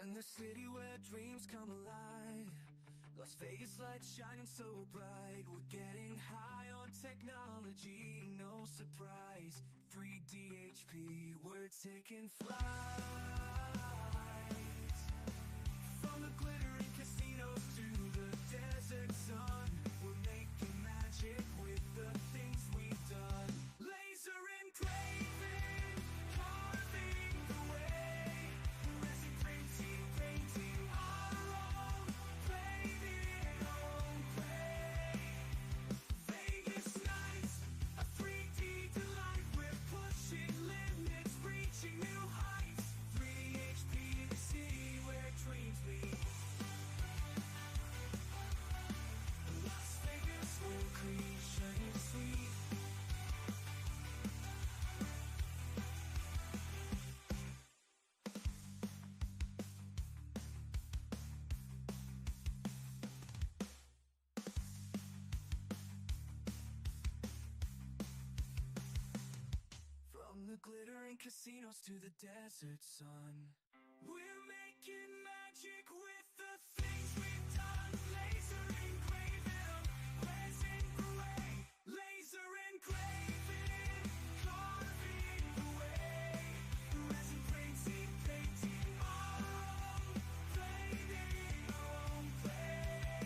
In the city where dreams come alive, Las Vegas lights shining so bright. We're getting high on technology, no surprise. 3D HP, we're taking flight. From the glittering casinos to the desert sun, we're making magic with the things we've done. Laser engraving, carving the way. Resin printing, painting our own, painting our own way. Vegas nights, a 3D delight. We're pushing limits, reaching new heights. 3HP, the city where dreams meet. Las Vegas, where creation is sweet. From the glittering casinos to the desert sun, we're making magic with the things we've done. Laser engraving, resin gray. Laser engraving, carving the way. Resin printing, painting our own, painting our own way.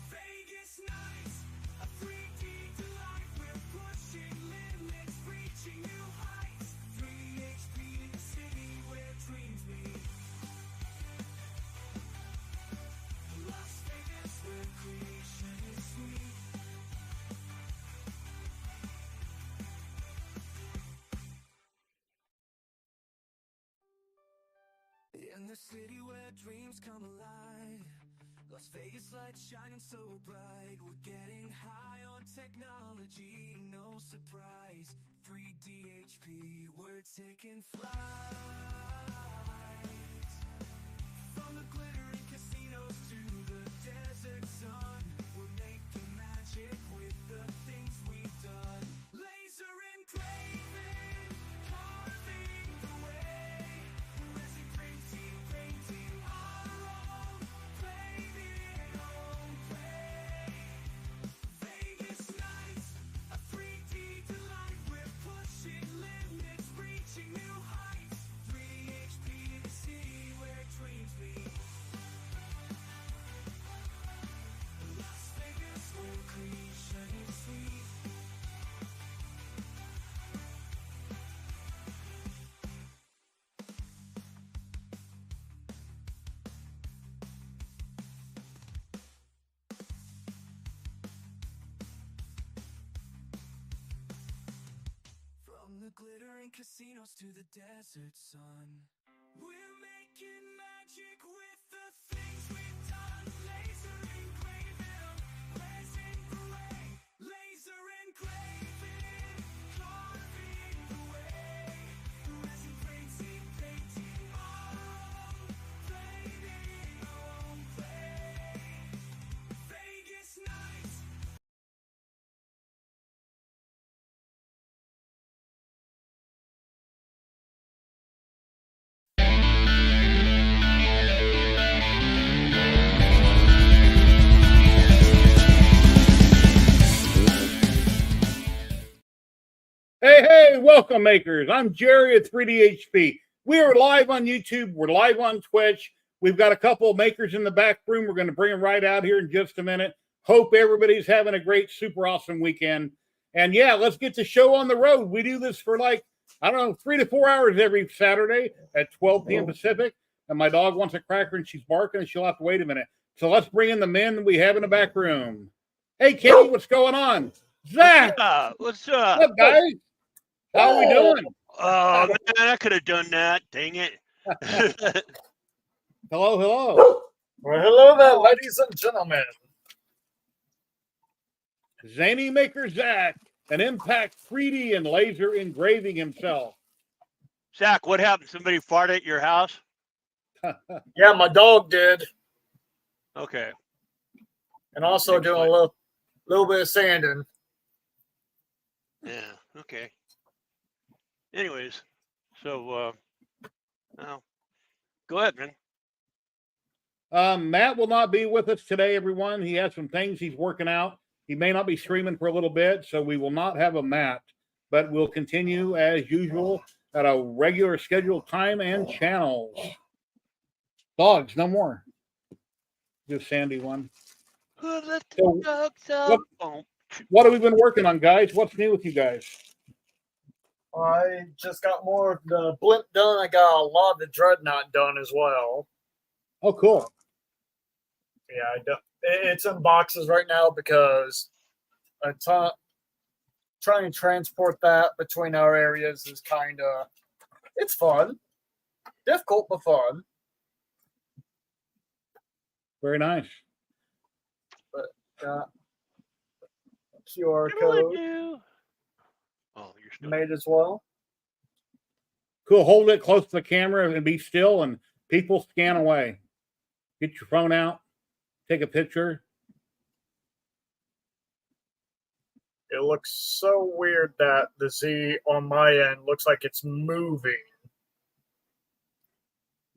Vegas nights, a 3D delight. We're pushing limits, reaching new heights. 3HP, the city where dreams meet. Las Vegas, where creation is sweet. In the city where dreams come alive, Las Vegas lights shining so bright. We're getting high on technology, no surprise. 3D HP, we're taking flight. From the glittering casinos to the desert sun, we're making magic with the things we've done. Laser engraving, carving the way. Resin printing, painting our own, painting our own way. Vegas nights, a 3D delight. We're pushing limits, reaching new heights. 3HP, the city where dreams meet. Las Vegas, where creation is sweet. From the glittering casinos to the desert sun, we're making magic with the things we've done. Laser engraving, resin gray. Laser engraving, carving the way. Resin printing, painting our own, painting our own way. Vegas nights. Hey, welcome, makers. I'm Jerry at 3DHP. We are live on YouTube. We're live on Twitch. We've got a couple of makers in the back room. We're going to bring them right out here in just a minute. Hope everybody's having a great, super awesome weekend. And yeah, let's get the show on the road. We do this for 3 to 4 hours every Saturday at 12 p.m. Pacific. And my dog wants a cracker and she's barking and she'll have to wait a minute. So let's bring in the men we have in the back room. Hey, Kenny, what's going on? Zach. What's up? What's up, guys? How are we doing? Oh, man, I could have done that. Dang it. Hello. Well, hello there, ladies and gentlemen. Zany Maker Zach, an Impact 3D and laser engraving himself. Zach, what happened? Somebody farted at your house? Yeah, my dog did. Okay. And also doing a little bit of sanding. Yeah, okay. Anyways, so, go ahead, man. Matt will not be with us today, everyone. He has some things he's working out. He may not be streaming for a little bit, so we will not have a Matt, but we'll continue as usual at a regular scheduled time and channels. Dogs, no more. Just Sandy one. So, what have we been working on, guys? What's new with you guys? I just got more of the blimp done. I got a lot of the dreadnought done as well. Oh, cool. Yeah, it's in boxes right now because trying to transport that between our areas is kind of, it's fun. Difficult, but fun. Very nice. But QR code made as well. Cool. Hold it close to the camera and be still, and people scan away. Get your phone out. Take a picture. It looks so weird that the Z on my end looks like it's moving.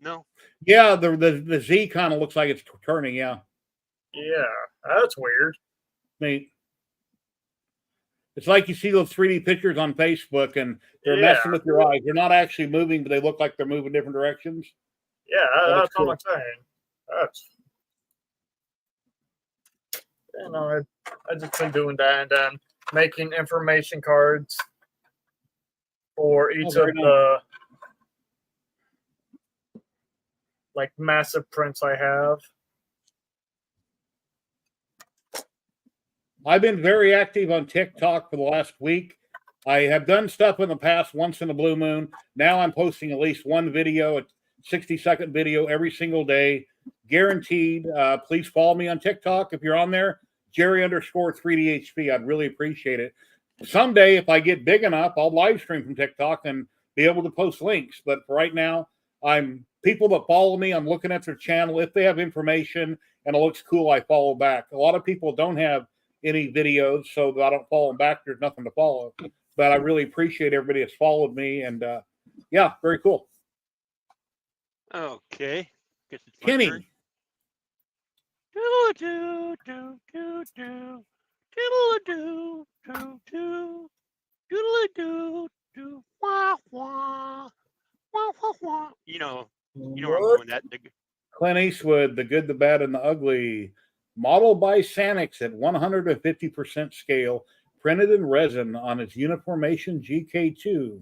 No. Yeah, the Z kind of looks like it's turning. Yeah. Yeah, that's weird. Neat. It's like you see those 3D pictures on Facebook, and they're messing with your eyes. They're not actually moving, but they look like they're moving different directions. Yeah, that's all I'm saying. That's, you know, I just been doing that and then making information cards for each of the like massive prints I have. I've been very active on TikTok for the last week. I have done stuff in the past once in a blue moon. Now I'm posting at least one video, a 60-second video every single day, guaranteed. Please follow me on TikTok if you're on there, Jerry_3DHP. I'd really appreciate it. Someday, if I get big enough, I'll live stream from TikTok and be able to post links. But for right now, people that follow me, I'm looking at their channel. If they have information and it looks cool, I follow back. A lot of people don't have any videos, so I don't follow them back. There's nothing to follow. But I really appreciate everybody that's followed me, and yeah, very cool. Okay. Guess it's Kenny. turn. Do do do do do do do do do do do wah wah wah wah wah. You know where I'm going. That Clint Eastwood, The Good, the Bad, and the Ugly, modeled by Sanix at 150% scale, printed in resin on its Uniformation GK2.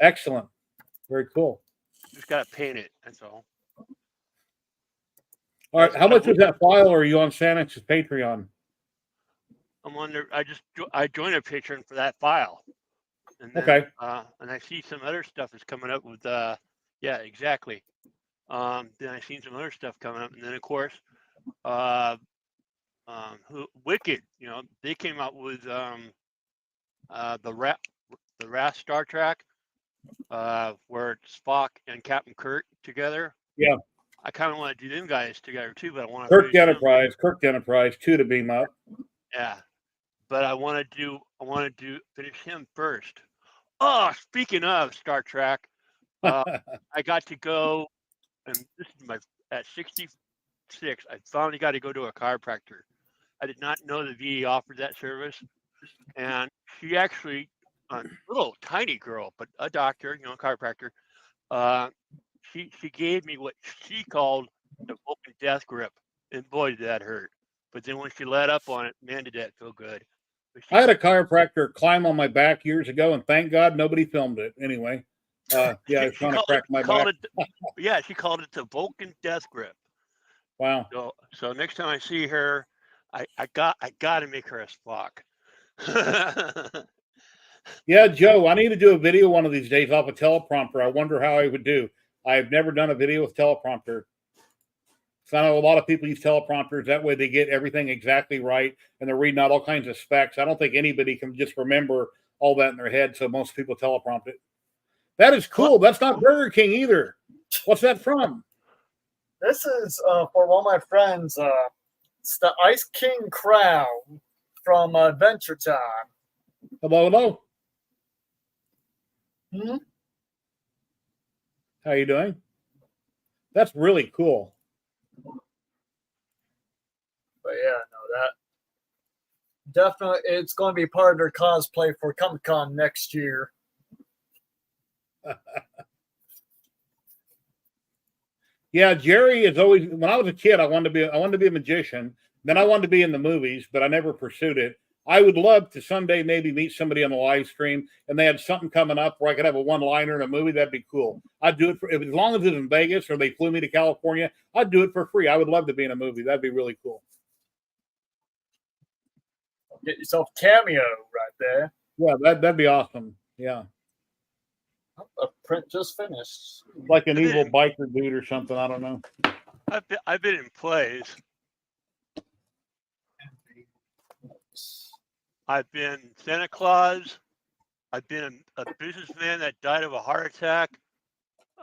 Excellent. Very cool. Just gotta paint it. That's all. All right. How much was that file? Or are you on Sanix's Patreon? I'm on there. I joined a Patreon for that file. And then, okay. And I see some other stuff is coming up with. Yeah, exactly. Then I seen some other stuff coming up, and then of course, Wicked. They came out with the Wrath Star Trek, where Spock and Captain Kirk together. Yeah. I kind of want to do them guys together too, but I want to Kirk Enterprise 2 to beam up. Yeah, but I want to finish him first. Oh, speaking of Star Trek, I got to go, and this is at 66. I finally got to go to a chiropractor. I did not know the VA offered that service, and she actually, a little tiny girl, but a doctor, chiropractor. She gave me what she called the Vulcan death grip, and boy, did that hurt. But then when she let up on it, man, did that feel good. I had a chiropractor climb on my back years ago, and thank God nobody filmed it. Anyway, yeah, I was trying to crack my back. Yeah, she called it the Vulcan death grip. Wow. So next time I see her, I got to make her a Spock. Yeah, Joe, I need to do a video one of these days off a teleprompter. I wonder how I would do. I've never done a video with teleprompter. So I know a lot of people use teleprompters. That way they get everything exactly right, and they're reading out all kinds of specs. I don't think anybody can just remember all that in their head, so most people teleprompt it. That is cool. That's not Burger King either. What's that from? This is for one of my friends. It's the Ice King Crown from Adventure Time. Hello. Hmm? How you doing? That's really cool. But yeah, no, that definitely it's going to be part of their cosplay for Comic-Con next year. Yeah, Jerry is always. When I was a kid, I wanted to be a magician. Then I wanted to be in the movies, but I never pursued it. I would love to someday maybe meet somebody on a live stream and they had something coming up where I could have a one-liner in a movie. That'd be cool. I'd do it as long as it's in Vegas or they flew me to California. I'd do it for free. I would love to be in a movie. That'd be really cool. Get yourself a cameo right there. Yeah, that'd be awesome. Yeah. A print just finished. Like an evil biker dude or something. I don't know. I've been in plays. I've been Santa Claus. I've been a businessman that died of a heart attack.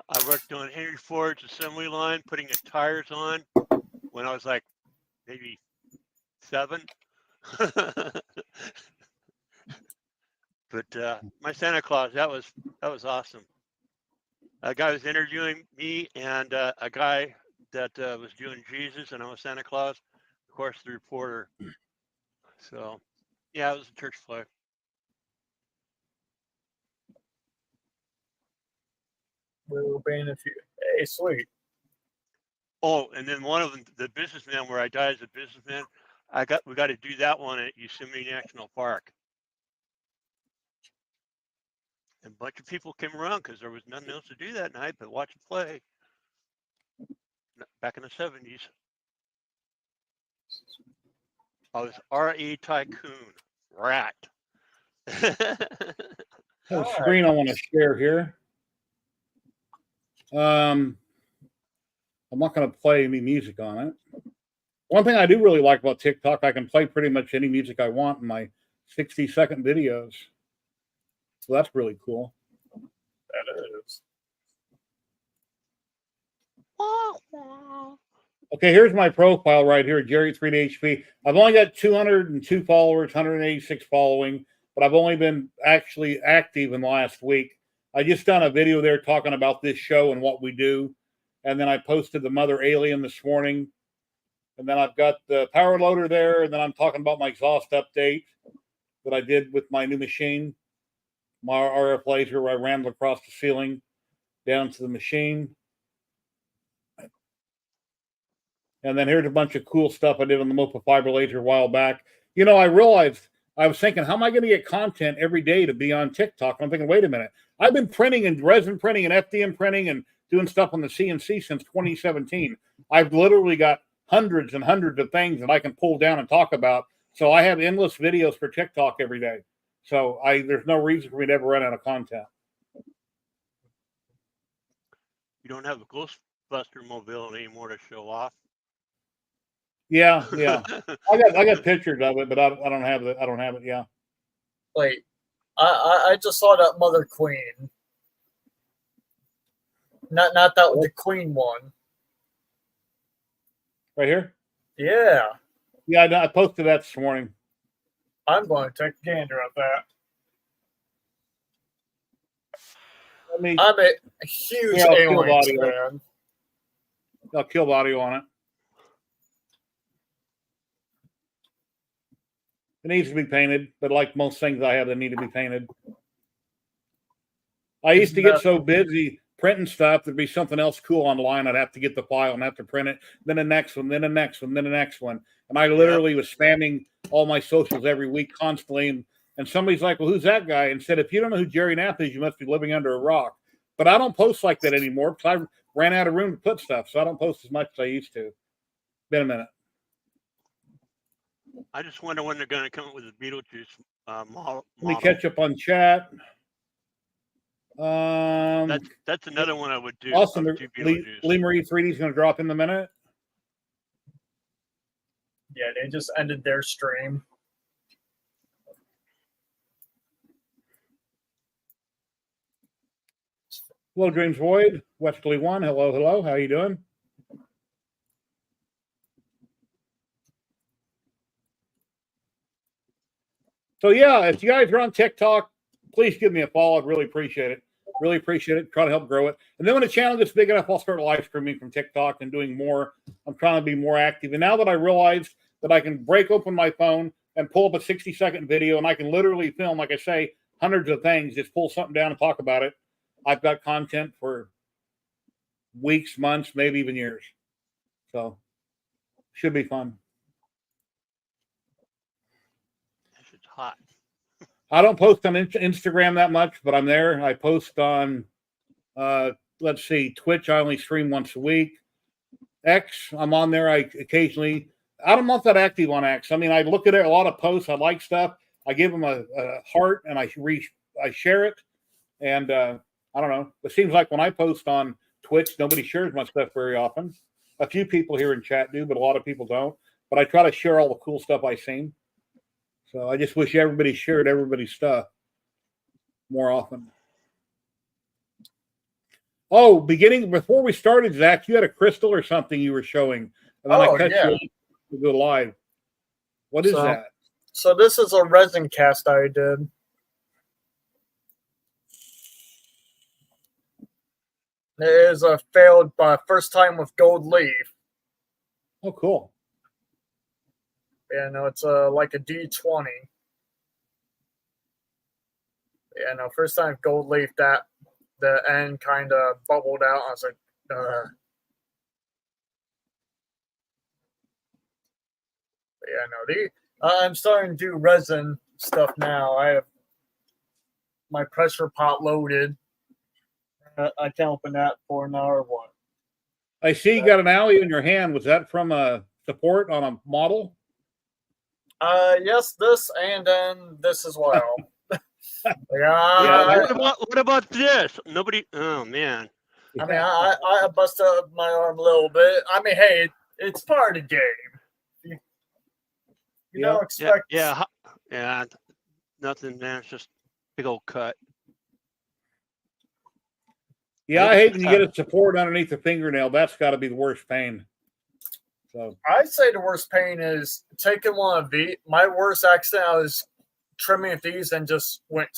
I worked on Henry Ford's assembly line, putting the tires on when I was like maybe 7. But my Santa Claus, that was awesome. A guy was interviewing me and a guy that was doing Jesus, and I was Santa Claus. Of course, the reporter. So, yeah, it was a church play. We'll be in a few. Hey, sweet. Oh, and then one of them, the businessman, where I died as a businessman, we got to do that one at Yosemite National Park. And a bunch of people came around because there was nothing else to do that night but watch a play. Back in the 70s. I was R.E. Tycoon. Rat. I have a screen I want to share here. I'm not going to play any music on it. One thing I do really like about TikTok, I can play pretty much any music I want in my 60-second videos. So that's really cool. That is. Okay, here's my profile right here, Jerry 3DHP. I've only got 202 followers, 186 following, but I've only been actually active in the last week. I just done a video there talking about this show and what we do. And then I posted the Mother Alien this morning. And then I've got the power loader there. And then I'm talking about my exhaust update that I did with my new machine, my RF laser, where I ran across the ceiling down to the machine. And then here's a bunch of cool stuff I did on the Mopa fiber laser a while back. You know, I realized, I was thinking, how am I going to get content every day to be on TikTok? And I'm thinking, wait a minute. I've been printing and resin printing and FDM printing and doing stuff on the CNC since 2017. I've literally got hundreds and hundreds of things that I can pull down and talk about. So I have endless videos for TikTok every day. So there's no reason for me to ever run out of content. You don't have the Ghostbuster mobility anymore to show off. Yeah. I got pictures of it, but I don't have it. I don't have it. Yeah. Wait, I just saw that Mother Queen. Not that the Queen one. Right here. Yeah. Yeah, I posted that this morning. I'm going to take a gander at that. I'm a huge Aliens fan. I'll kill the audio on it. It needs to be painted, but like most things I have, they need to be painted. I used to get so busy printing stuff, there'd be something else cool online. I'd have to get the file and have to print it. Then the next one, then the next one, then the next one. And I literally was spamming all my socials every week constantly. And somebody's like, well, who's that guy? And said, if you don't know who Jerry Knapp is, you must be living under a rock. But I don't post like that anymore because I ran out of room to put stuff. So I don't post as much as I used to. Been a minute. I just wonder when they're going to come up with a Beetlejuice model. Let me catch up on chat. That's another one I would do. Awesome. Lee Marie 3D is going to drop in the minute. Yeah, they just ended their stream. Hello, Dreams Void. Westerly 1. Hello. How you doing? So, yeah, if you guys are on TikTok, please give me a follow. I'd really appreciate it. Really appreciate it. Try to help grow it. And then when the channel gets big enough, I'll start live streaming from TikTok and doing more. I'm trying to be more active. And now that I realized that I can break open my phone and pull up a 60-second video, and I can literally film, like I say, hundreds of things, just pull something down and talk about it. I've got content for weeks, months, maybe even years. So should be fun. It's hot. I don't post on Instagram that much, but I'm there. I post on, let's see, Twitch. I only stream once a week. X, I'm on there. I occasionally, I'm not that active on X. I mean, I look at it, a lot of posts. I like stuff. I give them a heart and I share it. And I don't know. It seems like when I post on Twitch, nobody shares my stuff very often. A few people here in chat do, but a lot of people don't. But I try to share all the cool stuff I've seen. So I just wish everybody shared everybody's stuff more often. Oh, before we started, Zach, you had a crystal or something you were showing. And then I cut you to go live. What is that? So this is a resin cast I did. It is a failed first time with gold leaf. Oh, cool. Yeah, no, it's like a D20. Yeah, no, first time gold leaf, that the end kind of bubbled out. I was like, yeah, no, I'm starting to do resin stuff now. I have my pressure pot loaded. I can open that for an hour one. I see you got an alley in your hand. Was that from a support on a model? Yes, this and then this as well. What about this? Nobody. Oh man. I mean, I busted up my arm a little bit. I mean, hey, it's part of the game. You don't expect. Yeah. Nothing, man. It's just big old cut. Yeah, I hate when you get a support underneath the fingernail. That's got to be the worst pain. So I'd say the worst pain is taking one of these. My worst accident, I was trimming these and just went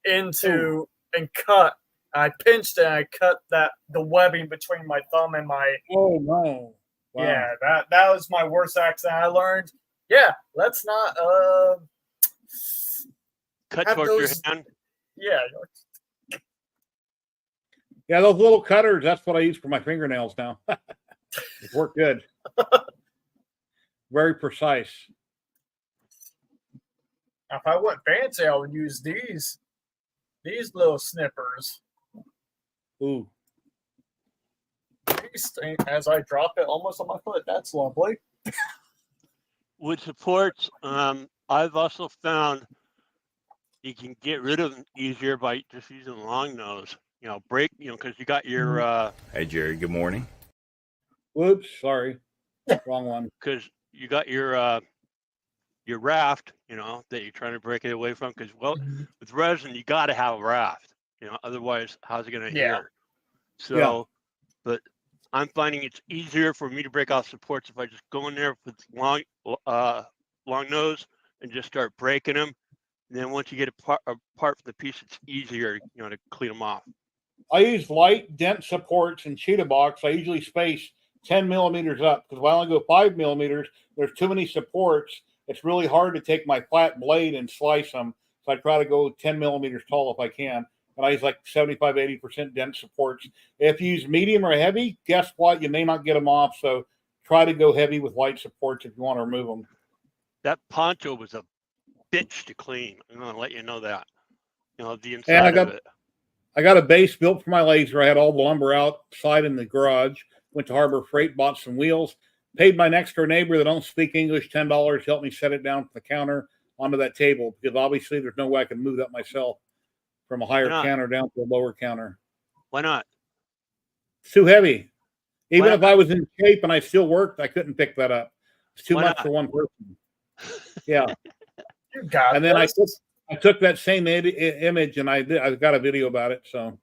into and cut. I pinched it and I cut the webbing between my thumb and my. Oh no! Wow. Yeah, that was my worst accident. I learned. Yeah, let's not cut towards your hand. Yeah. Yeah, those little cutters, that's what I use for my fingernails now. It worked good. Very precise. If I went fancy, I would use these little snippers. Ooh. As I drop it almost on my foot, that's lovely. With supports, I've also found you can get rid of them easier by just using long nose. Because you got your. Hey, Jerry. Good morning. Whoops, sorry, wrong one. Because you got your raft, that you're trying to break it away from. Because with resin, you got to have a raft. Otherwise, how's it going to adhere? So, but I'm finding it's easier for me to break off supports if I just go in there with long nose and just start breaking them. And then once you get apart from the piece, it's easier, to clean them off. I use light, dense supports in cheetah box. I usually space 10 millimeters up because if I only go 5 millimeters, there's too many supports. It's really hard to take my flat blade and slice them. So I try to go 10 millimeters tall if I can. And I use like 75, 80% dense supports. If you use medium or heavy, guess what? You may not get them off. So try to go heavy with light supports if you want to remove them. That poncho was a bitch to clean. I'm going to let you know that. The inside of it. I got a base built for my laser. I had all the lumber outside in the garage. Went to Harbor Freight, bought some wheels. Paid my next door neighbor that don't speak English $10 to help me set it down from the counter onto that table because obviously there's no way I can move that myself from a higher counter down to a lower counter. Why not? It's too heavy. Even if I was in shape and I still worked, I couldn't pick that up. It's too much for one person. Yeah. And then I took that same image and I got a video about it. So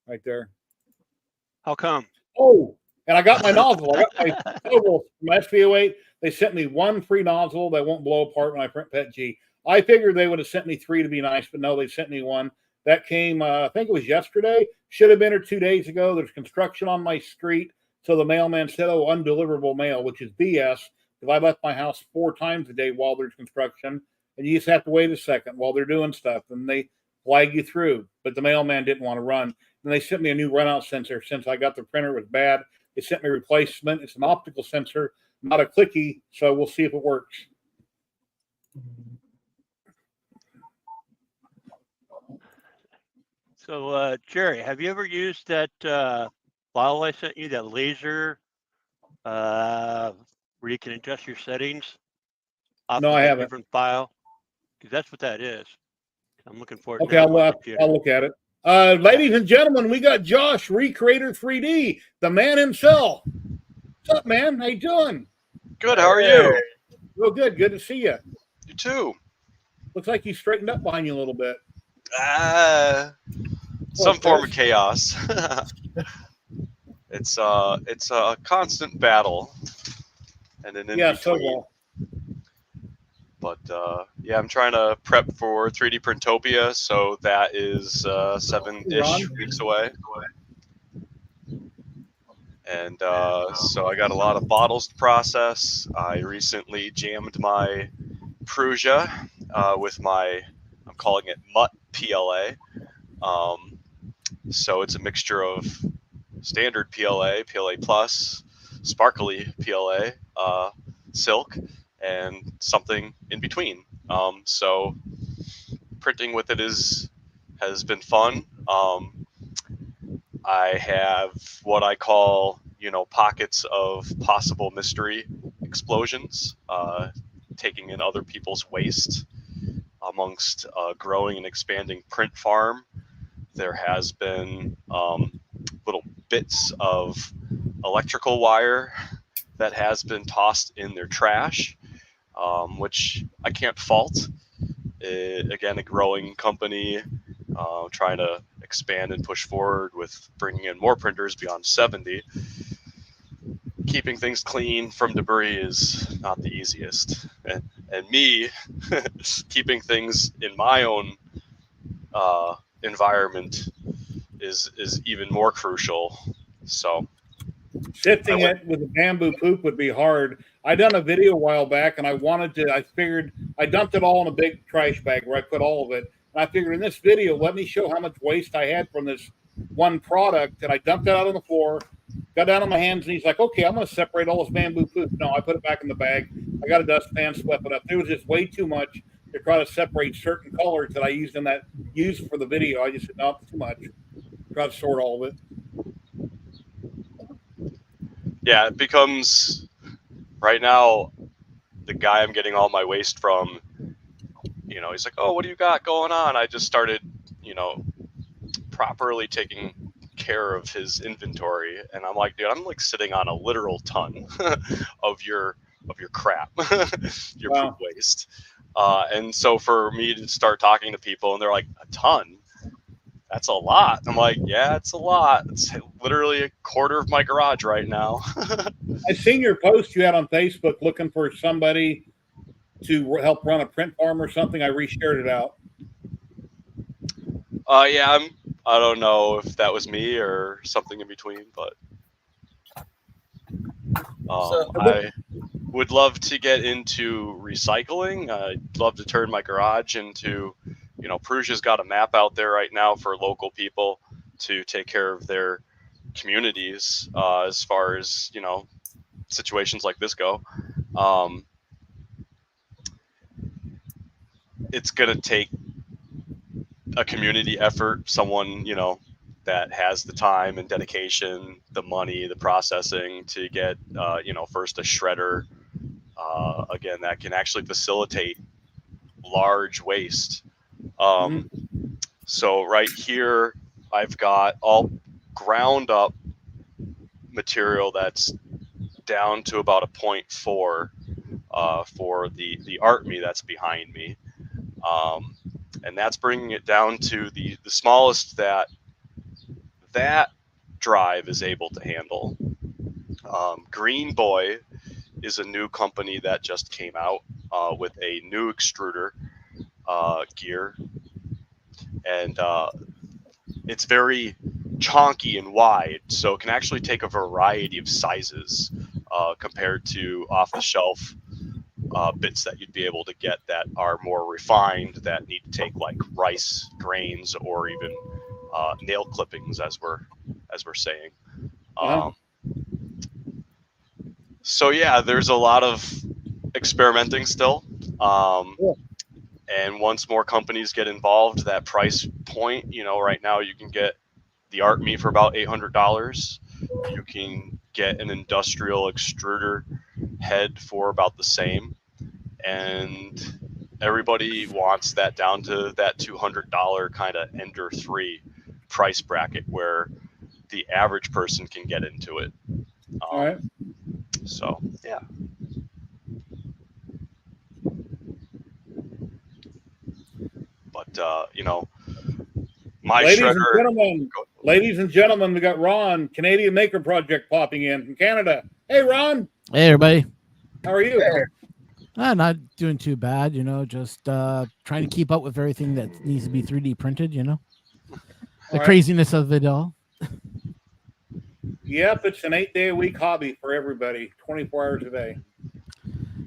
right there. How come? Oh, and I got my nozzle. I got my total from SV08. They sent me one free nozzle that won't blow apart when I print PETG. I figured they would have sent me 3 to be nice, but no, they sent me one. That came, I think it was yesterday. Should have been or 2 days ago. There's construction on my street. So the mailman said, oh, undeliverable mail, which is BS. Because I left my house 4 times a day while there's construction. And you just have to wait a second while they're doing stuff. And they flag you through. But the mailman didn't want to run. And they sent me a new runout sensor. Since I got the printer, it was bad. They sent me a replacement. It's an optical sensor, not a clicky. So we'll see if it works. So, Jerry, have you ever used that file I sent you, that laser, where you can adjust your settings? No, I haven't. Different file, because that's what that is. I'm looking for it. Okay, I'll look at it. Ladies and gentlemen, we got Josh, Recreator 3D, the man himself. What's up, man? How you doing? Good. How are you? Real good. Good to see you. You too. Looks like you straightened up behind you a little bit. Some form of chaos. It's a constant battle and an in between. But yeah, I'm trying to prep for 3D Printopia, so that is 7-ish weeks away. And so I got a lot of bottles to process. I recently jammed my Prusia with my, I'm calling it Mutt PLA. So it's a mixture of standard PLA, PLA Plus, sparkly PLA, silk, and something in between. So printing with it has been fun. I have what I call, pockets of possible mystery explosions, taking in other people's waste amongst a growing and expanding print farm. There has been little bits of electrical wire that has been tossed in their trash, which I can't fault. Again, a growing company trying to expand and push forward with bringing in more printers beyond 70. Keeping things clean from debris is not the easiest. And me, keeping things in my own environment is even more crucial. So sifting it with a bamboo poop would be hard. I done a video a while back, and I figured I dumped it all in a big trash bag where I put all of it. And I figured in this video, let me show how much waste I had from this one product. And I dumped it out on the floor, got down on my hands, and he's like, okay, I'm going to separate all this bamboo poop. No, I put it back in the bag. I got a dustpan, swept it up. There was just way too much to try to separate certain colors that I used for the video. I just said, no, it's too much. Try to sort all of it. Yeah, it becomes, right now, the guy I'm getting all my waste from, he's like, oh, what do you got going on? I just started, properly taking care of his inventory. And I'm like, dude, I'm like sitting on a literal ton of your crap, your poop waste. And so for me to start talking to people and they're like, a ton? That's a lot. I'm like, yeah, it's a lot. It's literally a quarter of my garage right now. I've seen your post you had on Facebook looking for somebody to help run a print farm or something. I reshared it out. Yeah, I don't know if that was me or something in between, but I would love to get into recycling. I'd love to turn my garage into, Prusia's got a map out there right now for local people to take care of their communities as far as, situations like this go. It's going to take a community effort, someone, that has the time and dedication, the money, the processing to get, first a shredder, again, that can actually facilitate large waste. So right here, I've got all ground up material that's down to about a 0.4 for the ArtMe that's behind me. And that's bringing it down to the smallest that drive is able to handle. Green Boy is a new company that just came out with a new extruder gear. and it's very chonky and wide, so it can actually take a variety of sizes compared to off-the-shelf bits that you'd be able to get that are more refined, that need to take like rice grains or even nail clippings, as we're saying. So yeah, there's a lot of experimenting still. Cool. And once more companies get involved, that price point, right now you can get the art meat for about $800. You can get an industrial extruder head for about the same. And everybody wants that down to that $200 kind of Ender 3 price bracket where the average person can get into it. All right. So, yeah. But, my shredder... Ladies and gentlemen, we got Ron, Canadian Maker Project, popping in from Canada. Hey, Ron. Hey, everybody. How are you? Hey. Not doing too bad, just trying to keep up with everything that needs to be 3D printed, the craziness of it all. Yep, it's an 8-day-a-week hobby for everybody, 24 hours a day.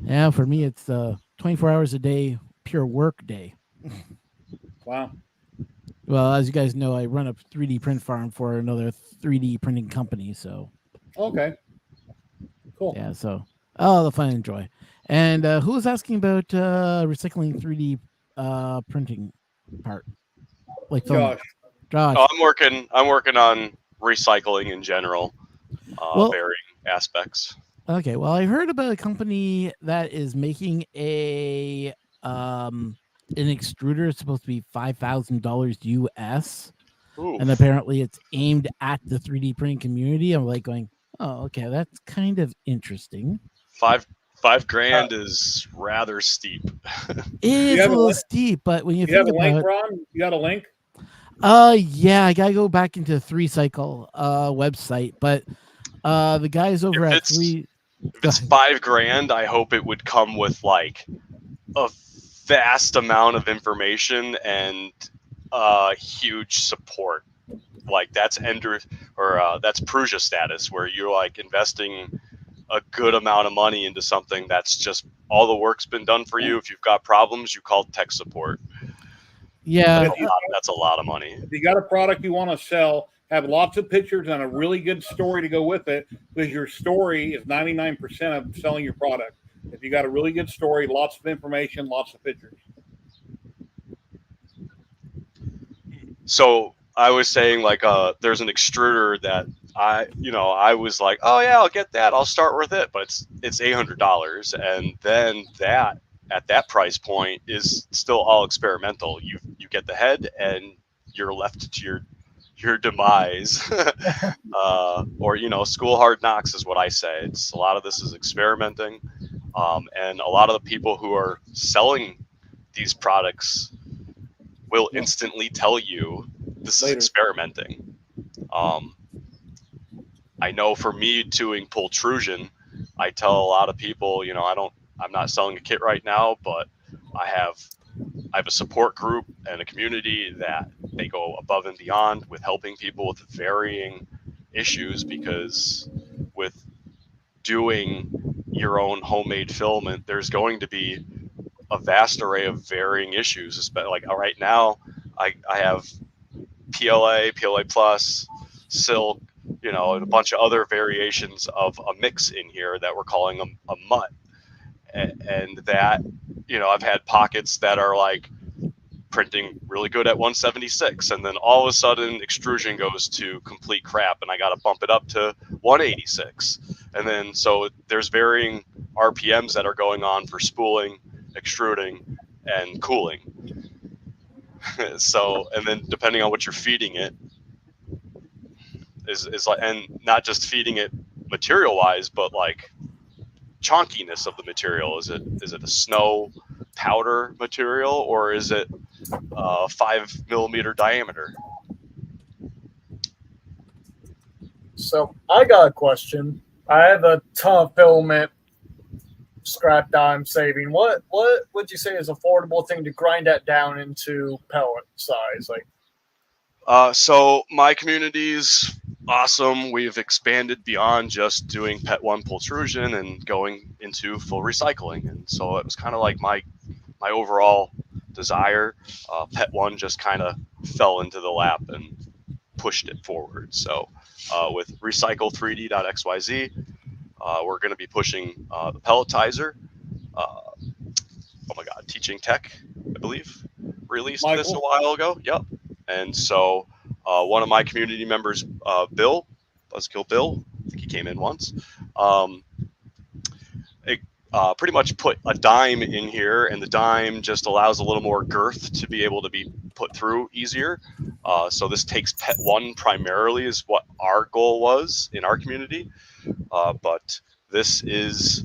Yeah, for me, it's 24 hours a day, pure work day. Wow. Well, as you guys know, I run a 3D print farm for another 3D printing company, so. Okay. Cool. Yeah, so all the fun and joy. And who was asking about recycling 3D printing part? Like Josh. Oh, I'm working on recycling in general, varying aspects. Okay, well, I heard about a company that is making an extruder. It's supposed to be $5,000 US. Ooh. And apparently it's aimed at the 3D printing community. I'm like going, oh, okay, that's kind of interesting. $5,000 is rather steep. It's a little steep, but when you think about it, Ron? You got a link? Yeah, I gotta go back into 3Cycle website, but the guys over at If it's $5,000, I hope it would come with like a vast amount of information and huge support. Like that's Ender or that's Prusa status, where you're like investing a good amount of money into something that's just all the work's been done for you. If you've got problems, you call tech support. Yeah, that's a lot of money. If you got a product you want to sell, have lots of pictures and a really good story to go with it, because your story is 99% of selling your product. If you got a really good story, lots of information, lots of pictures. So I was saying, like, there's an extruder that I was like, oh yeah, I'll get that. I'll start with it, but it's $800, and then that at that price point is still all experimental. You get the head, and you're left to your demise, or school hard knocks is what I say. It's a lot of this is experimenting, and a lot of the people who are selling these products will instantly tell you this is experimenting. I know for me doing pultrusion, I tell a lot of people, I'm not selling a kit right now, but I have a support group and a community that they go above and beyond with helping people with varying issues, because with doing your own homemade filament, there's going to be a vast array of varying issues. Like right now, I have PLA plus, silk, and a bunch of other variations of a mix in here that we're calling a mutt. And that, I've had pockets that are like printing really good at 176, and then all of a sudden extrusion goes to complete crap, and I got to bump it up to 186. And then so there's varying RPMs that are going on for spooling, extruding, and cooling. So, and then depending on what you're feeding it is like, and not just feeding it material wise, but like chonkiness of the material. Is it a snow powder material, or is it 5 millimeter diameter? So I got a question. I have a ton of filament scrap dime saving, what would you say is affordable thing to grind that down into pellet size? Like, so my community's awesome. We've expanded beyond just doing Pet 1 pultrusion and going into full recycling. And so it was kind of like my overall desire. Pet 1 just kind of fell into the lap and pushed it forward. So with recycle3d.xyz, we're going to be pushing the pelletizer. Oh my God, Teaching Tech, I believe, released Michael? this a while ago. Yep. And so one of my community members, Bill, Buzzkill Bill, I think he came in once, pretty much put a dime in here, and the dime just allows a little more girth to be able to be put through easier. So this takes Pet 1 primarily is what our goal was in our community. But this is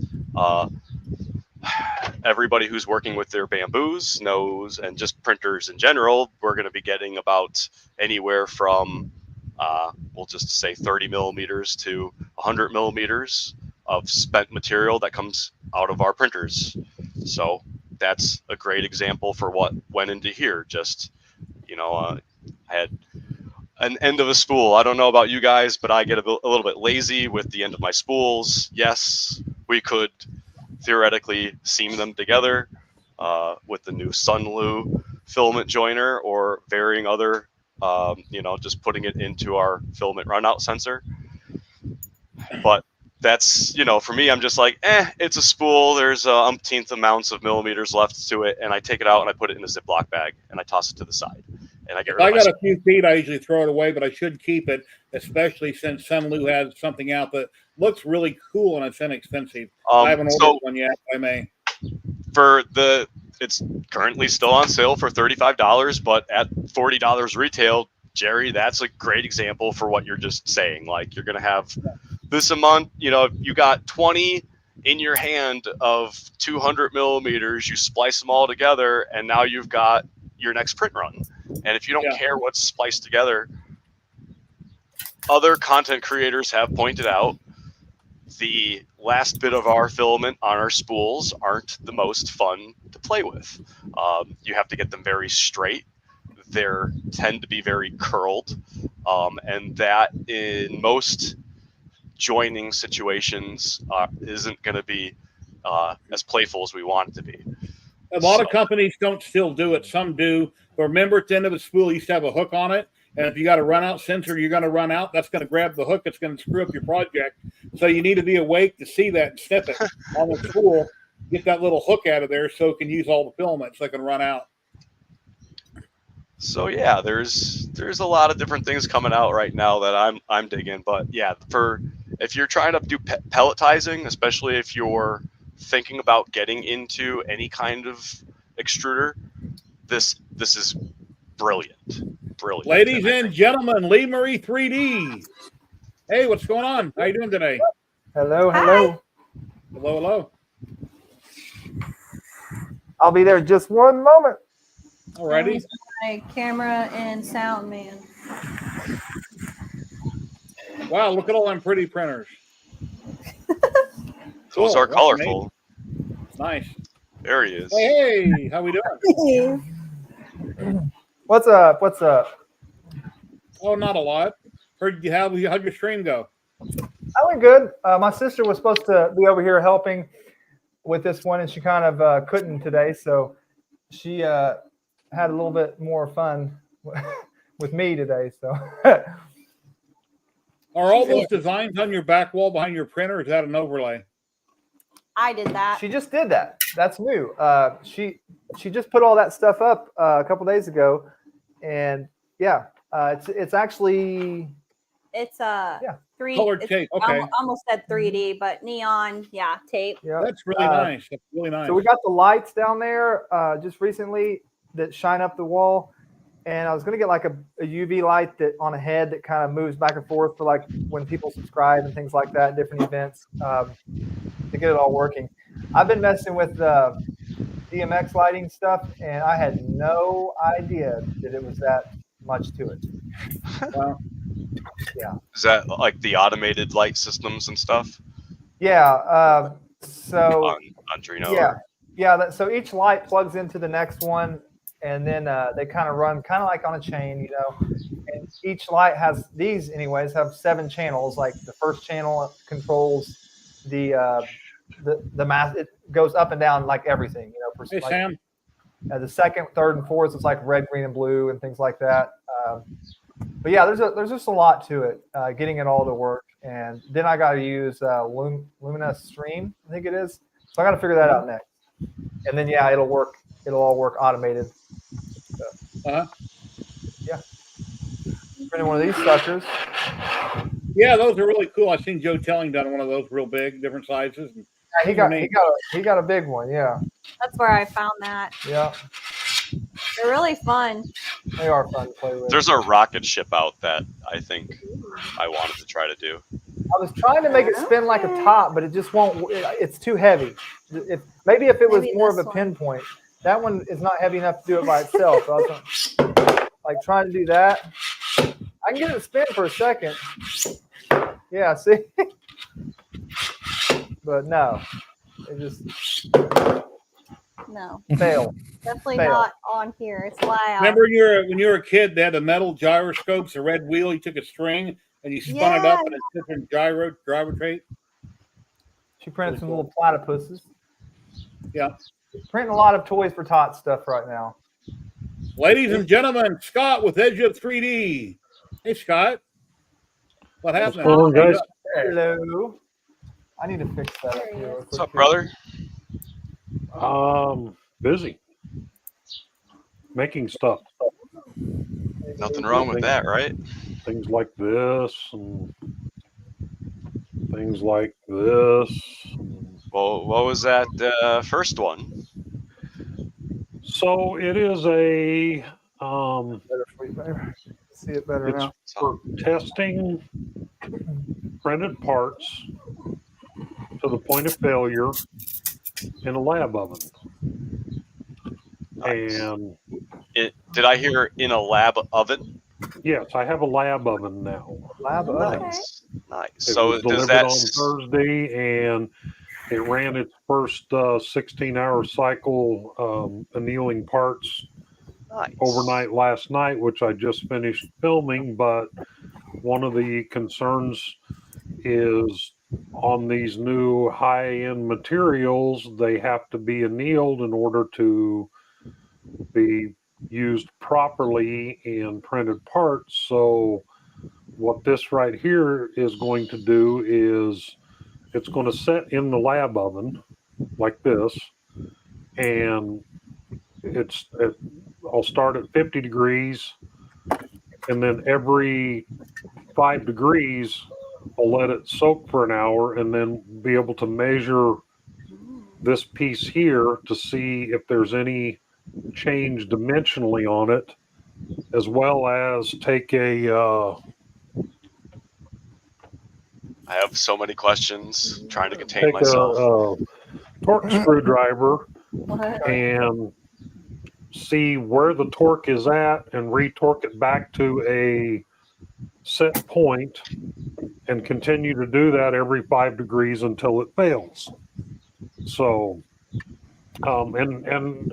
everybody who's working with their bamboos knows, and just printers in general, we're going to be getting about anywhere from, we'll just say 30 millimeters to 100 millimeters of spent material that comes out of our printers. So that's a great example for what went into here. Just, I had an end of a spool. I don't know about you guys, but I get a little bit lazy with the end of my spools. Yes, we could theoretically seam them together with the new Sunlu filament joiner or varying other, just putting it into our filament runout sensor. But that's, for me, I'm just like, it's a spool. There's umpteenth amounts of millimeters left to it. And I take it out and I put it in a Ziploc bag and I toss it to the side. And I get rid of got a few feet, I usually throw it away, but I should keep it, especially since Sunlu has something out that looks really cool and it's inexpensive. I haven't ordered one yet. I may. It's currently still on sale for $35, but at $40 retail, Jerry, that's a great example for what you're just saying. Like, you're going to have this amount, you got 20 in your hand of 200 millimeters, you splice them all together, and now you've got your next print run. And if you don't care what's spliced together, other content creators have pointed out the last bit of our filament on our spools aren't the most fun to play with. You have to get them very straight. They tend to be very curled. And that in most joining situations isn't going to be as playful as we want it to be. A lot of companies don't still do it. Some do. But remember, at the end of the spool, you used to have a hook on it. And if you got a run out sensor, you're going to run out. That's going to grab the hook. It's going to screw up your project. So you need to be awake to see that and snip it on the spool. Get that little hook out of there so it can use all the filament so it can run out. So yeah, there's a lot of different things coming out right now that I'm digging. But yeah, if you're trying to do pelletizing, especially if you're thinking about getting into any kind of extruder, this is brilliant. Ladies and gentlemen, Lee Marie 3D. Hey, what's going on? How you doing today? Hello. Hello. I'll be there just one moment. Alrighty. My camera and sound man. Wow, look at all them pretty printers. Those are colorful. Nice. There he is. Hey, how we doing? What's up? Oh, not a lot. How'd your stream go? I went good. My sister was supposed to be over here helping with this one, and she kind of couldn't today, so she had a little bit more fun with me today. So, are all those designs on your back wall behind your printer? Or is that an overlay? I did that. She just did that. That's new. She just put all that stuff up a couple days ago, and yeah, it's actually it's 3D colored tape. Okay, almost said 3D, but neon, tape. Yeah, that's really nice. That's really nice. So we got the lights down there just recently that shine up the wall, and I was gonna get like a UV light that on a head that kind of moves back and forth for like when people subscribe and things like that, different events, to get it all working. I've been messing with DMX lighting stuff, and I had no idea that it was that much to it. Yeah. Is that like the automated light systems and stuff? Yeah. So Andrino. Yeah. So each light plugs into the next one, and then they kind of run kind of like on a chain, you know. And each light has have 7 channels. Like the first channel controls the mass. It goes up and down like everything, you know. Hey, Sam. The second, third, and fourth is like red, green, and blue, and things like that. But yeah, there's just a lot to it, getting it all to work. And then I got to use Lumina Stream, I think it is. So I got to figure that out next. And then it'll work. It'll all work automated. So, yeah. Printing one of these suckers. Yeah, those are really cool. I've seen Joe Telling done one of those real big, different sizes. Yeah, he got a big one. Yeah. That's where I found that. Yeah. They're really fun. They are fun to play with. There's a rocket ship out that I think I wanted to try to do. I was trying to make it spin like a top, but it just won't. It's too heavy. Maybe if it was more of a pinpoint. That one is not heavy enough to do it by itself. So I was like trying to do that. I can get it to spin for a second. Yeah, see? But no. It just failed. Definitely not on here. It's loud. Remember when you were a kid, they had the metal gyroscopes, a red wheel, you took a string and you spun it up and it's different gyrate. She printed some little platypuses. Yeah. Printing a lot of Toys for Tots stuff right now. Ladies and gentlemen, Scott with Edge of 3D. Hey, Scott. What happened? Guys? Hello. I need to fix that up here. What's up, brother? Busy. Making stuff. Nothing wrong with that, right? Things like this and things like this. Well, what was that first one? So it is a see it better now. For testing printed parts to the point of failure in a lab oven. Nice. And did I hear in a lab oven? Yes, I have a lab oven now. Lab oven. Nice. It So was does delivered that on Thursday, and it ran its first 16-hour cycle annealing parts overnight last night, which I just finished filming. But one of the concerns is on these new high-end materials, they have to be annealed in order to be used properly in printed parts. So what this right here is going to do is it's going to set in the lab oven like this, and I'll start at 50 degrees, and then every 5 degrees I'll let it soak for an hour, and then be able to measure this piece here to see if there's any change dimensionally on it, as well as take a I have so many questions, trying to contain myself. A torque screwdriver and see where the torque is at and retorque it back to a set point, and continue to do that every 5 degrees until it fails. So and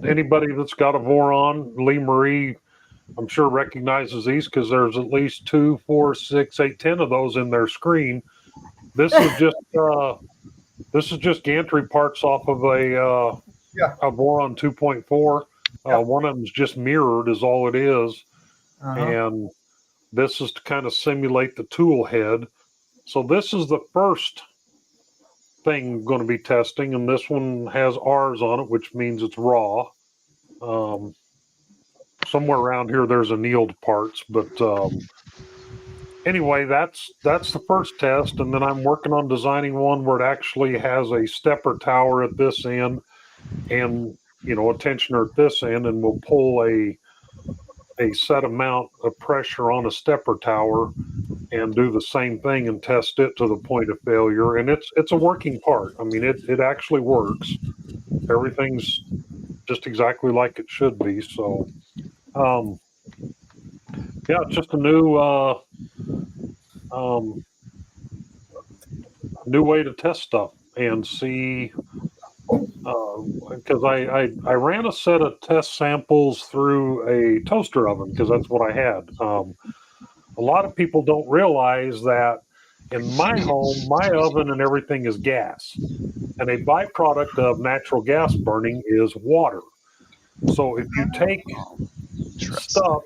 anybody that's got a Voron, Lee Marie, I'm sure recognizes these because there's at least 2, 4, 6, 8, 10 of those in their screen. This is just gantry parts off of a Voron 2.4. One of them's just mirrored is all it is. And this is to kind of simulate the tool head. So this is the first thing I'm going to be testing, and this one has R's on it, which means it's raw. Somewhere around here there's annealed parts, but anyway, that's the first test, and then I'm working on designing one where it actually has a stepper tower at this end and a tensioner at this end, and we'll pull a set amount of pressure on a stepper tower and do the same thing and test it to the point of failure. And it's a working part. I mean, it actually works. Everything's just exactly like it should be. So, it's just a new way to test stuff and see because I ran a set of test samples through a toaster oven because that's what I had. A lot of people don't realize that in my home, my oven and everything is gas, and a byproduct of natural gas burning is water. So if you take stuff,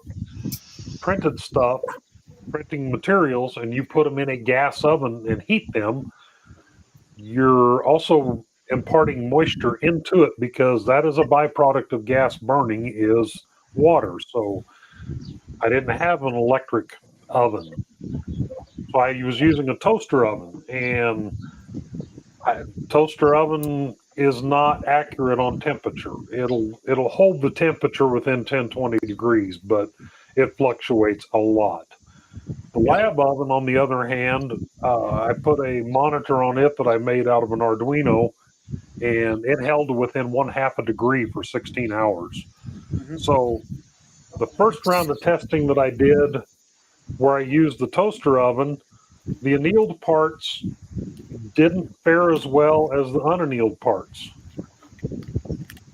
printing materials, and you put them in a gas oven and heat them, you're also imparting moisture into it because that is a byproduct of gas burning is water. So I didn't have an electric oven. So I was using a toaster oven, and toaster oven is not accurate on temperature. It'll hold the temperature within 10, 20 degrees, but it fluctuates a lot. The lab oven, on the other hand, I put a monitor on it that I made out of an Arduino, and it held within 1/2 a degree for 16 hours. So the first round of testing that I did, where I used the toaster oven, the annealed parts didn't fare as well as the unannealed parts.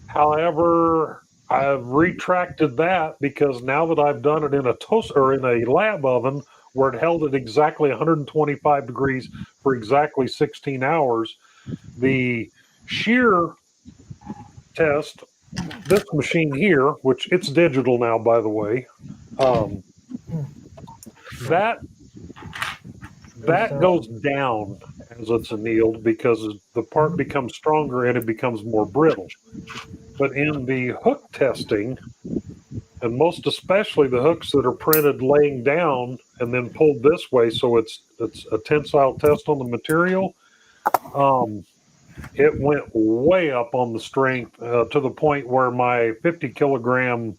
However, I've retracted that because now that I've done it in a toaster or in a lab oven where it held at exactly 125 degrees for exactly 16 hours, the shear test, this machine here, which it's digital now, by the way, that goes down as it's annealed because the part becomes stronger and it becomes more brittle. But in the hook testing, and most especially the hooks that are printed laying down and then pulled this way, so it's a tensile test on the material, it went way up on the strength to the point where my 50 kilogram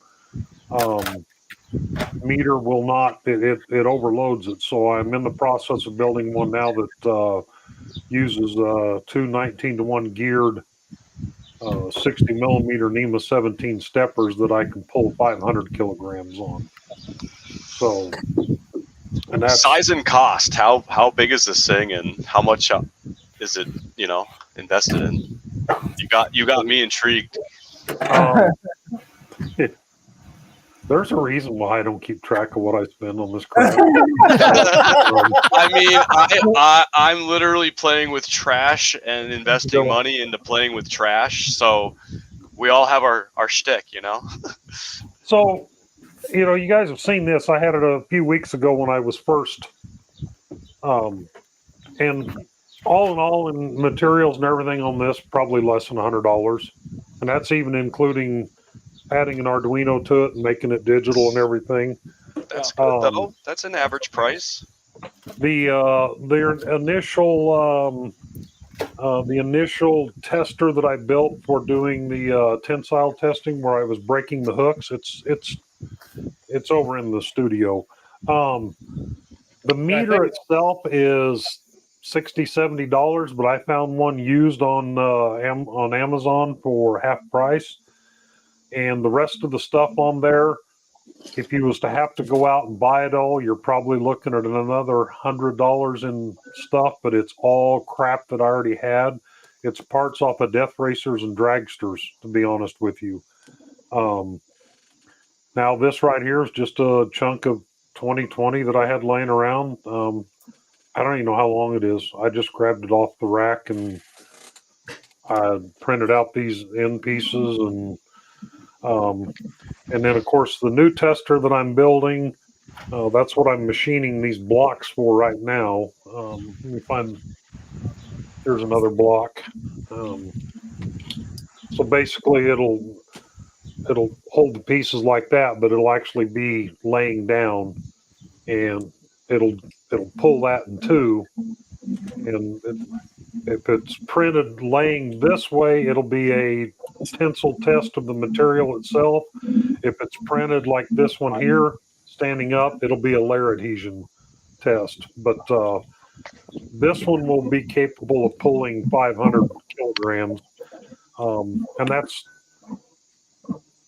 meter will not, it overloads it. So I'm in the process of building one now that uses two 19-to-1 geared 60 millimeter NEMA 17 steppers that I can pull 500 kilograms on. So, and that's size and cost. How big is this thing, and how much is it, invested in? You got me intrigued. There's a reason why I don't keep track of what I spend on this crap. I mean, I'm literally playing with trash and investing money into playing with trash. So we all have our shtick, So, you guys have seen this. I had it a few weeks ago when I was first. And all in all, in materials and everything on this, probably less than $100. And that's even including adding an Arduino to it and making it digital and everything. That's good though. That's an average price. The initial tester that I built for doing the tensile testing, where I was breaking the hooks, it's over in the studio. The meter itself is $60-$70, but I found one used on Amazon for half price. And the rest of the stuff on there, if you was to have to go out and buy it all, you're probably looking at another $100 in stuff, but it's all crap that I already had. It's parts off of Death Racers and Dragsters, to be honest with you. Now this right here is just a chunk of 2020 that I had laying around. I don't even know how long it is. I just grabbed it off the rack and I printed out these end pieces and then, of course, the new tester that I'm building, that's what I'm machining these blocks for right now. Let me find, here's another block. So basically it'll hold the pieces like that, but it'll actually be laying down, and it'll pull that in two. And if it's printed laying this way, it'll be a tensile test of the material itself. If it's printed like this one here, standing up, it'll be a layer adhesion test. But this one will be capable of pulling 500 kilograms. And that's,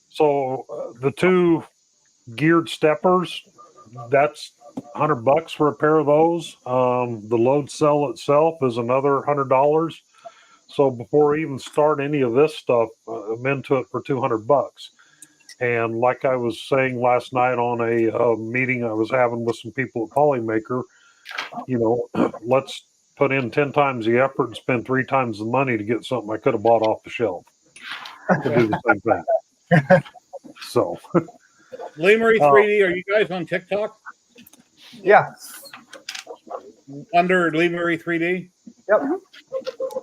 so the two geared steppers, that's $100 for a pair of those. The load cell itself is another $100. So before I even start any of this stuff, I'm into it for $200. And like I was saying last night on a meeting I was having with some people at Polymaker, let's put in 10 times the effort and spend 3 times the money to get something I could have bought off the shelf to do the same thing. So, LaserMatic 3D, are you guys on TikTok? Yeah. Under LaserMatic 3D? Yep.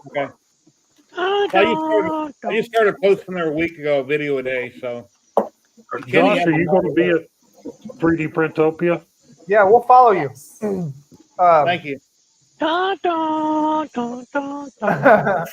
Okay. I just started posting there a week ago, a video a day. So, Josh, are you going to be at 3D Printopia? Yeah, we'll follow you. Thank you. Dun, dun, dun, dun, dun,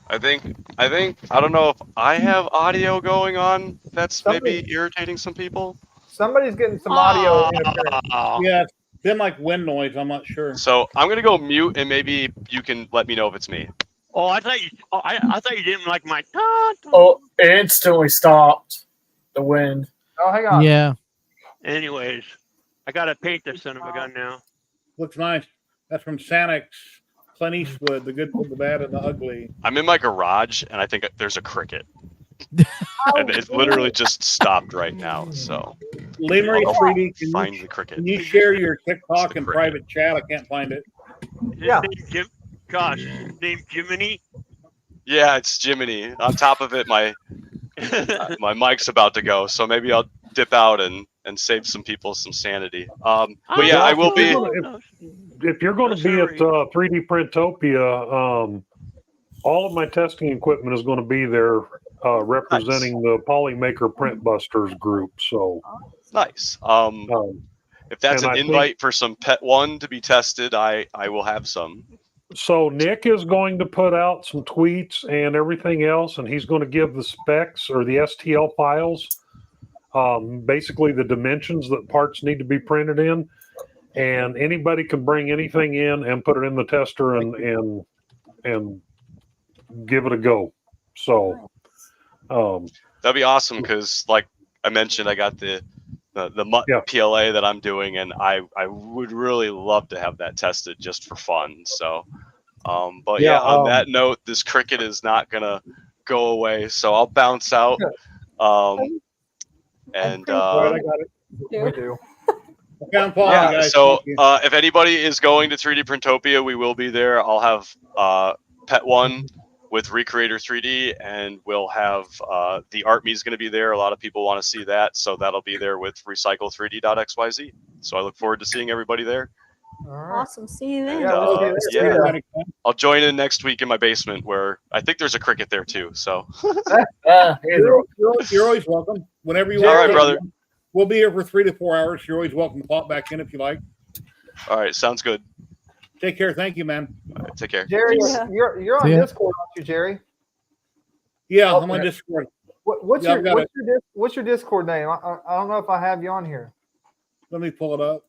I think I don't know if I have audio going on that's maybe irritating some people. Somebody's getting some audio interference. Yeah, it's been like wind noise. I'm not sure. So I'm gonna go mute, and maybe you can let me know if it's me. Oh, I thought you. Oh, I thought you didn't like my. Oh, it instantly stopped. The wind. Oh, hang on. Yeah. Anyways, I gotta paint this son of a gun now. Looks nice. That's from Sanix, Clint Eastwood, The Good, the Bad, and the Ugly. I'm in my garage, and I think there's a cricket. And it literally just stopped right now. So LaserMatic 3D, find the cricket. Can you share your TikTok and private chat? I can't find it. Yeah. Gosh, his name Jiminy. Yeah, it's Jiminy. On top of it, my mic's about to go, so maybe I'll dip out and save some people some sanity. But yeah, I will be. If you're going to be at 3D Printopia, all of my testing equipment is going to be there, representing the Polymaker Print Busters group. So nice. If that's an invite for some Pet 1 to be tested, I will have some. So Nick is going to put out some tweets and everything else, and he's going to give the specs or the STL files, basically the dimensions that parts need to be printed in, and anybody can bring anything in and put it in the tester and give it a go. So that'd be awesome because, like I mentioned, I got the MUT PLA that I'm doing, and I would really love to have that tested just for fun. So, but yeah, on that note, this cricket is not gonna go away, so I'll bounce out. And I got it. We do. Yeah. So if anybody is going to 3D Printopia, we will be there. I'll have Pet 1 with Recreator 3D, and we'll have the Art Me is going to be there. A lot of people want to see that, so that'll be there with Recycle3D.xyz. So I look forward to seeing everybody there. Awesome. See you then. Yeah, I'll join in next week in my basement where I think there's a cricket there too. So you're always welcome. Whenever you want. All right, brother. We'll be here for 3 to 4 hours. You're always welcome to pop back in if you like. All right, sounds good. Take care. Thank you, man. All right, take care. Jerry, you're on Discord, aren't you, Jerry? Yeah, I'm on Discord. What's your Discord name? I don't know if I have you on here. Let me pull it up.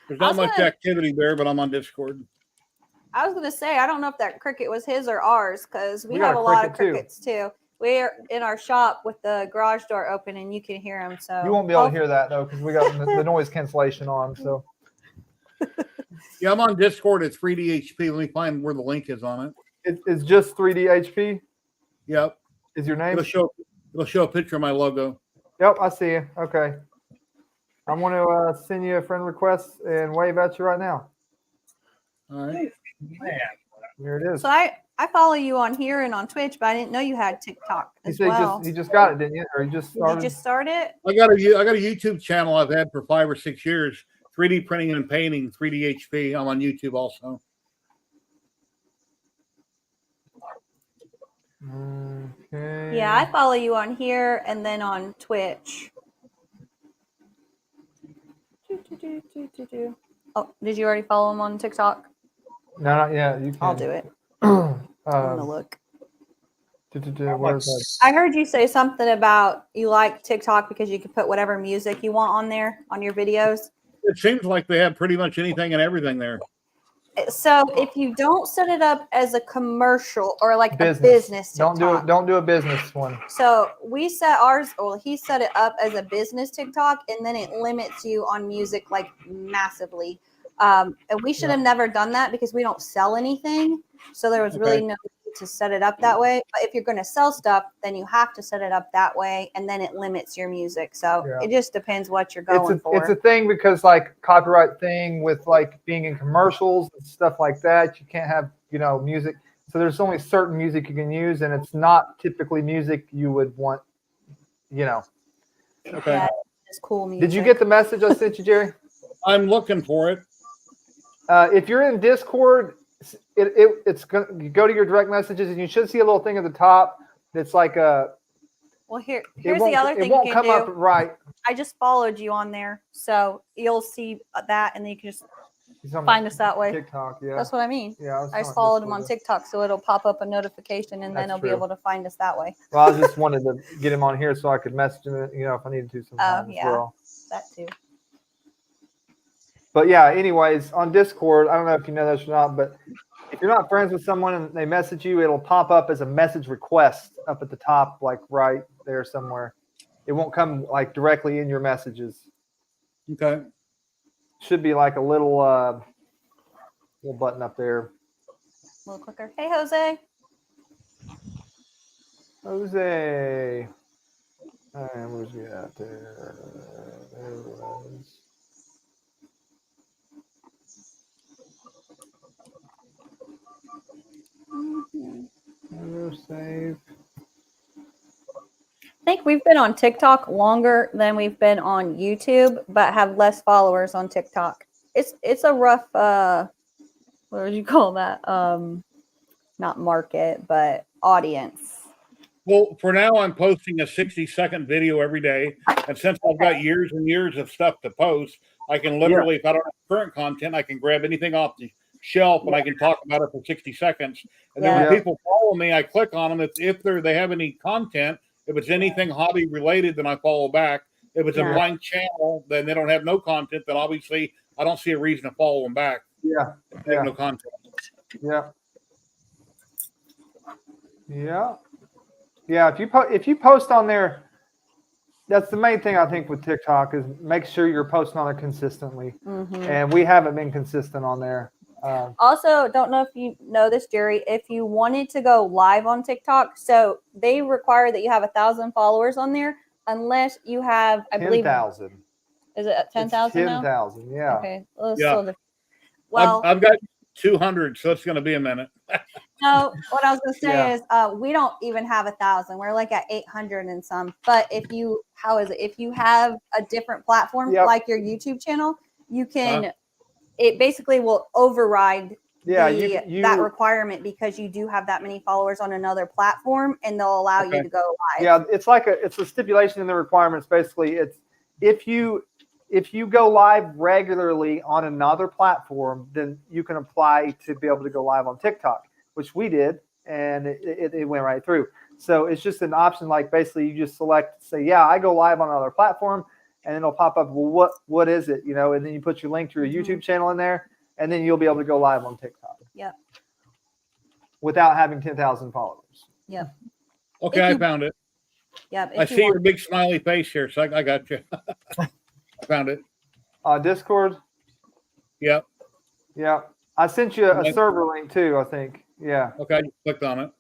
There's not much activity there, but I'm on Discord. I was going to say, I don't know if that cricket was his or ours, because we have a lot of crickets too. We're in our shop with the garage door open, and you can hear them. So you won't be able to hear that though, because we got the noise cancellation on. So yeah, I'm on Discord at 3D HP. Let me find where the link is on it. It's just 3D HP. Yep. Is your name? It'll show a picture of my logo. Yep, I see you. Okay. I'm going to send you a friend request and wave at you right now. All right. Man, here it is. So I follow you on here and on Twitch, but I didn't know you had TikTok as well. You just got it, didn't you? Or you just started? Did you just start it? I got a YouTube channel I've had for 5 or 6 years. 3D printing and painting, 3D HP. I'm on YouTube also. Okay. Yeah, I follow you on here and then on Twitch. Oh, did you already follow him on TikTok? No, not yet. You can. I'll do it. I'm gonna look. I heard you say something about you like TikTok because you can put whatever music you want on there on your videos. It seems like they have pretty much anything and everything there. So if you don't set it up as a commercial or like a business TikTok, don't do a business one. So we set ours, well, he set it up as a business TikTok, and then it limits you on music like massively. And we should have never done that because we don't sell anything. So there was really no need to set it up that way. But if you're going to sell stuff, then you have to set it up that way, and then it limits your music. So it just depends what you're going for. It's a thing because like copyright thing with like being in commercials and stuff like that, you can't have, you know, music. So there's only certain music you can use, and it's not typically music you would want, you know. Okay. Yeah, it's cool music. Did you get the message I sent you, Jerry? I'm looking for it. If you're in Discord, it's gonna, you go to your direct messages and you should see a little thing at the top that's like a. Well, here's the other thing it won't you can come do. up right. I just followed you on there, so you'll see that, and then you can just find us that way. TikTok, yeah. That's what I mean. Yeah, I just followed him on TikTok, so it'll pop up a notification, and then he'll be able to find us that way. Well, I just wanted to get him on here so I could message him, you know, if I needed to sometime as well. That too. But yeah, anyways, on Discord, I don't know if you know this or not, but if you're not friends with someone and they message you, it'll pop up as a message request up at the top, like right there somewhere. It won't come like directly in your messages. Okay. Should be like a little button up there. A little quicker. Hey, Jose. Jose. And where's he at there? There it was. Save. I think we've been on TikTok longer than we've been on YouTube, but have less followers on TikTok. It's a rough what would you call that? Not market, but audience. Well, for now, I'm posting a 60-second video every day. And since I've got years and years of stuff to post, I can literally, if I don't have current content, I can grab anything off the shelf and I can talk about it for 60 seconds. And then when people follow me, I click on them. If they have any content, if it's anything hobby related, then I follow back. If it's a blank channel, then they don't have no content, then obviously I don't see a reason to follow them back. Yeah. They have no content. Yeah. Yeah. Yeah. If you post on there, that's the main thing I think with TikTok is make sure you're posting on it consistently. Mm-hmm. And we haven't been consistent on there. Also, don't know if you know this, Jerry, if you wanted to go live on TikTok, so they require that you have 1,000 followers on there, unless you have, I believe, 10,000. Is it 10,000 now? 10,000, yeah. Okay. Well, I've got 200, so it's going to be a minute. No, what I was going to say is we don't even have 1,000. We're like at 800 and some. But if you have a different platform like your YouTube channel, you can. It basically will override that requirement because you do have that many followers on another platform, and they'll allow you to go live. Yeah, it's a stipulation in the requirements. Basically, it's if you go live regularly on another platform, then you can apply to be able to go live on TikTok, which we did, and it went right through. So it's just an option. Like basically, you just select, say, I go live on another platform. And it'll pop up, well, what is it? You know, and then you put your link to your YouTube channel in there, and then you'll be able to go live on TikTok. Yep. Without having 10,000 followers. Yep. Okay, I found it. Yep. I see your big smiley face here, so I got you. I found it. Discord? Yep. Yeah. I sent you a server link too, I think. Yeah. Okay, I clicked on it.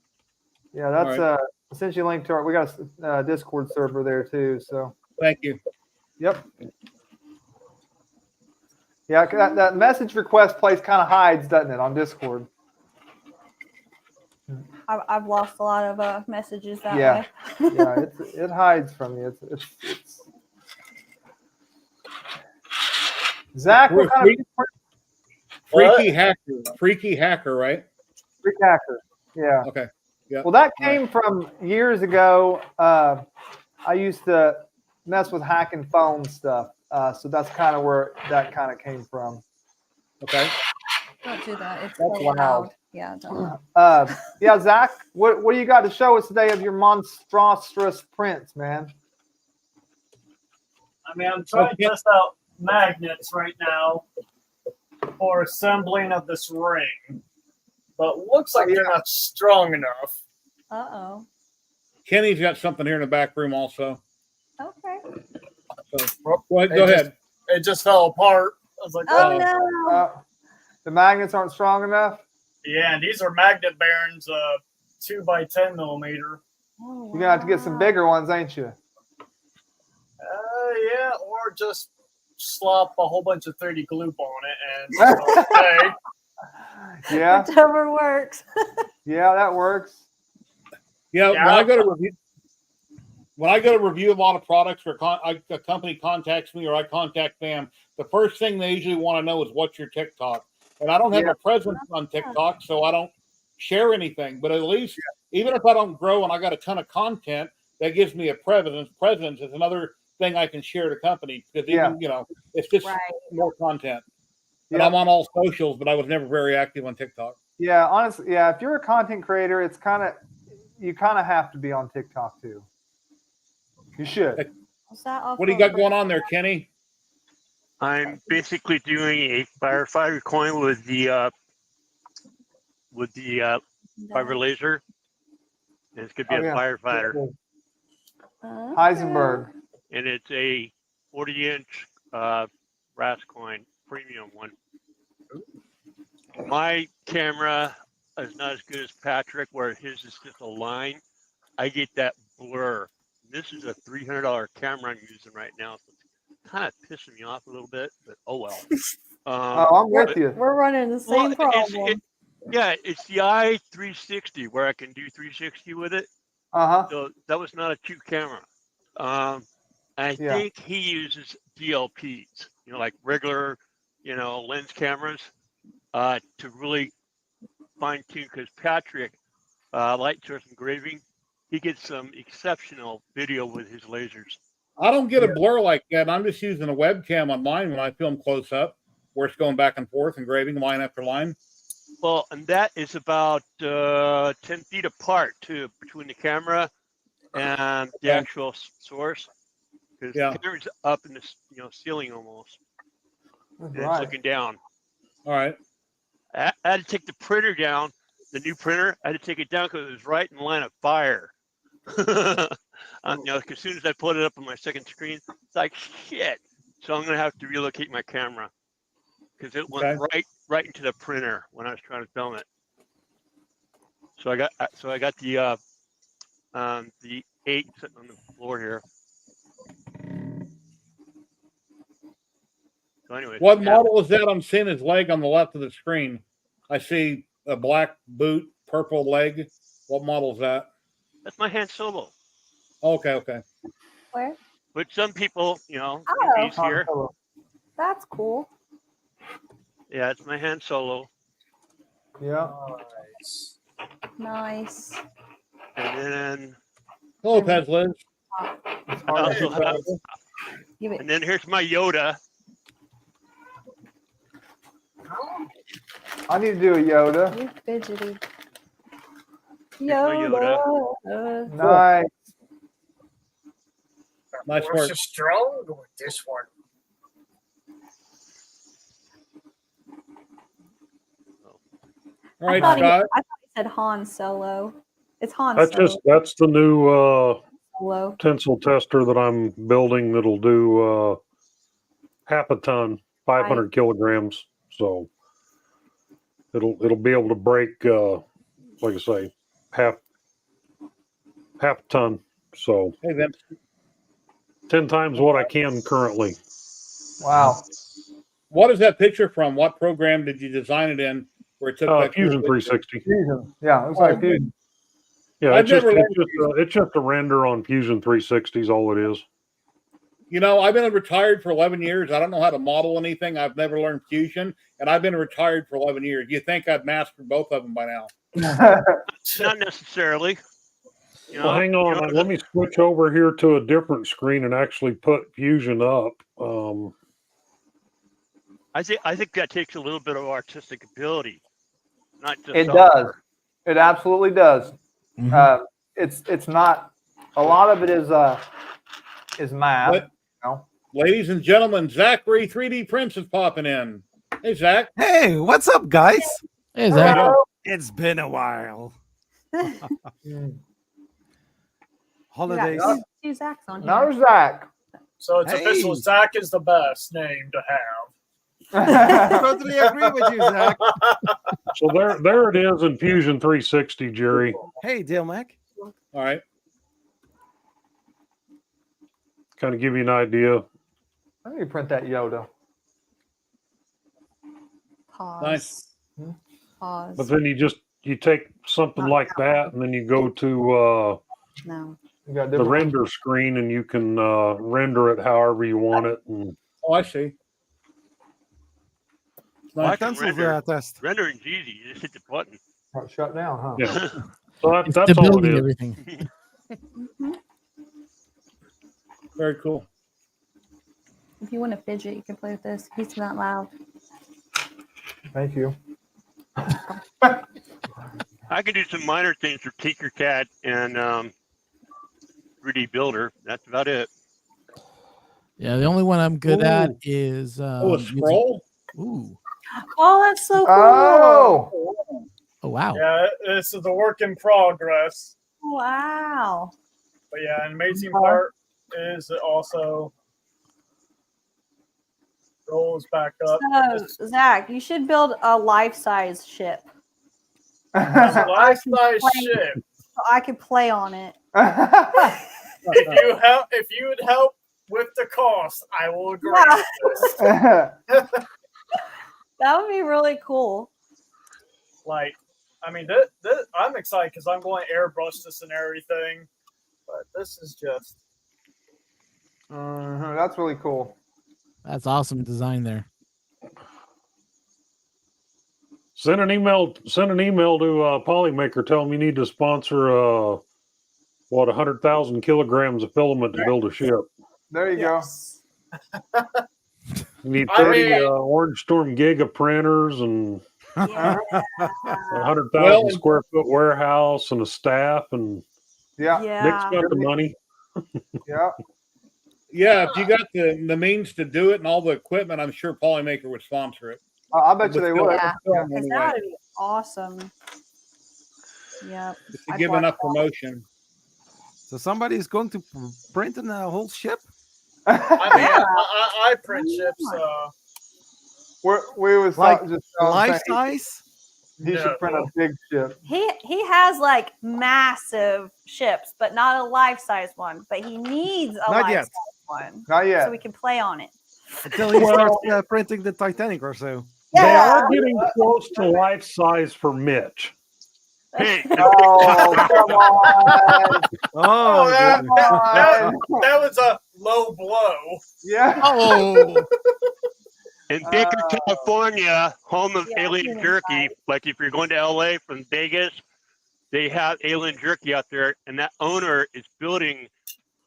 Yeah, that's I sent you a link to we got a Discord server there too, so. Thank you. Yep. Yeah, that message request place kind of hides, doesn't it, on Discord? I've lost a lot of messages that way. Yeah, it hides from you. It's Zach, what kind of freaky hacker, right? Freak hacker. Yeah. Okay. Yeah. Well, that came from years ago. I used to mess with hacking phone stuff. So that's kind of where that kind of came from. Okay. Don't do that. It's that's so loud. Yeah. Don't. Zach, what do you got to show us today of your monstrous prints, man? I mean, I'm trying to test out magnets right now for assembling of this ring, but looks like they're not strong enough. Uh-oh. Kenny's got something here in the back room also. Okay. So, go ahead. It just fell apart. was like, Oh no. The magnets aren't strong enough. Yeah, and these are magnet bearings, 2 by 10 millimeter. Oh, You're gonna have to get some bigger ones, ain't you? Yeah, or just slop a whole bunch of 3D glue on it and okay. Yeah. Whichever works. Yeah, that works. Yeah, when I go to review a lot of products, or a company contacts me or I contact them, the first thing they usually want to know is what's your TikTok. And I don't have a presence on TikTok, so I don't share anything. But at least, even if I don't grow and I got a ton of content, that gives me a presence. Presence is another thing I can share to company because even it's just more content. And I'm on all socials, but I was never very active on TikTok. Yeah, honestly, yeah. If you're a content creator, you kind of have to be on TikTok too. You should. What do you got going on there, Kenny? I'm basically doing a firefighter coin with the fiber laser, and it's gonna be a firefighter. Heisenberg. And it's a 40-inch brass coin, premium one. My camera is not as good as Patrick, where his is just a line. I get that blur. This is a $300 camera I'm using right now, so it's kind of pissing me off a little bit, but oh well. I'm with you. We're running the same problem. It's the i360 where I can do 360 with it. So that was not a cheap camera. I think he uses DLPs, like regular, lens cameras, to really fine tune. Because Patrick, Light Source Engraving, he gets some exceptional video with his lasers. I don't get a blur like that. I'm just using a webcam on mine when I film close up, where it's going back and forth, engraving line after line. Well, and that is about 10 feet apart too, between the camera and the actual source. Because the camera's up in the ceiling almost. And it's looking down. All right. I had to take the printer down, the new printer. I had to take it down because it was right in line of fire. As soon as I put it up on my second screen, it's like shit. So I'm gonna have to relocate my camera because it went right into the printer when I was trying to film it. So I got the 8 sitting on the floor here. So anyway, what model is that? I'm seeing his leg on the left of the screen. I see a black boot, purple leg. What model is that? That's my Han Solo. Okay. Where? But some people, newbies here. That's cool. Yeah, it's my Han Solo. Yeah. Nice. And then. Hello, Pez Liz. And then here's my Yoda. I need to do a Yoda. You fidgety. Yoda. Nice. Nice work. It's strong with this one. All right, Scott. I thought he said Han Solo. It's Han Solo. That's the new Solo. tensile tester that I'm building that'll do half a ton, 500 kilograms. So it'll be able to break, like I say, half a ton. So 10 times what I can currently. Wow. What is that picture from? What program did you design it in? Where it took Fusion 360. Fusion. Yeah, it was like Fusion. Yeah, it's just a render on Fusion 360 is all it is. I've been retired for 11 years. I don't know how to model anything. I've never learned Fusion, and I've been retired for 11 years. You think I'd mastered both of them by now? Not necessarily. Well, hang on. Let me switch over here to a different screen and actually put Fusion up. I think that takes a little bit of artistic ability, not just. It does. It absolutely does. Mm-hmm. It's not. A lot of it is math. Ladies and gentlemen, Zachary 3D Prints is popping in. Hey, Zach. Hey, what's up, guys? Hey, Zach. It's been a while. Holidays. Two Zachs on here. Another Zach. So it's official. Zach is the best name to have. Totally agree with you, Zach. So there it is in Fusion 360, Jerry. Hey, Dilmac. All right. Kind of give you an idea. I need to print that Yoda. Pause. Nice. Pause. But then you take something like that, and then you go to No. You got the different ones? render screen, and you can render it however you want it. And Oh, I see. Why Nice. cancel Render. the test? Rendering's easy. You just hit the button. Oh, shut down, huh? yeah, so It's that's the all it building is. everything. Very cool. If you want to fidget, you can play with this. He's not loud. Thank you. I can do some minor things for Tinkercad and 3D Builder. That's about it. Yeah, the only one I'm good at Ooh. is Oh, a scroll? Ooh. Oh, that's so cool. Oh, Oh wow. Yeah, this is a work in progress. Wow. But yeah, an amazing part is it also rolls back up. So, Zach, you should build a life-size ship. It's a life-size play. ship. So I could play on it. If you would help with the cost, I will agree with this. That would be really cool. Like, I mean, I'm excited because I'm going to airbrush this and everything. But this is just. That's really cool. That's awesome design there. Send an email to Polymaker. Tell them you need to sponsor 100,000 kilograms of filament to build a ship. There you Yes. You need I 30 mean- Orange Storm Giga printers and Yeah. a 100,000 Well, square foot warehouse and a staff. And Yeah. Nick's Yeah. got the money. Yeah. Yeah, if you got the means to do it and all the equipment, I'm sure Polymaker would sponsor it. I bet you they would. Yeah. Yeah. Because that would be awesome. Yep. If you I'd give watch enough that. promotion. So somebody is going to print in a whole ship? I mean, Yeah. I print ships. We was Like just life saying size? he should print a big ship. He has like massive ships, but not a life-size one. But he needs a Not yet. life-size one Not yet. so we can play on it. Until he starts printing the Titanic or so. They Yeah. are getting close to life size for Mitch. Hey, Oh, come on. Oh, that, goodness. that was a low blow. Yeah. Oh, in Baker, California, home of Yeah, alien human jerky, like if you're going to LA from Vegas, they have alien jerky out there, and that owner is building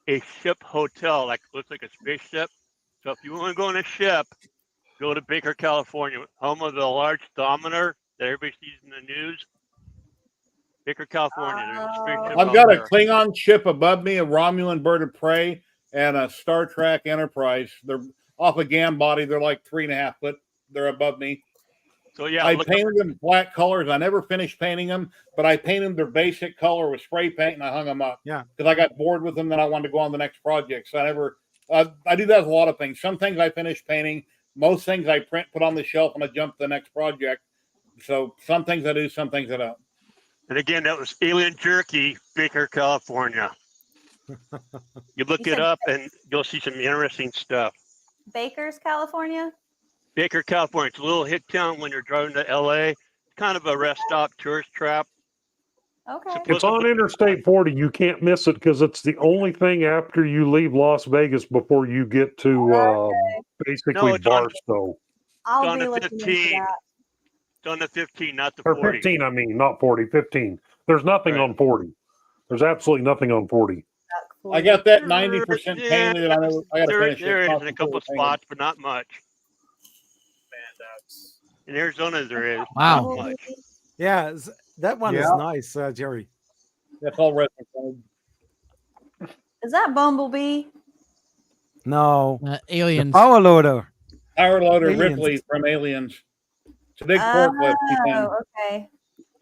a ship hotel, like looks like a spaceship. So if you want to go on a ship, go to Baker, California, home of the large thermometer that everybody sees in the news. Baker, California. There's a spaceship I've out got a there. Klingon ship above me, a Romulan bird of prey, and a Star Trek Enterprise. They're off a GAN body. They're like 3.5 foot. They're above me. So yeah, I look painted them black colors. I never finished painting them, but I painted their basic color with spray paint and I hung them up. Yeah. Because I got bored with them, then I wanted to go on the next project. So I never. I do that with a lot of things. Some things I finish painting. Most things I print, put on the shelf, and I jump to the next project. So some things I do, some things I don't. And again, that was Alien Jerky, Baker, California. You look You it said up and you'll see some interesting stuff. Baker's, California. Baker, California. It's a little hick town when you're driving to LA. It's kind of a rest stop, tourist trap. Okay. It's on Interstate 40. You can't miss it because it's the only thing after you leave Las Vegas before you get to basically No, it's on- Barstow. I'll on be the looking into 15. that. It's on the 15, not the Or 40. 15, I mean, not 40, 15. There's nothing Right. on 40. There's absolutely nothing on 40. I got that 90% painted. I got to finish There it. is in a couple spots, but not much. Man, that's. In Arizona, there is. Wow. Not much. Yeah, that one is Yeah. nice, Jerry. That's all resin colored. Is that Bumblebee? No. aliens. Power loader. Power loader Aliens. Ripley from Aliens. It's a big forklift. Oh, okay.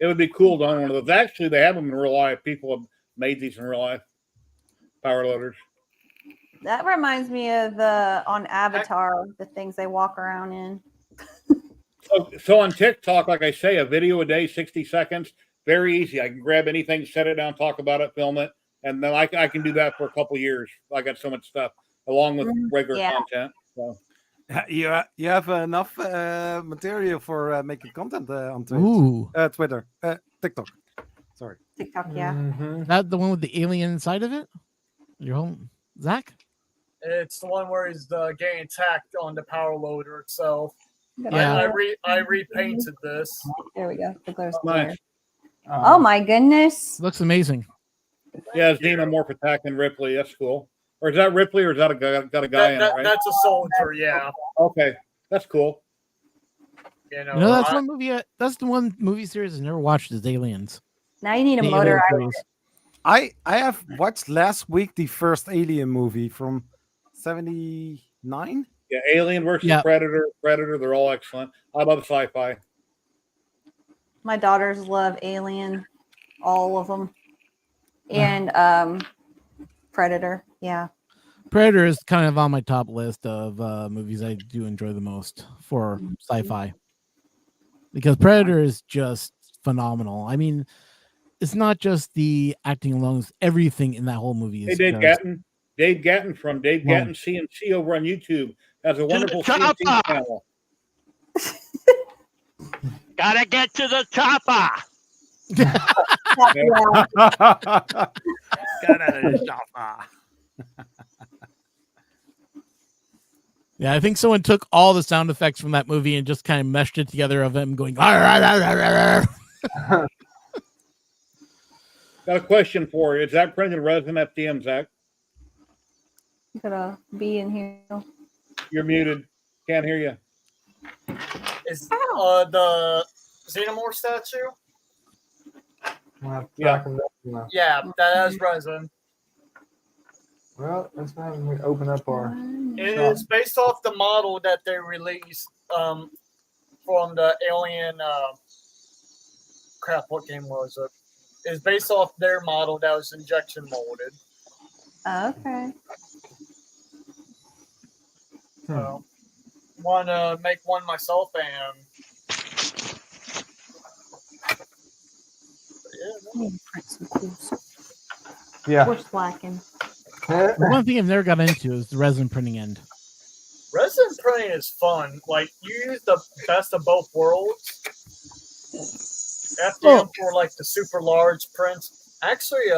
It would be cool to own one of those. Actually, they have them in real life. People have made these in real life. Power loaders. That reminds me of the on Avatar, the things they walk around in. So on TikTok, like I say, a video a day, 60 seconds, very easy. I can grab anything, set it down, talk about it, film it, and then I can do that for a couple years. I got so much stuff along with regular content. So. You have enough material for making content on Twitter, TikTok. Sorry, TikTok. Yeah. That the one with the alien inside of it? Your home, Zach? It's the one where he's getting attacked on the power loader itself. Yeah. I repainted this. There we go. The glow's Nice. clear. Oh my goodness. Looks amazing. Yeah, it's Xenomorph attacking Ripley. That's cool. Or is that Ripley, or is that got a guy in it, right? That's a soldier, yeah. Okay, that's cool. You know, that's one movie. That's the one movie series I never watched is Aliens. Now you need a motorized. I have watched last week the first Alien movie from '79. Yeah, Alien versus Predator. They're all excellent. I love sci-fi. My daughters love Alien, all of them, and Predator. Yeah. Predator is kind of on my top list of movies I do enjoy the most for sci-fi. Because Predator is just phenomenal. I mean, it's not just the acting alone; it's everything in that whole movie. Hey, Dave Gatton from Dave Gatton CNC over on YouTube has a wonderful CNC channel. Gotta get to the chopper. Yeah, I think someone took all the sound effects from that movie and just kind of meshed it together of him going. Got a question for you. Is that printed resin FDM, Zach? You gotta be in here. You're muted. Can't hear you. Is the Xenomorph statue? Yeah. Yeah, that has resin. Well, let's not open up our. It's based off the model that they released from the Alien. Crap, what game was it? It's based off their model that was injection molded. Okay. So, want to make one myself and. Yeah. We're slacking. The one thing I've never got into is the resin printing end. Resin printing is fun. Like, you use the best of both worlds. FDM for like the super large prints. Actually,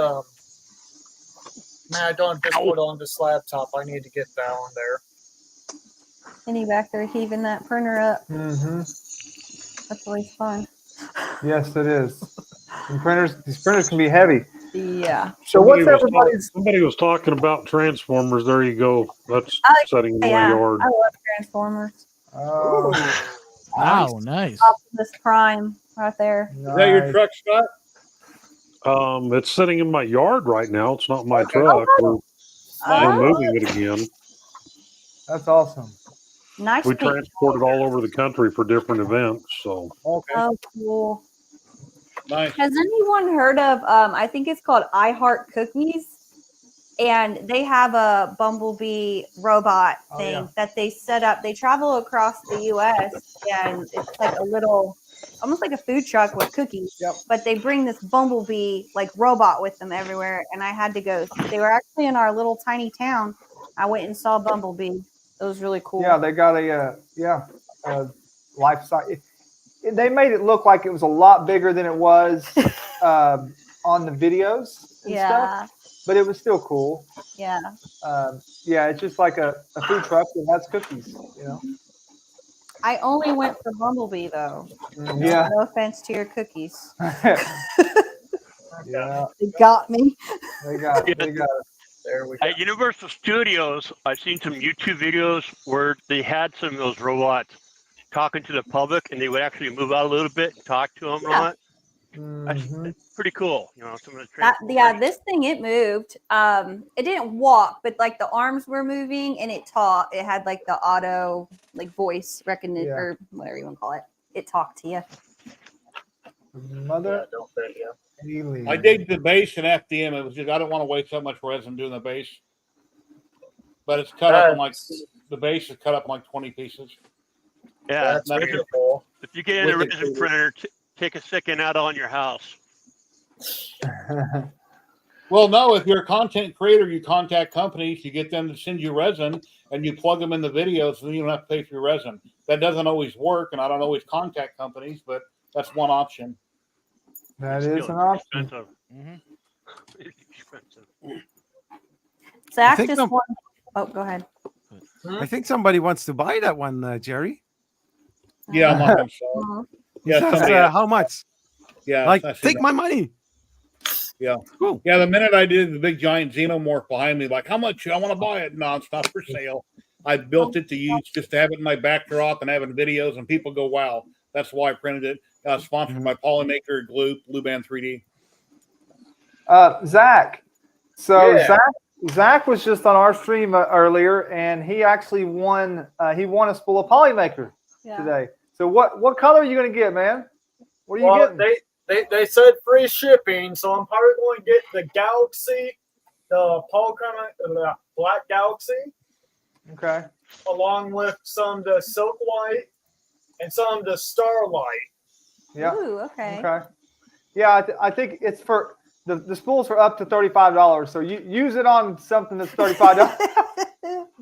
man, I don't have this put on this laptop. I need to get that on there. Any back there heaving that printer up. Mm-hmm. That's always fun. Yes, it is. And these printers can be heavy. Yeah. So somebody was talking about Transformers. There you go. That's setting in my yard. I love Transformers. Oh. Wow, nice. Optimus Prime right there. Is that your truck, Scott? It's sitting in my yard right now. It's not my truck. We're moving it again. That's awesome. Nice. We transport it all over the country for different events. So. Okay. Oh, cool. Nice. Has anyone heard of? I think it's called I Heart Cookies, and they have a bumblebee robot thing that they set up. They travel across the U.S. and it's like a little, almost like a food truck with cookies. Yep. But they bring this bumblebee like robot with them everywhere, and I had to go. They were actually in our little tiny town. I went and saw Bumblebee. It was really cool. Yeah, they got a life size. They made it look like it was a lot bigger than it was on the videos and stuff, but it was still cool. Yeah. It's just like a food truck that has cookies, you know. I only went for Bumblebee though. Yeah. No offense to your cookies. Yeah. They got me. They got it. There we go. At Universal Studios, I've seen some YouTube videos where they had some of those robots talking to the public, and they would actually move out a little bit and talk to them. That's pretty cool. You know, some of the this thing, it moved. It didn't walk, but like the arms were moving, and it talked. It had like the auto, like voice recognition or whatever you want to call it. It talked to you. Mother, don't bet you. I dig the bass and FDM. It was just I don't want to waste so much resin doing the bass, but it's cut up in like the bass is cut up in like 20 pieces. Yeah, That's beautiful. if you get in a resin printer, take a second out on your house. Well, no, if you're a content creator, you contact companies, you get them to send you resin, and you plug them in the videos, so you don't have to pay for your resin. That doesn't always work, and I don't always contact companies, but that's one option. That is an option. Expensive. Zach just won. Oh, go ahead. I think somebody wants to buy that one, Jerry. Yeah, I'm not going to sell it. Yeah, somebody how much? Yeah, like take my money. Yeah, cool. Yeah. The minute I did the big giant xenomorph behind me, like, how much? I want to buy it. No, it's not for sale. I built it to use just to have it in my backdrop and having videos, and people go, "Wow!" That's why I printed it. Sponsored by Polymaker, Glue Band 3D. Zach. So Zach was just on our stream earlier, and he actually won. He won a spool of Polymaker today. So what color are you going to get, man? What are you getting? They said free shipping, so I'm probably going to get the Galaxy, the Black Galaxy. Okay. Along with some of the Silk White and some of the Starlight. Yeah. Ooh, okay. Okay. Yeah, I think it's for the spools are up to $35. So you use it on something that's $35.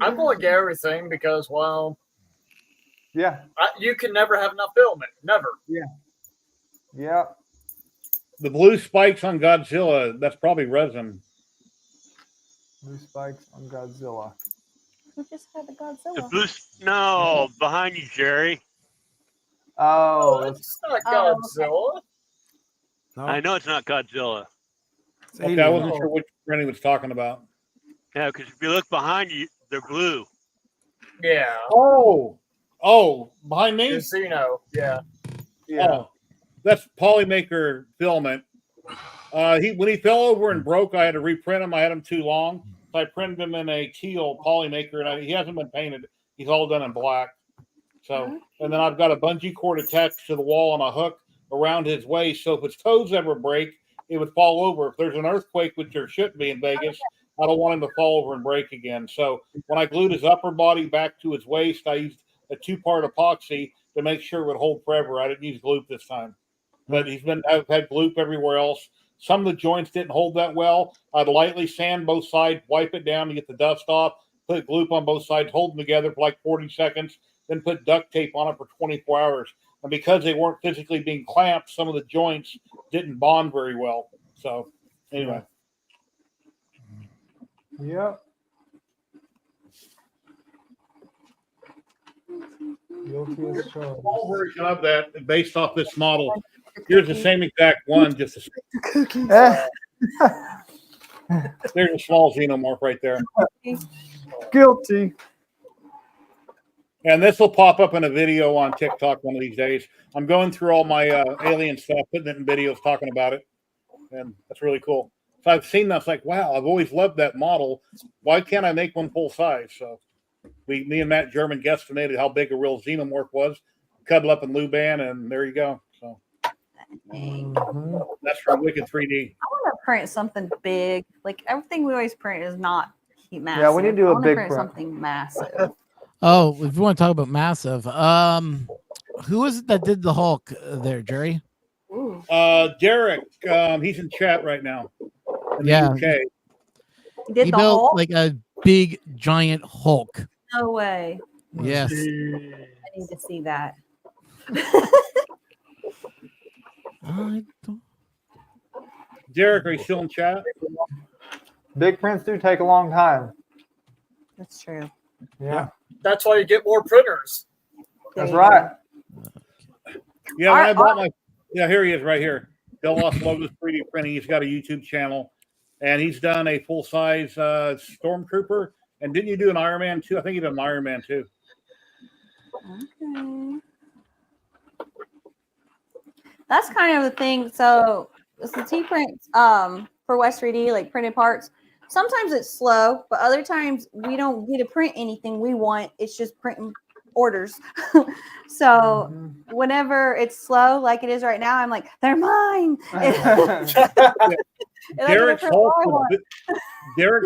I'm going to get everything because, well, yeah, you can never have enough filament. Never. Yeah. Yeah. The blue spikes on Godzilla, that's probably resin. Blue spikes on Godzilla. Who just had the Godzilla? The blue, no, behind you, Jerry. Oh, it's not Godzilla. No. I know it's not Godzilla. Okay, I wasn't sure which print he was talking about. Yeah, because if you look behind you, they're blue. Yeah. Oh, behind me? Casino. Yeah. Yeah. Oh, that's Polymaker filament. When he fell over and broke, I had to reprint him. I had him too long. So I printed him in a teal Polymaker, and he hasn't been painted. He's all done in black. So, and then I've got a bungee cord attached to the wall on a hook around his waist. So if his toes ever break, it would fall over. If there's an earthquake, which there shouldn't be in Vegas, I don't want him to fall over and break again. So when I glued his upper body back to his waist, I used a 2-part epoxy to make sure it would hold forever. I didn't use gloop this time. But I've had gloop everywhere else. Some of the joints didn't hold that well. I'd lightly sand both sides, wipe it down to get the dust off, put gloop on both sides, hold them together for like 40 seconds, then put duct tape on it for 24 hours. And because they weren't physically being clamped, some of the joints didn't bond very well. So anyway. Yep. Guilty as charged. Small version of that based off this model. Here's the same exact one, just a there's a small xenomorph right there. Guilty. And this will pop up in a video on TikTok one of these days. I'm going through all my alien stuff, putting it in videos, talking about it. And that's really cool. So I've seen that. It's like, wow, I've always loved that model. Why can't I make one full size? So me and Matt German guesstimated how big a real xenomorph was, cuddle up in Luban, and there you go. So that's from Wicked 3D. I want to print something big. Like everything we always print is not massive. Yeah, we need to do a big print something massive. Oh, if you want to talk about massive, who was it that did the Hulk there, Jerry? Derek, he's in chat right now. In yeah. the UK. He built Hulk? like a big giant Hulk. No way. Yes. I need to see that. Derek, are you still in chat? Big prints do take a long time. That's true. Yeah. That's why you get more printers. That's right. Yeah, when I bought my here he is right here. Del Los Logos 3D printing. He's got a YouTube channel, and he's done a full size Stormtrooper. And didn't you do an Iron Man too? I think you did an Iron Man too. Okay. That's kind of the thing. So the T prints for West 3D, like printed parts, sometimes it's slow, but other times we don't get to print anything we want. It's just printing orders. So whenever it's slow, like it is right now, I'm like, they're mine. Derek's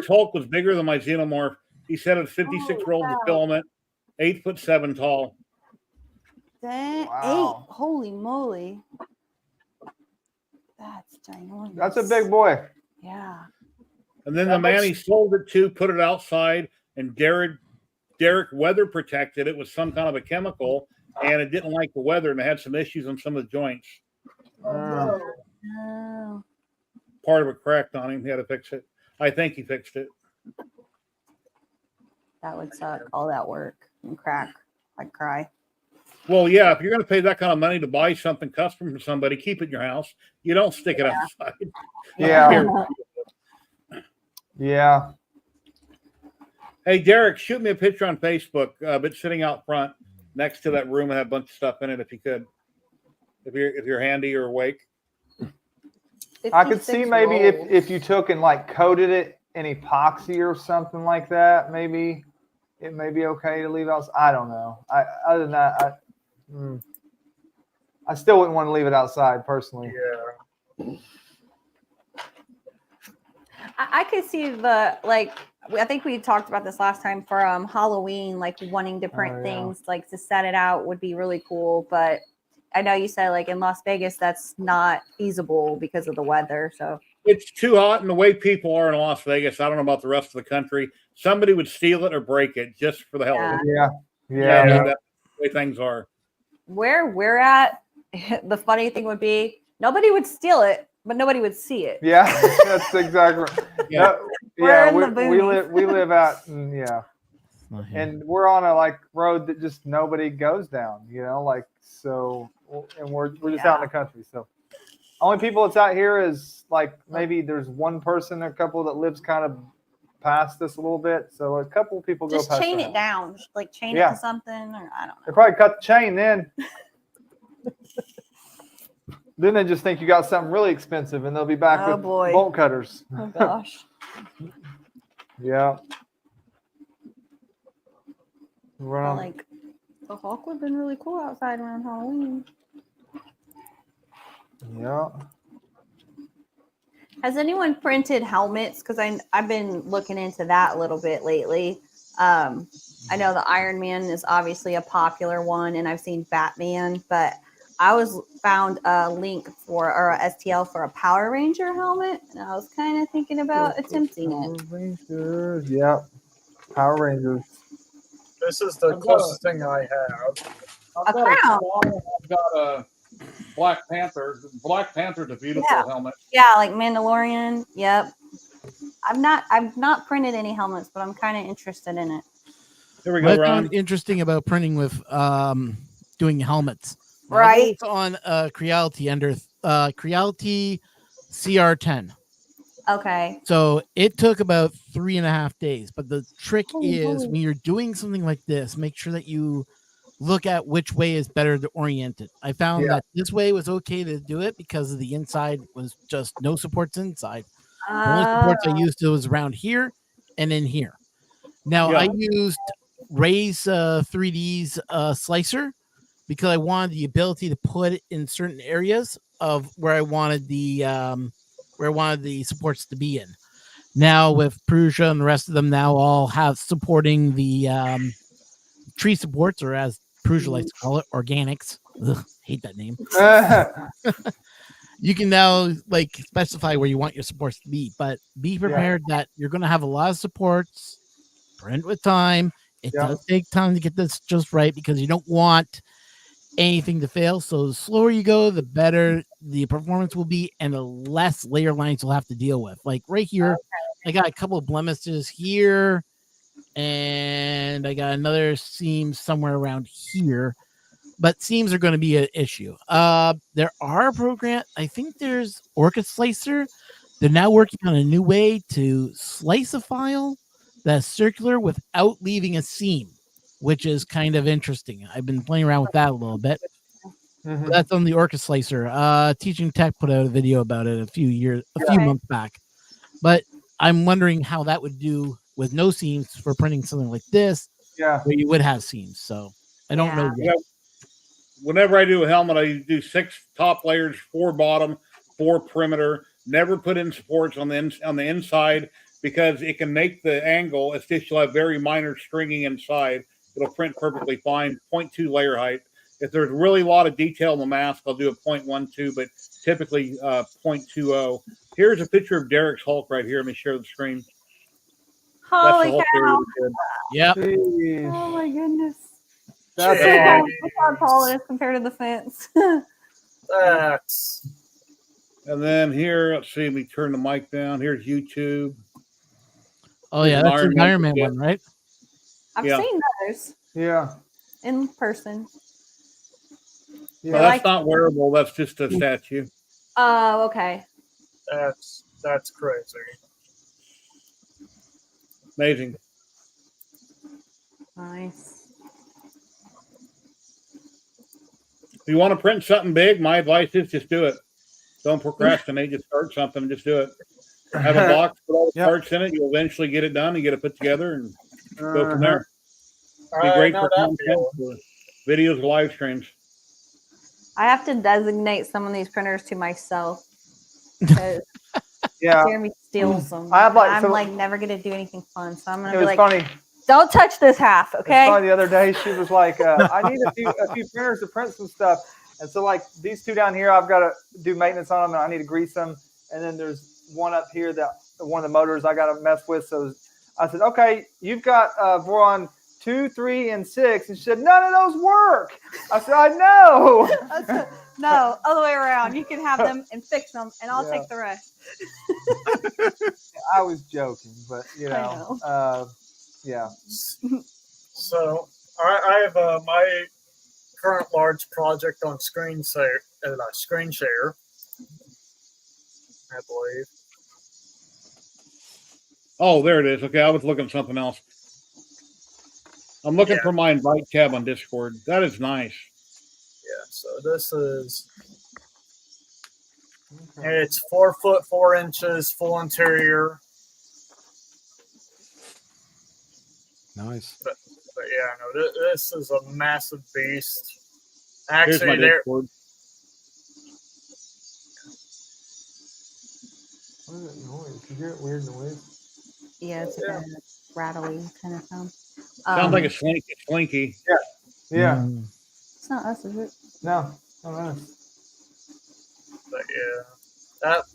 Hulk was bigger than my Xenomorph. He said it's 56 rolls of filament, 8'7" tall. Wow. 8. Holy moly. That's ginormous. That's a big boy. Yeah. And then the man he sold it to put it outside, and Derek weather protected it with some kind of a chemical, and it didn't like the weather, and it had some issues on some of the joints. Oh. Part of it cracked on him. He had to fix it. I think he fixed it. That would suck. All that work and crack. I'd cry. Well, yeah, if you're going to pay that kind of money to buy something custom from somebody, keep it in your house. You don't stick it outside. Yeah. Yeah. Hey, Derek, shoot me a picture on Facebook, but sitting out front next to that room and have a bunch of stuff in it, if you could. If you're handy or awake. I could see maybe if you took and like coated it in epoxy or something like that, maybe it may be okay to leave outside. I don't know. Other than that, I still wouldn't want to leave it outside personally. Yeah. I could see I think we talked about this last time for Halloween, like wanting to print things, like to set it out would be really cool. But I know you said like in Las Vegas, that's not feasible because of the weather. So it's too hot, and the way people are in Las Vegas, I don't know about the rest of the country. Somebody would steal it or break it just for the hell of it. Yeah. That's the way things are. Where we're at, the funny thing would be nobody would steal it, but nobody would see it. Yeah, that's exactly right. We live out and we're on a road that just nobody goes down, so, and we're just out in the country. So only people that's out here is maybe there's one person or a couple that lives kind of past this a little bit. So a couple people just go past. Just chain it down, chain it to something, or I don't know. They probably cut the chain then. Then they just think you got something really expensive, and they'll be back with bolt cutters. Oh gosh. Yeah. The hawk would have been really cool outside around Halloween. Yeah. Has anyone printed helmets? Because I've been looking into that a little bit lately. I know the Iron Man is obviously a popular one, and I've seen Batman, but I found a link or a STL for a Power Ranger helmet, and I was kind of thinking about attempting it. Rangers, yeah, Power Rangers. This is the closest thing I have. A crown. I've got a Black Panther. Black Panther's a beautiful helmet. Yeah, like Mandalorian. Yep. I've not printed any helmets, but I'm kind of interested in it. Here we go, Ron. Ron. I found interesting about printing with doing helmets. Right. It's on Creality under Creality CR10. Okay. So it took about 3.5 days. But the trick is when you're doing something like this, make sure that you look at which way is better to orient it. I found that this way was okay to do it because of the inside was just no supports inside. The only supports I used was around here and in here. Now I used Ray's 3D's slicer because I wanted the ability to put it in certain areas of where I wanted the supports to be in. Now with Prusa and the rest of them now all have supporting the tree supports, or as Prusa likes to call it, organics. Ugh, hate that name. You can now specify where you want your supports to be, but be prepared that you're going to have a lot of supports. Print with time. It does take time to get this just right because you don't want anything to fail. So the slower you go, the better the performance will be, and the less layer lines you'll have to deal with. Like right here, I got a couple of blemishes here, and I got another seam somewhere around here. But seams are going to be an issue. There are programs. I think there's Orca Slicer. They're now working on a new way to slice a file that's circular without leaving a seam, which is kind of interesting. I've been playing around with that a little bit. Mm-hmm. That's on the Orca Slicer. Teaching Tech put out a video about it a few months back. But I'm wondering how that would do with no seams for printing something like this, where you would have seams. So I don't know yet. Whenever I do a helmet, I do 6 top layers, 4 bottom, 4 perimeter. Never put in supports on the inside because it can make the angle. It's just you'll have very minor stringing inside. It'll print perfectly fine. 0.2 layer height. If there's really a lot of detail in the mask, I'll do a 0.12, but typically 0.20. Here's a picture of Derek's Hulk right here. Let me share the screen. That's the Holy Hulk there. cow! Yep. Oh my goodness! That's Look awesome. how tall it is compared to the fence. That's And then here, let's see, let me turn the mic down. Here's YouTube. Oh Here's yeah, an that's the Iron Man kit. one, right? I've Yeah. seen those Yeah. in person. No, Yeah. that's not wearable. That's just a statue. Oh, okay. that's crazy. Amazing. Nice. If you want to print something big, my advice is just do it. Don't procrastinate. Just start something and just do it. Have a box with all the parts in it. You'll eventually get it done and get it put together and go from there. Be great for content, for videos, live streams. I have to designate some of these printers to myself because Yeah. Jeremy steals them. I have I'm like never gonna do anything fun, so I'm gonna be like, funny. "Don't touch this half, okay?" It's funny. The other day, she was like, "I need a few printers to print some stuff." And so, like these two down here, I've got to do maintenance on them, and I need to grease them. And then there's one up here that one of the motors I got to mess with. So I said, "Okay, you've got we're on 2, 3, and 6." And she said, "None of those work." I said, "I know." I said, no, other way around. You can have them and fix them, and I'll take the rest. I was joking, but you know. Yeah. So I have my current large project on screen share, I believe. Oh, there it is. Okay, I was looking at something else. I'm looking for my invite tab on Discord. That is nice. Yeah, so this is it's 4 foot 4 inches, full interior. Nice. But yeah, no, this is a massive beast. Here's my Actually, there. Discord. What is that noise? You hear it weird noise? Yeah, it's a rattly kind of sound. Sounds like a slinky. Yeah. It's not us, is it? No, not us. But yeah,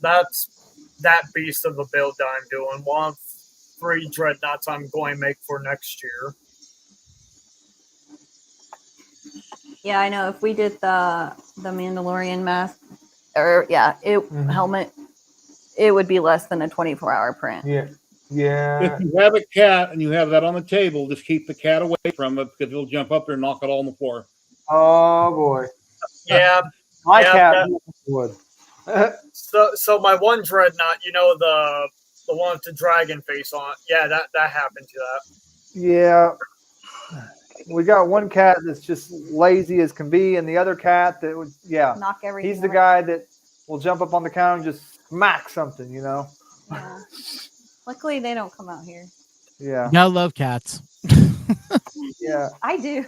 that's that beast of a build that I'm doing. One of 3 dreadnoughts I'm going to make for next year. Yeah, I know. If we did the Mandalorian mask, or helmet, it would be less than a 24-hour print. Yeah. Yeah. If you have a cat and you have that on the table, just keep the cat away from it because it'll jump up there and knock it all on the floor. Oh boy. Yeah. My cat would. So my one dreadnought, you know, the one with the dragon face on it. Yeah, that happened to that. Yeah. We got one cat that's just lazy as can be, and the other cat that would, knock everything. He's the guy that will jump up on the counter and just smack something, you know. Yeah. Luckily, they don't come out here. Yeah. I love cats. Yeah. I do.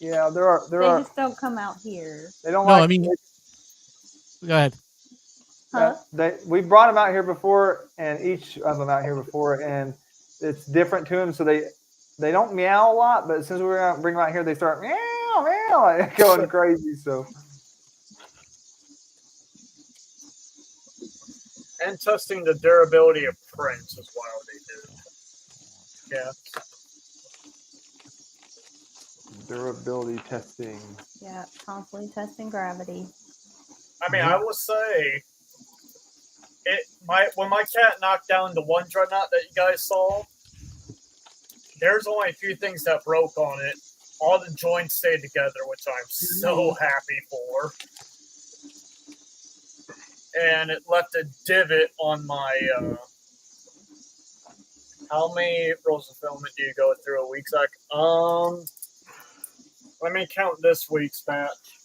Yeah, there they are. Just don't come out here. They don't No, like. I mean, go ahead. Huh? We brought them out here before, and each of them out here before, and it's different to them. So they don't meow a lot, but as soon as we bring them out here, they start meow meow, like going crazy. So. And testing the durability of prints as well. They do. Yeah. Durability testing. Yeah, constantly testing gravity. I mean, I will say, when my cat knocked down the one dreadnought that you guys saw, there's only a few things that broke on it. All the joints stayed together, which I'm so happy for. And it left a divot on my. How many rolls of filament do you go through a week, Zach? Let me count this week's batch.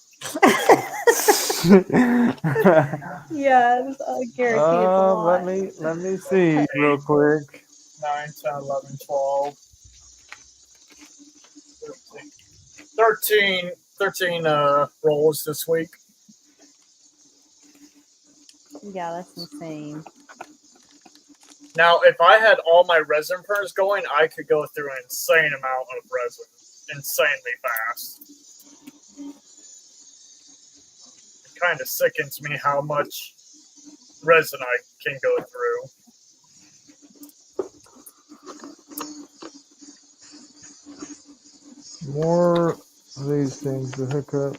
Yeah, guarantee let me see real quick. 9, 10, 11, 12, 13 rolls this week. Yeah, that's insane. Now, if I had all my resin printers going, I could go through an insane amount of resin, insanely fast. kind of sickens me how much resin I can go through. More of these things to hook up.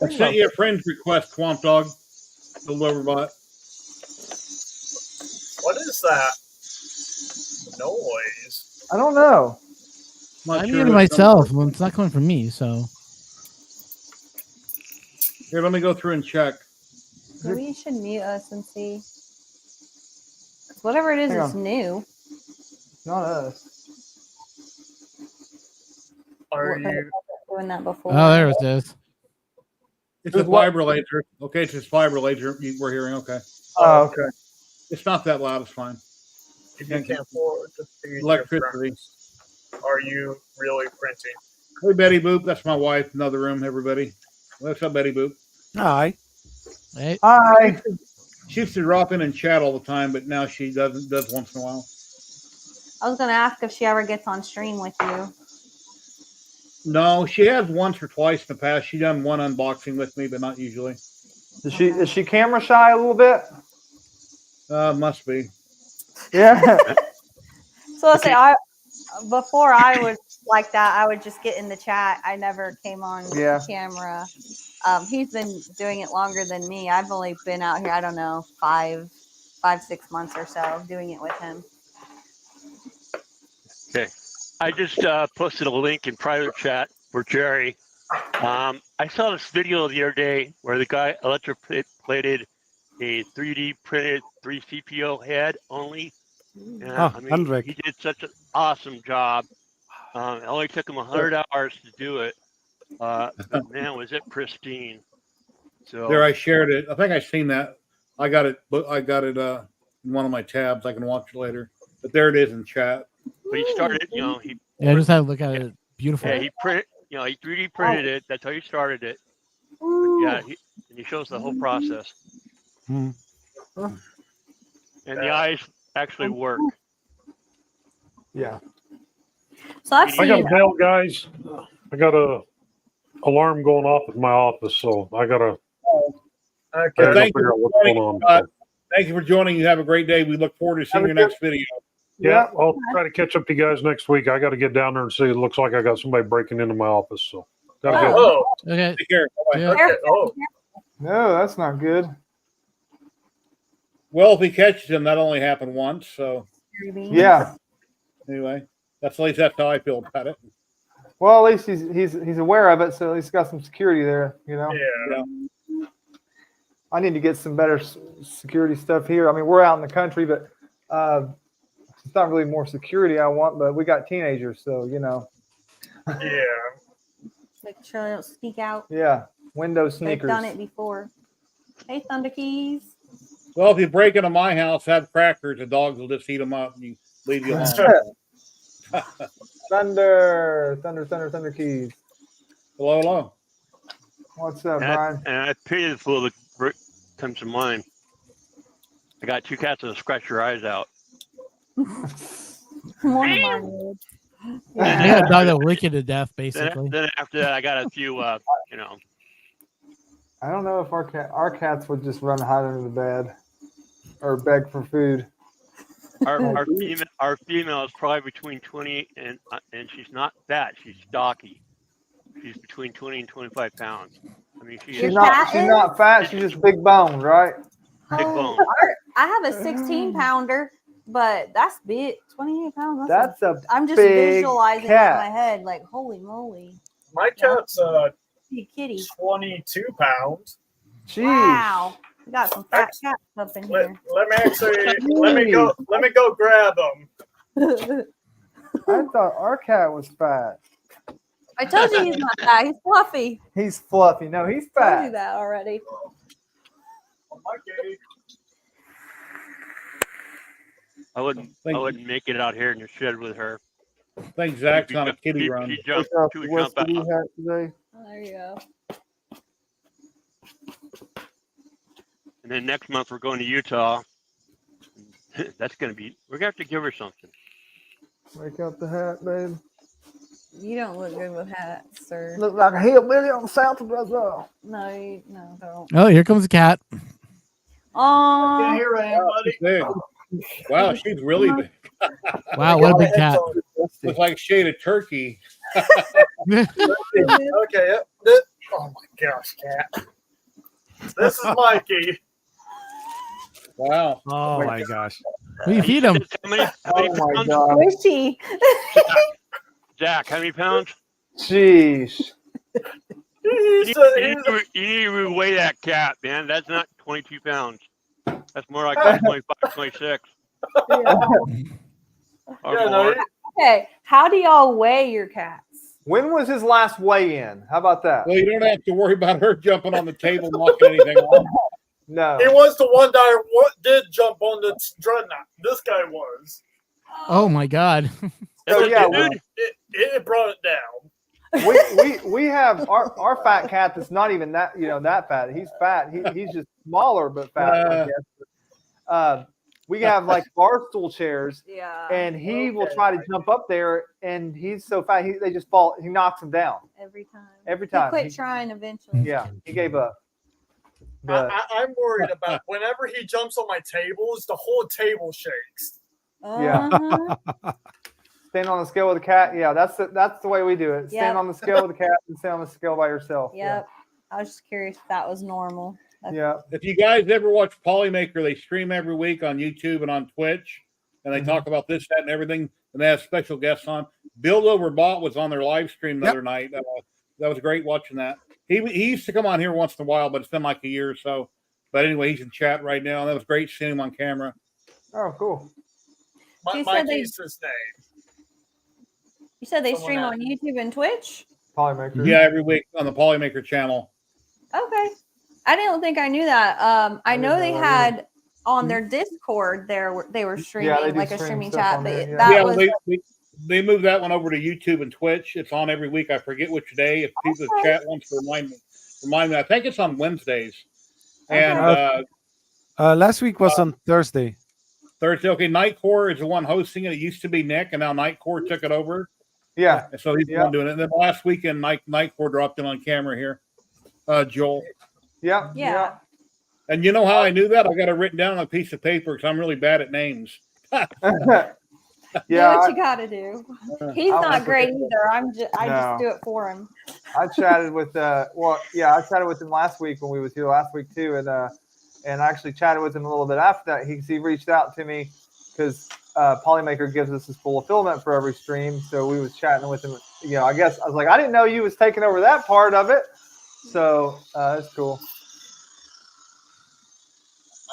I sent you a friend's request, Swamp Dog. The Loverbot. What is that noise? I don't know. I muted myself. Well, it's not coming from me, so. Here, let me go through and check. Maybe you should mute us and see. Whatever it is, it's new. Not us. Are you doing that before? Oh, there it is. It's a fiber laser. Okay, it's just fiber laser we're hearing. Okay. Oh, okay. It's not that loud. It's fine. If you can't afford to feed electricity. Are you really printing? Hey, Betty Boop. That's my wife. Another room, everybody. What's up, Betty Boop? Hi. Hey. Hi. She used to drop in and chat all the time, but now she does once in a while. I was going to ask if she ever gets on stream with you. No, she has once or twice in the past. She done one unboxing with me, but not usually. Is she camera shy a little bit? Must be. Yeah. So let's say before I was like that, I would just get in the chat. I never came on camera. He's been doing it longer than me. I've only been out here, I don't know, 5, 6 months or so doing it with him. Okay. I just posted a link in private chat for Jerry. I saw this video the other day where the guy electroplated a 3D printed 3CPO head only. And, I mean, he did such an awesome job. It only took him 100 hours to do it. But man, was it pristine. So there, I shared it. I think I've seen that. I got it in one of my tabs. I can watch it later. But there it is in chat. But he started, I just had to look at it. Beautiful. Yeah, he 3D printed it. That's how he started it. But yeah, he shows the whole process. Hmm. And the eyes actually work. Yeah. So I've I got to bail, guys. I got a alarm going off at my office, so I got to figure out what's going on. Thank you for joining. You have a great day. We look forward to seeing your next video. Yeah, I'll try to catch up to you guys next week. I got to get down there and see. It looks like I got somebody breaking into my office, so gotta go. Oh, Okay. Take care. Yeah. okay. Oh, No, that's not good. Well, if he catches him, that only happened once. So Yeah. anyway, at least that's how I feel about it. Well, at least he's aware of it, so at least got some security there. You know. yeah. I need to get some better security stuff here. I mean, we're out in the country, but it's not really more security I want. But we got teenagers, so you know. Yeah. Make sure they don't sneak out. Yeah. Window They've sneakers. done it before. Hey, Thunder Keys. Well, if you break into my house, have crackers, the dogs will just eat them up and you leave you alone. Thunder Keys. Hello, hello. What's up, And Brian? I pity the fool that comes to mind. I got 2 cats that'll scratch your eyes out. One of mine would. I got a dog that will lick you to death, basically. Then after that, I got a few, I don't know if our cats would just run hide under the bed or beg for food. Our female is probably between 20 and she's not fat. She's stocky. She's between 20 and 25 pounds. I mean, She's not fat. She's just big boned, right? Big bone. I have a 16-pounder, but that's big. 28 pounds. That's a I'm just big visualizing cat. it in my head, like holy moly. My cat's Big kitty. 22 pounds. Jeez. Wow. We got some fat cats up in here. Let me go grab them. I thought our cat was fat. I told you he's not fat. He's fluffy. He's fluffy. No, he's I told you fat. that already. I wouldn't make it out here in the shed with her. I think Zach's on a kitty run. She jumped Look to up jump what we out. had today. Oh, there you go. And then next month we're going to Utah. That's gonna be. We're gonna have to give her something. Break out the hat, babe. You don't look good with hats, sir. Look like a hillbilly on the south of Brazil. No, don't. Oh, here comes the cat. Oh, Here I am, buddy. Big. Wow, she's really big. Wow, what a big cat. Looks like a shade of turkey. Okay. Yep. Oh my gosh, cat. This is Mikey. Wow. Oh my gosh. What do you feed him? How many Oh my pounds? god. squishy. Zach, how many pounds? Jeez. You need to reweigh that cat, man. That's not 22 pounds. That's more like 25, 26. Or Yeah, no, more. Okay, how do y'all weigh your cats? When was his last weigh-in? How about that? Well, you don't have to worry about her jumping on the table, knocking anything off. No. he was the one that did jump on the dreadnought. This guy was. Oh my god. So yeah, Dude, It brought it down. we have our fat cat that's not even that that fat. He's fat. He's just smaller but fat. I guess. We have like bar stool chairs, Yeah. and he will try to jump up there, and he's so fat they just fall. He knocks him down Every time. every He time. quit trying eventually. Yeah, he gave up. But I'm worried about whenever he jumps on my tables, the whole table shakes. Yeah. Uh-huh. stand on the scale with a cat. Yeah, that's the way we do it. Stand Yep. on the scale with a cat and stand on the scale by yourself. Yep. I was just curious if that was normal. Yeah. If you guys ever watch Polymaker, they stream every week on YouTube and on Twitch, and they talk about this, that, and everything, and they have special guests on. Build Over Bot was on their live stream the other night. That was great watching that. He used to come on here once in a while, but it's been like a year or so. But anyway, he's in chat right now, and that was great seeing him on camera. Oh, cool. Mikey's his name. You said they Someone stream asked. on YouTube and Twitch? Polymaker. Yeah, every week on the Polymaker channel. Okay. I didn't think I knew that. I know they know had on their Discord they were streaming they do like a stream streaming stuff chat, on but there, yeah. that Yeah, was they moved that one over to YouTube and Twitch. It's on every week. I forget which day. If people in Okay. chat wants to remind me. I think it's on Wednesdays. And Last week was on Thursday. Thursday. Okay, Nightcore is the one hosting it. It used to be Nick, and now Nightcore took it over. Yeah. And so he's the one doing it. And then last weekend, Nightcore dropped in on camera here. Joel. Yeah. Yeah. And you know how I knew that? I got it written down on a piece of paper because I'm really bad at names. do what you gotta do. He's I'll not have to great get- either. I No. just do it for him. I chatted with I chatted with him last week when we was here last week too, and I actually chatted with him a little bit after that. He reached out to me because Polymaker gives us his full fulfillment for every stream, so we was chatting with him. I guess I was like, I didn't know you was taking over that part of it, so that's cool.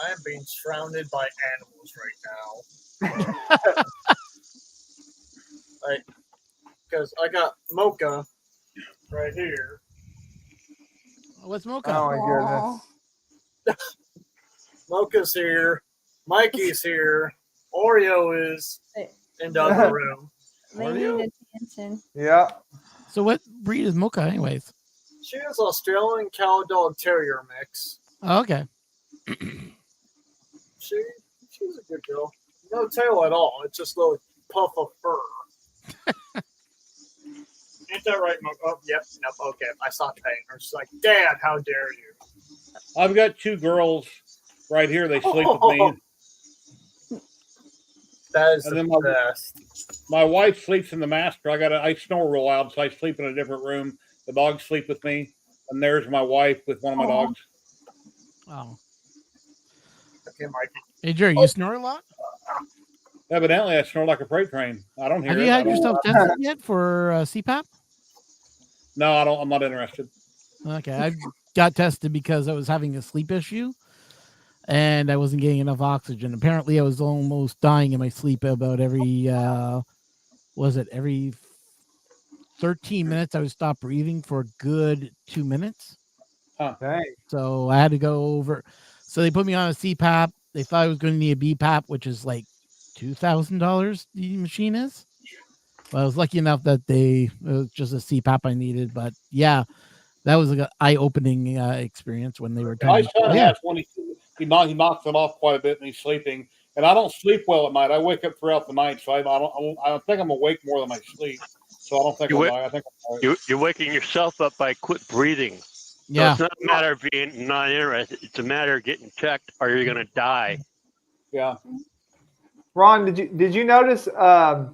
I am being surrounded by animals right now. Because I got Mocha right here. What's Mocha? Oh my goodness. Mocha's here. Mikey's here. Oreo is in the other room. They need attention. Yeah. So what breed is Mocha anyways? She is Australian Cow Dog Terrier mix. Oh, okay. She's a good girl. No tail at all. It's just a little puff of fur. Ain't that right, Mocha? Oh, yep. Nope. Okay. I stopped paying her. She's like, Dad, how dare you? I've got two girls right here. They sleep with me. That is And the then best. My wife sleeps in the master. I snore real loud, so I sleep in a different room. The dogs sleep with me, and there's my wife with one of my dogs. Oh. Okay, Mikey. Hey Jerry, you snore a lot? Evidently, I snore like a freight train. I don't hear Have it. you I had don't- yourself tested yet for CPAP? No, I don't. I'm not interested. Okay, I got tested because I was having a sleep issue and I wasn't getting enough oxygen. Apparently, I was almost dying in my sleep about every 13 minutes. I would stop breathing for a good 2 minutes. Huh. Dang. So I had to go over. So they put me on a CPAP. They thought I was going to need a BPAP, which is like $2,000 the machine is. Well, I was lucky enough that it was just a CPAP I needed. But yeah, that was an eye-opening experience when they were My telling me. son has one. He knocks it off quite a bit, and he's sleeping. And I don't sleep well at night. I wake up throughout the night, so I think I'm awake more than I sleep. so I don't think I'll die. I think I'll die. You're waking yourself up by quit breathing. So it's not a matter of being not interested. It's a matter of getting checked, or you're gonna die. Yeah. Ron, did you notice a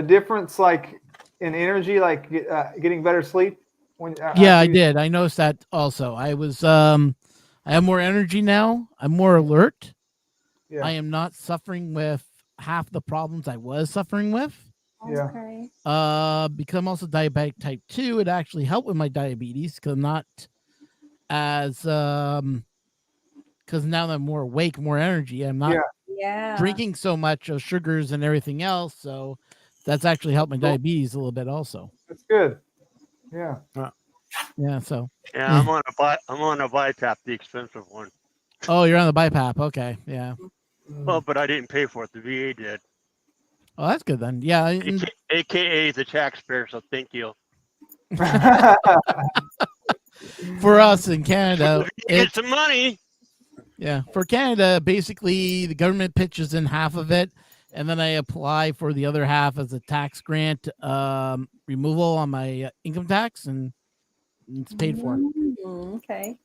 difference like in energy, like getting better sleep? I did. I noticed that also. I was I have more energy now. I'm more alert. Yeah. I am not suffering with half the problems I was suffering with. Yeah. Okay. Because I'm also diabetic type 2, it actually helped with my diabetes because I'm not as because now that I'm more awake, more energy. I'm not drinking so much of sugars and everything else. So that's actually helped my diabetes a little bit also. That's good. Yeah. Yeah. So I'm on a BiPAP, the expensive one. Oh, you're on the BiPAP. Okay. Yeah. Well, but I didn't pay for it. The VA did. Oh, that's good then. Yeah. AKA the taxpayer. So thank you. For us in Canada, it's some money. Yeah, for Canada, basically the government pitches in half of it, and then I apply for the other half as a tax grant removal on my income tax, and it's paid for. Okay.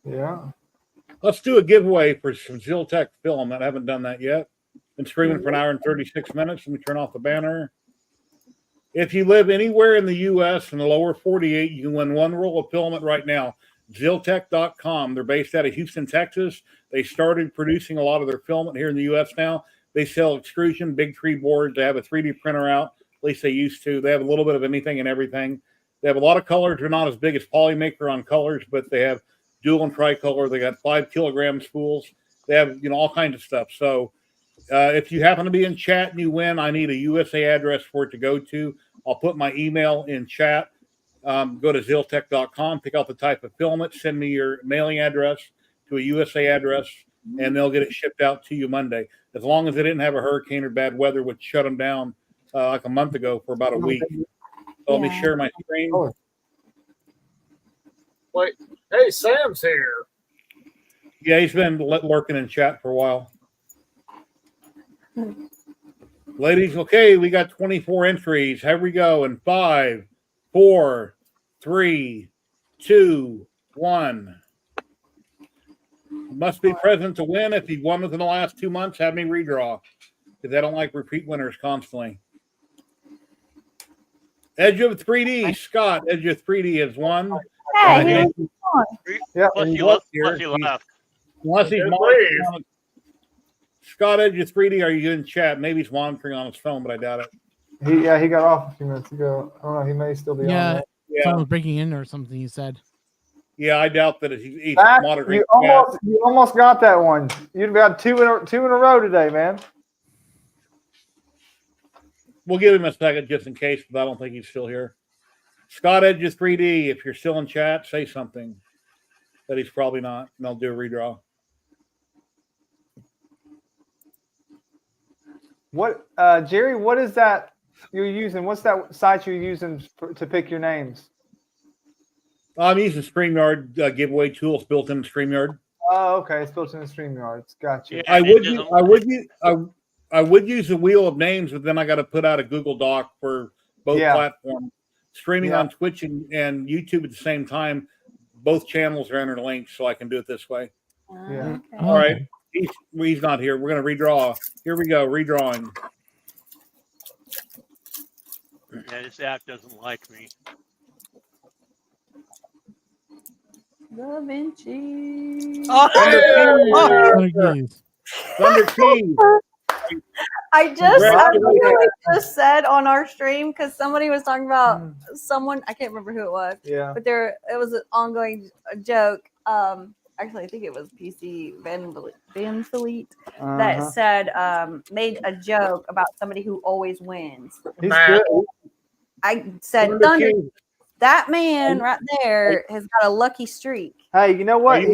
Yeah. Let's do a giveaway for some Ziltech film. I haven't done that yet. Been streaming for an hour and 36 minutes. Let me turn off the banner. If you live anywhere in the U.S. in the lower 48, you can win one roll of filament right now. Ziltech.com. They're based out of Houston, Texas. They started producing a lot of their filament here in the U.S. now. They sell extrusion, big tree boards. They have a 3D printer out. At least they used to. They have a little bit of anything and everything. They have a lot of colors. They're not as big as Polymaker on colors, but they have dual and tricolor. They got 5 kilogram spools. They have, all kinds of stuff. So if you happen to be in chat and you win, I need a USA address for it to go to. I'll put my email in chat. Go to Ziltech.com, pick out the type of filament, send me your mailing address to a USA address, and they'll get it shipped out to you Monday. As long as they didn't have a hurricane or bad weather, which shut them down like a month ago for about a week. So let me share my screen. Wait, hey, Sam's here. Yeah, he's been lurking in chat for a while. Ladies, okay, we got 24 entries. Here we go in 5, 4, 3, 2, 1. Must be present to win. If you won within the last 2 months, have me redraw because I don't like repeat winners constantly. Edge of 3D, Scott. Edge of 3D is one. Hey, yeah. Plus he left. Unless he's monitoring on Scott Edge of 3D, are you in chat? Maybe he's monitoring on his phone, but I doubt it. He got off a few minutes ago. I don't know. He may still be on there. Yeah. Someone's breaking in or something, you said. Yeah, I doubt that he's Matt, monitoring. You almost got that one. You've got two in a row today, man. We'll give him a second just in case, but I don't think he's still here. Scott Edges 3D, if you're still in chat, say something. But he's probably not, and I'll do a redraw. What, Jerry? What is that you're using? What's that site you're using to pick your names? I'm using StreamYard giveaway tools built in StreamYard. Oh, okay, it's built in the StreamYard. Gotcha. Yeah, I would use the wheel of names, but then I got to put out a Google Doc for both platforms. Streaming on Twitch and YouTube at the same time, both channels are interlinked, so I can do it this way. Yeah. Okay. All right. He's not here. We're going to redraw. Here we go. Redrawing. Yeah, this app doesn't like me. Da Vinci. Thunder Keys. I literally just said on our stream because somebody was talking about someone, I can't remember who it was. Yeah. But it was an ongoing joke. Actually, I think it was PC Van Vliet that said made a joke about somebody who always wins. He's good. I said Thunder. That man right there has got a lucky streak. Hey, you know what?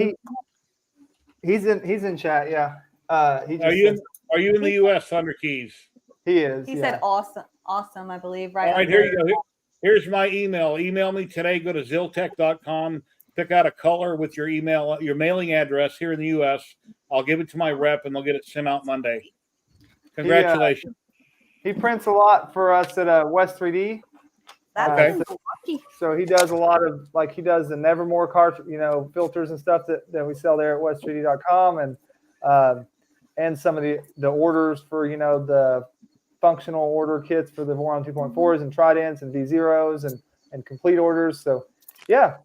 He's in chat. Yeah. Are you in the U.S., Thunder Keys? He is. He said awesome, I believe. Right. All right, here you go. Here's my email. Email me today. Go to Ziltech.com. Pick out a color with your email, your mailing address here in the U.S. I'll give it to my rep, and they'll get it sent out Monday. Congratulations. He prints a lot for us at West 3D. That's So he does a lot of he does the Nevermore filters and stuff that we sell there at west3d.com and some of the orders for the functional order kits for the Voron 2.4s and Tridents and V0s and complete orders. So yeah,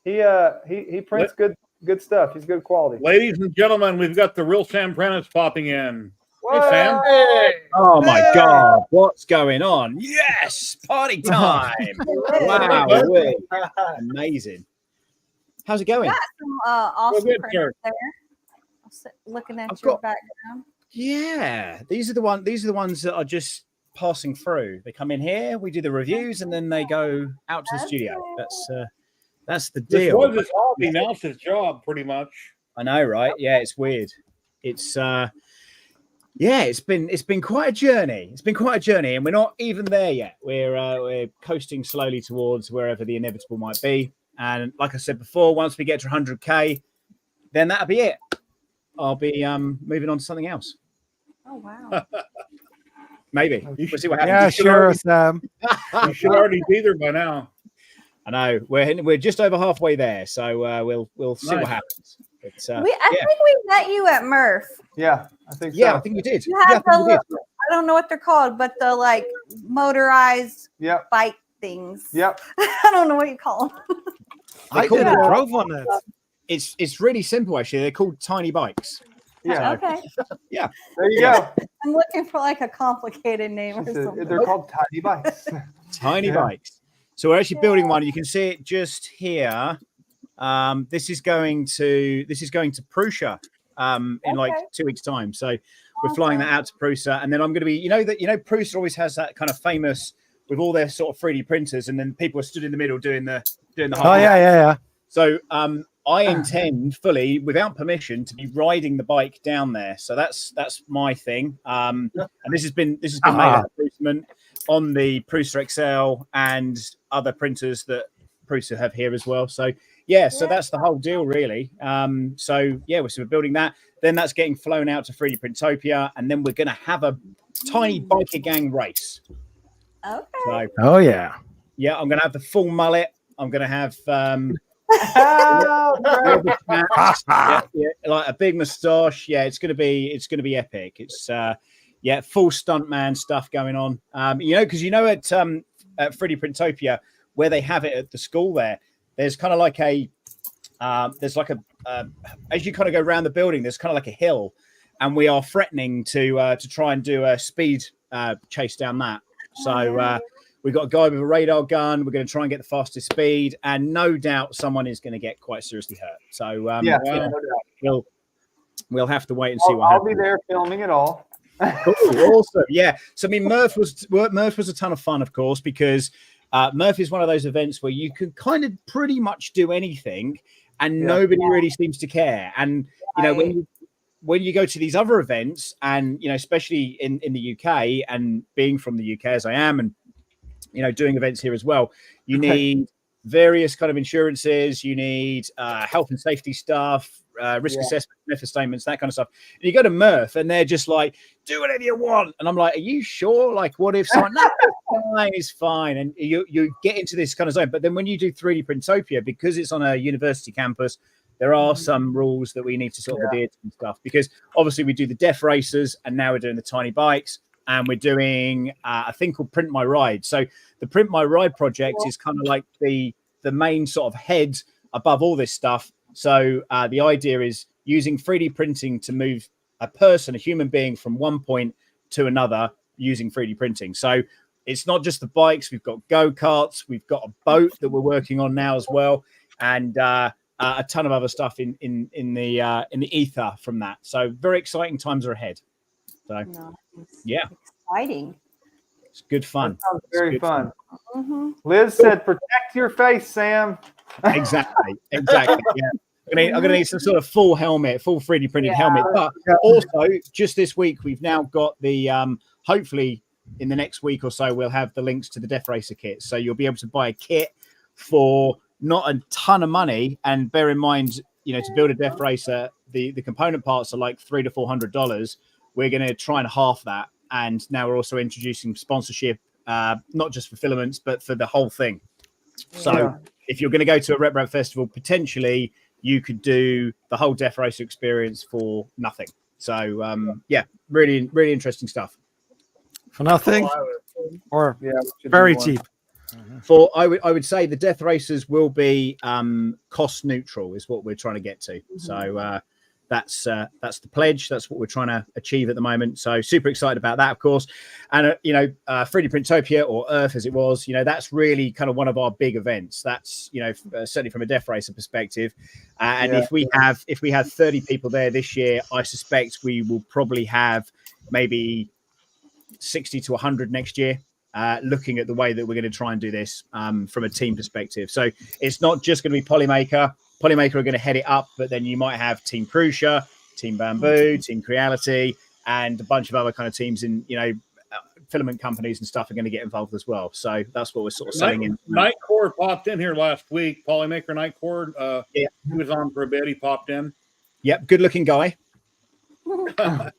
he prints good stuff. He's good quality. Ladies and gentlemen, we've got the real Sam Prentice popping in. Hey, Sam. Oh my God, what's going on? Yes, party time. Wow, amazing. How's it going? Got some awesome printers there. Looking at your background. Yeah, these are the ones that are just passing through. They come in here, we do the reviews, and then they go out to the studio. That's the deal. This was his hobby, now it's his job, pretty much. I know, right? Yeah, it's weird. It's it's been quite a journey. It's been quite a journey, and we're not even there yet. We're coasting slowly towards wherever the inevitable might be. And like I said before, once we get to 100K, then that'll be it. I'll be moving on to something else. Oh wow. Maybe. We'll see what happens. Yeah, sure, Sam. You should already be there by now. I know. We're just over halfway there, so we'll see what happens. But, I think we met you at Murph. Yeah, I think so. Yeah, I think we did. You had I don't know what they're called, but the motorized bike things. Yep. I don't know what you call them. I could have drove on it. It's really simple, actually. They're called tiny bikes. Yeah. Okay. Yeah. There you go. I'm looking for a complicated name or something. They're called tiny bikes. Tiny bikes. So we're actually building one. You can see it just here. This is going to Prussia in 2 weeks' time. So we're flying that out to Prussia, and then I'm going to be Prussia always has that kind of famous with all their sort of 3D printers, and then people are stood in the middle doing the whole. Oh yeah. So I intend fully, without permission, to be riding the bike down there. So that's my thing. And this has been made at Prusa on the Prusa XL and other printers that Prusa have here as well. So so that's the whole deal, really. We're building that. Then that's getting flown out to 3D Printopia, and then we're going to have a tiny biker gang race. Okay. So, yeah, I'm going to have the full mullet. I'm going to have like a big moustache. Yeah, it's going to be epic. It's full stuntman stuff going on. Because at 3D Printopia, where they have it at the school there's kind of like as you kind of go around the building, there's kind of like a hill, and we are threatening to try and do a speed chase down that. So we've got a guy with a radar gun. We're going to try and get the fastest speed, and no doubt someone is going to get quite seriously hurt. So we'll have to wait and see what happens. I'll be there filming it all. Awesome. Yeah. So Murph was a ton of fun, of course, because Murph is one of those events where you can kind of pretty much do anything, and nobody really seems to care. And when you go to these other events, and especially in the UK, and being from the UK as I am, and doing events here as well, you need various kind of insurances, you need health and safety stuff, risk assessment, method statements, that kind of stuff. And you go to Murph, and they're just like, do whatever you want. And I'm like, are you sure? Like, what if someone, no, it's fine. And you get into this kind of zone. But then when you do 3D Printopia, because it's on a university campus, there are some rules that we need to sort of adhere to and stuff, because obviously we do the deaf racers, and now we're doing the tiny bikes, and we're doing a thing called Print My Ride. So the Print My Ride project is kind of like the main sort of head above all this stuff. So the idea is using 3D printing to move a human being from one point to another using 3D printing. So it's not just the bikes. We've got go-karts. We've got a boat that we're working on now as well. And a ton of other stuff in the ether from that. So very exciting times are ahead. So exciting. It's good fun. That sounds very fun. Mm-hmm. Liz said, "Protect your face, Sam." Exactly. Yeah. I'm gonna need some sort of full 3D printed helmet. But also, just this week, we've now got the hopefully in the next week or so, we'll have the links to the Death Racer kits. So you'll be able to buy a kit for not a ton of money. And bear in mind, to build a Death Racer, the component parts are like $300 to $400. We're going to try and half that. and now we're also introducing sponsorship, not just for filaments, but for the whole thing. So if you're going to go to a Rep Festival, potentially you could do the whole Death Racer experience for nothing. So really, really interesting stuff. For nothing, or very cheap. For I would say the Death Racers will be cost neutral is what we're trying to get to. So that's the pledge. That's what we're trying to achieve at the moment. So super excited about that, of course. And 3D Printopia, or Earth as it was, that's really kind of one of our big events. That's certainly from a Death Racer perspective. And if we have 30 people there this year, I suspect we will probably have maybe 60 to 100 next year. Looking at the way that we're going to try and do this from a team perspective. So it's not just going to be Polymaker. Polymaker are going to head it up, but then you might have Team Prusa, Team Bamboo, Team Creality, and a bunch of other kind of teams in, filament companies and stuff are going to get involved as well. So that's what we're sort of saying. Nightcore popped in here last week. Polymaker Nightcore, he was on for a bit. He popped in. Yep, good looking guy. Well,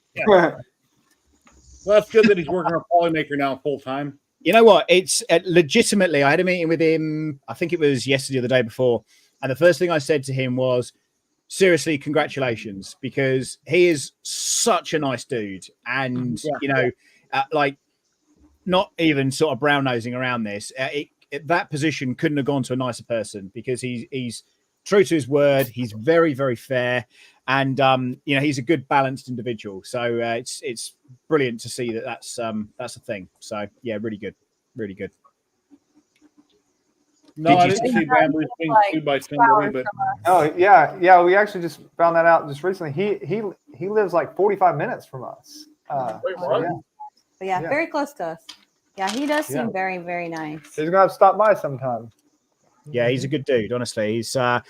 that's good that he's working on Polymaker now full time. You know what? It's legitimately, I had a meeting with him, I think it was yesterday or the day before. And the first thing I said to him was, seriously, congratulations, because he is such a nice dude. And, not even sort of brown nosing around this. That position couldn't have gone to a nicer person, because he's true to his word. He's very, very fair. And, he's a good balanced individual. So it's brilliant to see that's a thing. So, yeah, really good. Really good. No, I didn't see Bamboo's being sued by somebody, but yeah. We actually just found that out just recently. He lives like 45 minutes from us. Very close to us. Yeah, he does seem very, very nice. He's gonna have to stop by sometime. Yeah, he's a good dude. Honestly, he's. I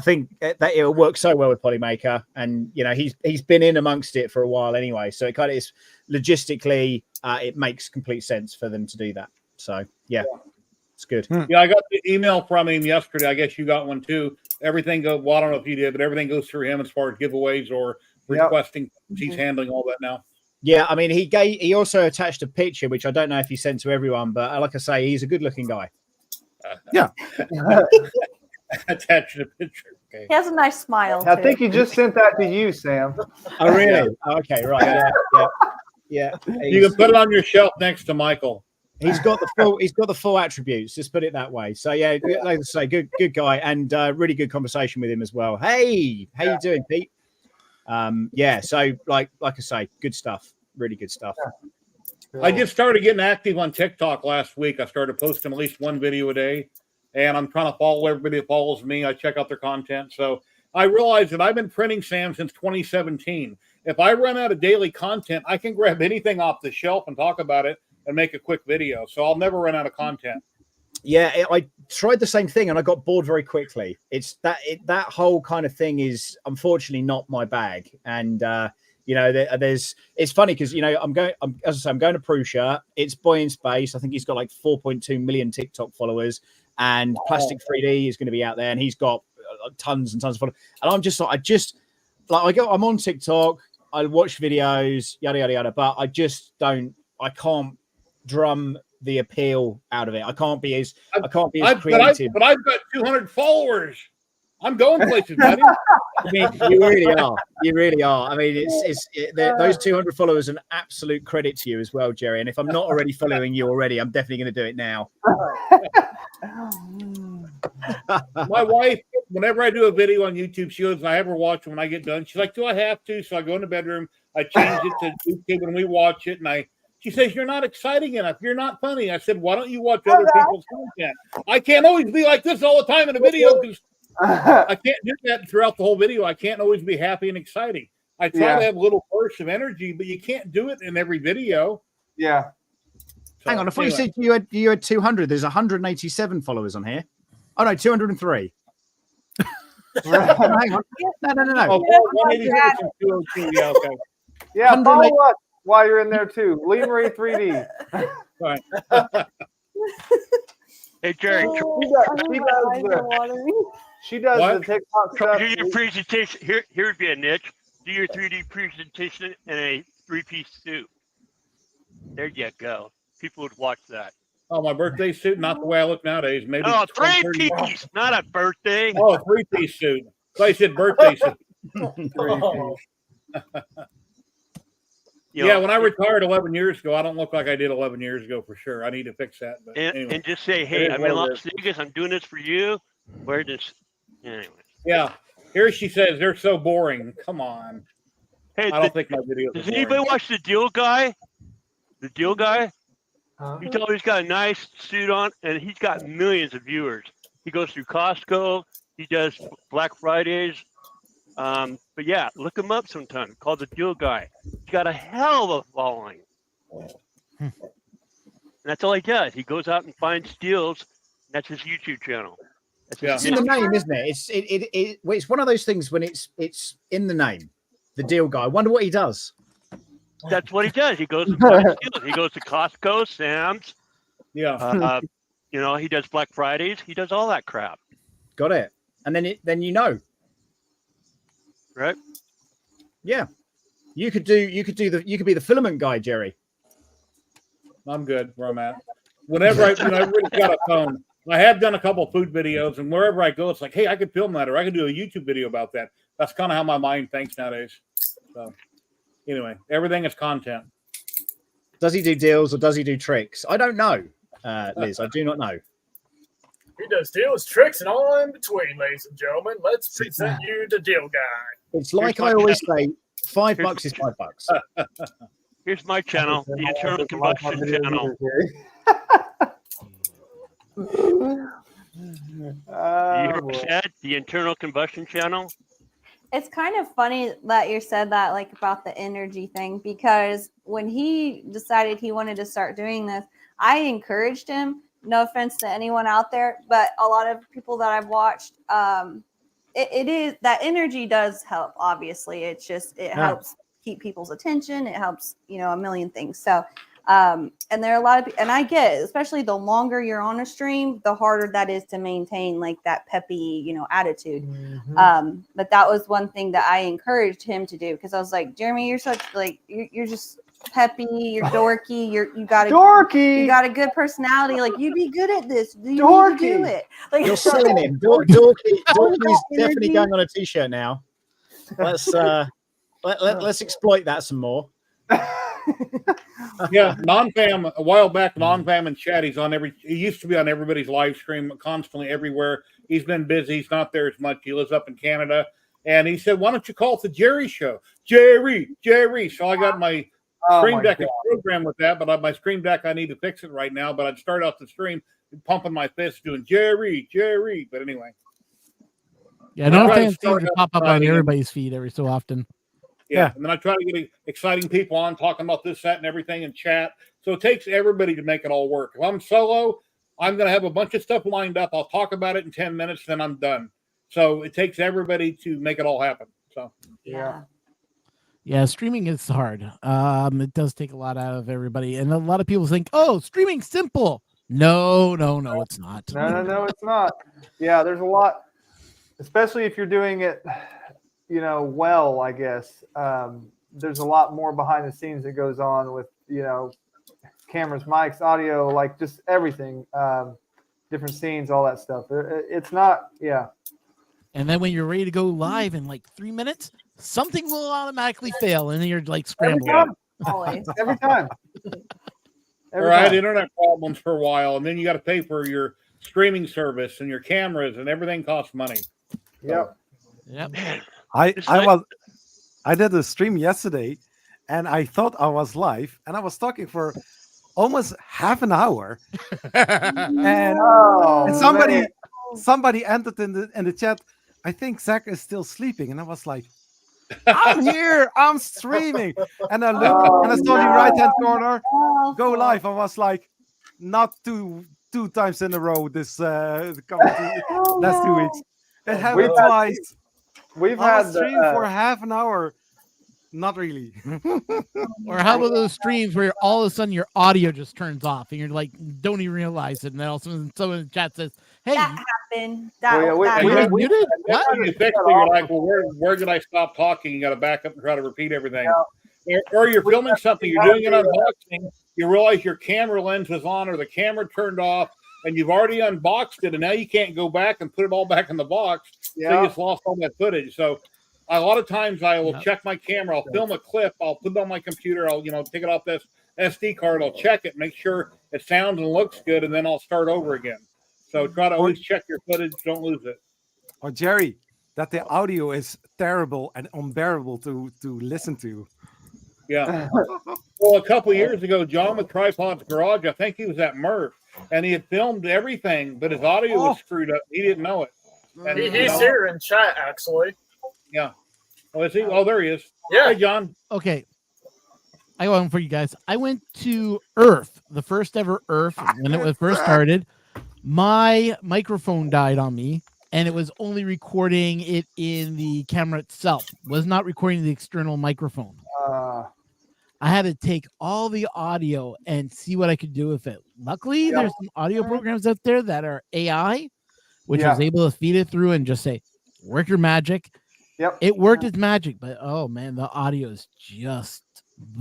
think that it'll work so well with Polymaker, and he's been in amongst it for a while anyway. So it kind of is logistically, it makes complete sense for them to do that. So yeah. It's good. Yeah, I got the email from him yesterday. I guess you got one too. Everything goes. Well, I don't know if you did, but everything goes through him as far as giveaways or requesting. He's handling all that now. Yeah, I mean, he also attached a picture, which I don't know if he sent to everyone, but like I say, he's a good-looking guy. Yeah. Attached a picture. Okay. He has a nice smile. I think he just sent that to you, Sam. Oh, really? Okay, right. Yeah. You can put it on your shelf next to Michael. He's got the full attributes. Just put it that way. So yeah, like I say, good guy, and really good conversation with him as well. Hey, how you doing, Pete? So like I say, good stuff. Really good stuff. I just started getting active on TikTok last week. I started posting at least one video a day, and I'm trying to follow everybody that follows me. I check out their content. So I realized that I've been printing, Sam, since 2017. If I run out of daily content, I can grab anything off the shelf and talk about it and make a quick video. So I'll never run out of content. Yeah, I tried the same thing and I got bored very quickly. It's that whole kind of thing is unfortunately not my bag. And it's funny because I'm going to Prusa. It's Boy in Space. I think he's got like 4.2 million TikTok followers, and Plastic 3D is going to be out there, and he's got tons and tons of followers. And I'm just I'm on TikTok. I watch videos, yada yada yada, but I can't drum the appeal out of it. I can't be as creative. But I've got 200 followers. I'm going places, buddy. I mean, you really are. You really are. I mean, those 200 followers are an absolute credit to you as well, Jerry. And if I'm not already following you already, I'm definitely going to do it now. My wife, whenever I do a video on YouTube, she goes, I have her watch when I get done. She's like, do I have to? So I go in the bedroom, I change it to YouTube and we watch it, and she says, you're not exciting enough. You're not funny. I said, why don't you watch other people's content? I can't always be like this all the time in a video because I can't do that throughout the whole video. I can't always be happy and exciting. I try to have little bursts of energy, but you can't do it in every video. Yeah. So, hang on. I thought you said you had 200. There's 187 followers on here. Oh, no, 203. Hang on. No. Oh, 186. Yeah, okay. Yeah, follow us while you're in there too. Lee Marie 3D. Right. Hey, Jerry. She does the TikTok stuff. Do your presentation. Here would be a niche. Do your 3D presentation in a 3-piece suit. There you go. People would watch that. Oh, my birthday suit, not the way I look nowadays. Maybe Oh, it's 30. three-piece, not a birthday. Oh, a 3-piece suit. So I said birthday suit. Yeah, when I retired 11 years ago, I don't look like I did 11 years ago for sure. I need to fix that. But anyway. And just say, hey, I'm in Las Vegas. I'm doing this for you. Where this? Anyway. Yeah. Here she says they're so boring. Come on. Hey, I don't think my videos. Does anybody watch The Deal Guy? The Deal Guy? He's always got a nice suit on, and he's got millions of viewers. He goes through Costco. He does Black Fridays. But yeah, look him up sometime. Called The Deal Guy. He's got a hell of a following. And that's all he does. He goes out and finds deals. That's his YouTube channel. It's in the name, isn't it? It's one of those things when it's in the name. The Deal Guy. I wonder what he does. That's what he does. He goes and finds deals. He goes to Costco, Sam's. Yeah. He does Black Fridays. He does all that crap. Got it. And then you know. Right? Yeah. You could be the filament guy, Jerry. I'm good where I'm at. Whenever I really got a phone, I have done a couple food videos, and wherever I go, it's like, hey, I could film that, or I could do a YouTube video about that. That's kind of how my mind thinks nowadays. So anyway, everything is content. Does he do deals or does he do tricks? I don't know, Liz. I do not know. He does deals, tricks, and all in between, ladies and gentlemen. Let's present you the Deal Guy. It's like I always say, $5 is $5. Here's my channel, the Internal Combustion Channel. You hear what I said? The Internal Combustion Channel. It's kind of funny that you said that, like about the energy thing, because when he decided he wanted to start doing this, I encouraged him. No offense to anyone out there, but a lot of people that I've watched, it is that energy does help. Obviously, it helps keep people's attention. It helps, a million things. So, and there are a lot of, and I get it, especially the longer you're on a stream, the harder that is to maintain like that peppy, attitude. Mm-hmm. But that was one thing that I encouraged him to do, because I was like, Jeremy, you're such like, you're just peppy, you're dorky, you got a good personality, like you'd be good at this. You need to do it. Like you're selling him. Dorky's definitely going on a t-shirt now. Let's exploit that some more. Yeah, non-fam a while back, non-fam and chat. He used to be on everybody's live stream constantly everywhere. He's been busy. He's not there as much. He lives up in Canada. And he said, why don't you call it the Jerry Show? Jerry. So I got my Stream Deck is programmed with that, but my Stream Deck, I need to fix it right now. But I'd start out the stream pumping my fist doing Jerry. But anyway. Yeah, non-fam seems to pop up on everybody's feed every so often. Yeah, and then I try to get exciting people on talking about this, that, and everything in chat. So it takes everybody to make it all work. If I'm solo, I'm going to have a bunch of stuff lined up. I'll talk about it in 10 minutes, then I'm done. So it takes everybody to make it all happen. So yeah, streaming is hard. It does take a lot out of everybody, and a lot of people think, "Oh, streaming's simple." No, it's not. No, it's not. Yeah, there's a lot, especially if you're doing it. Well, I guess there's a lot more behind the scenes that goes on with, cameras, mics, audio, like just everything, different scenes, all that stuff. It's not, And then when you're ready to go live in like 3 minutes, something will automatically fail, and then you're like scrambling. Every time. I had internet problems for a while, and then you got to pay for your streaming service and your cameras, and everything costs money. Yep. I did a stream yesterday, and I thought I was live, and I was talking for almost half an hour, and somebody entered in the chat. I think Zach is still sleeping, and I was like, "I'm here, I'm streaming," and I looked, and I saw the right-hand corner go live. I was like, "Not two times in a row this last 2 weeks. It happened twice." We've had stream for half an hour. Not really. Or how about those streams where all of a sudden your audio just turns off and you're like, don't even realize it, and then all of a sudden someone in the chat says, "Hey, that happened." You did? What? You're like, well, where did I stop talking? You got to back up and try to repeat everything. or you're filming something, you're doing an unboxing, you realize your camera lens was on or the camera turned off, and you've already unboxed it, and now you can't go back and put it all back in the box. So you just lost all that footage. So a lot of times I will check my camera, I'll film a clip, I'll put it on my computer, I'll take it off this SD card, I'll check it, make sure it sounds and looks good, and then I'll start over again. So try to always check your footage, don't lose it. Or Jerry, that the audio is terrible and unbearable to listen to. Yeah. Well, a couple of years ago, John with Tripod's Garage, I think he was at Murph, and he had filmed everything, but his audio was screwed up. He didn't know it. And, he's here in chat, actually. Yeah. Oh, is he? Oh, there he is. Yeah. Hey, John. Okay. I got one for you guys. I went to Earth, the first ever Earth, when it first started. My microphone died on me, and it was only recording it in the camera itself. Was not recording the external microphone. I had to take all the audio and see what I could do with it. Luckily, there's some audio programs out there that are AI, which was able to feed it through and just say, work your magic. Yep. It worked its magic, but oh man, the audio is just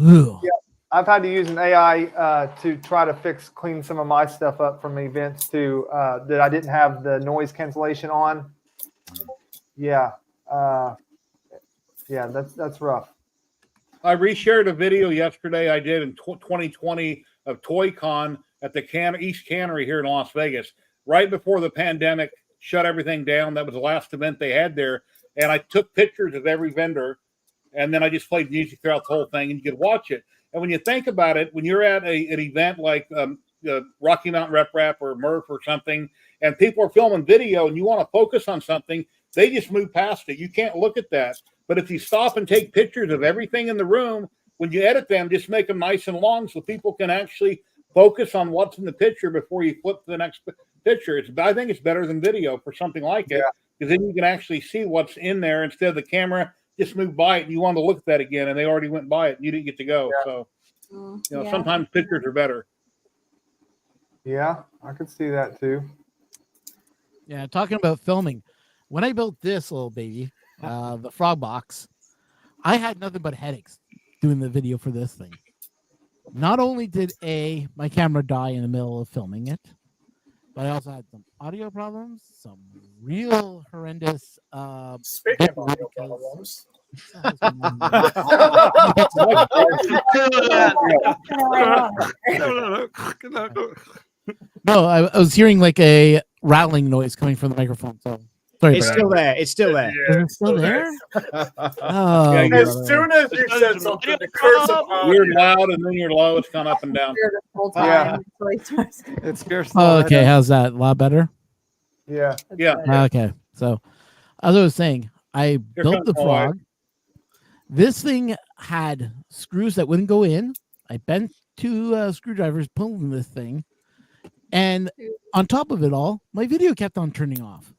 ugh. Yeah. I've had to use an AI to try to clean some of my stuff up from events too, that I didn't have the noise cancellation on. Yeah. Yeah, that's rough. I reshared a video yesterday I did in 2020 of ToyCon at the East Cannery here in Las Vegas. Right before the pandemic shut everything down. That was the last event they had there. And I took pictures of every vendor, and then I just played music throughout the whole thing, and you could watch it. And when you think about it, when you're at an event like the Rocky Mountain Rep Rap or Murph or something, and people are filming video and you want to focus on something, they just move past it. You can't look at that. But if you stop and take pictures of everything in the room, when you edit them, just make them nice and long so people can actually focus on what's in the picture before you flip to the next picture. I think it's better than video for something like it, because then you can actually see what's in there instead of the camera just moved by it and you want to look at that again and they already went by it and you didn't get to go. So, sometimes pictures are better. Yeah, I could see that too. Yeah, talking about filming. When I built this little baby, the frog box, I had nothing but headaches doing the video for this thing. Not only did my camera die in the middle of filming it, but I also had some audio problems, some real horrendous. Speaking of audio problems. No, I was hearing like a rattling noise coming from the microphone. So sorry. It's still there. It's still there. Is it still there? Oh, as soon as you said something, the curse of you're loud and then you're low. It's gone up and down. Yeah. It scares. Okay, how's that? A lot better? Yeah. Yeah. Okay. So as I was saying, I built the frog. This thing had screws that wouldn't go in. I bent two screwdrivers pulling this thing. And on top of it all, my video kept on turning off.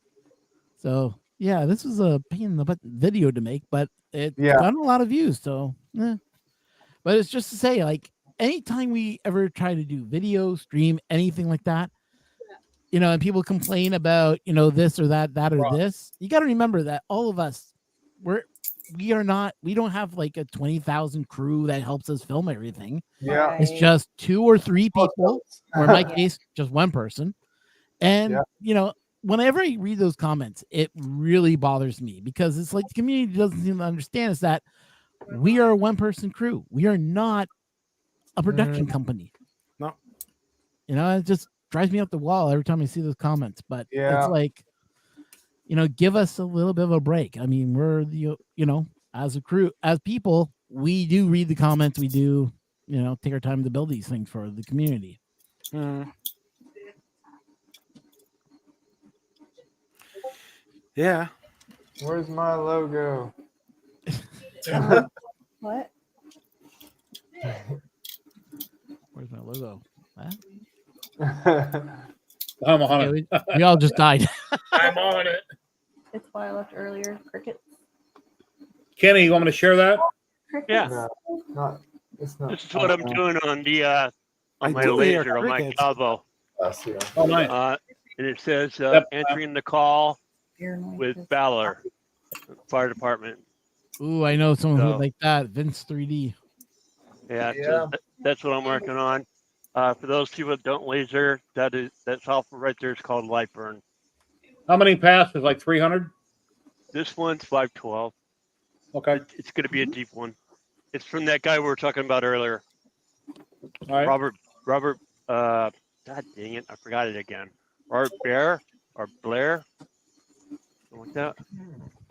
So yeah, this was a pain in the butt video to make, but it got a lot of views. So but it's just to say, like, anytime we ever try to do video, stream, anything like that, and people complain about, this or that or this, you got to remember that all of us, we don't have like a 20,000 crew that helps us film everything. Yeah. It's just 2 or 3 people, or in my case, just one person. And, whenever I read those comments, it really bothers me because it's like the community doesn't seem to understand is that we are a one-person crew. We are not a production company. No. It just drives me up the wall every time I see those comments. But it's like, give us a little bit of a break. I mean, we're as a crew, as people, we do read the comments. We do, take our time to build these things for the community. Yeah. Where's my logo? What? Where's my logo? I'm on it. We all just died. I'm on it. It's why I left earlier. Crickets. Kenny, you want me to share that? Yeah. No, it's not. This is what I'm doing on the on my laser, on my Cavo. Oh, nice. And it says answering the call with Valor Fire Department. Ooh, I know someone who would like that. Vince 3D. Yeah, so that's what I'm working on. For those people that don't laser, that software right there is called Lightburn. How many passes? Like 300? This one's 512. Okay. It's going to be a deep one. It's from that guy we were talking about earlier. All right. Robert, God dang it, I forgot it again. Robert Blair or Blair? Something like that.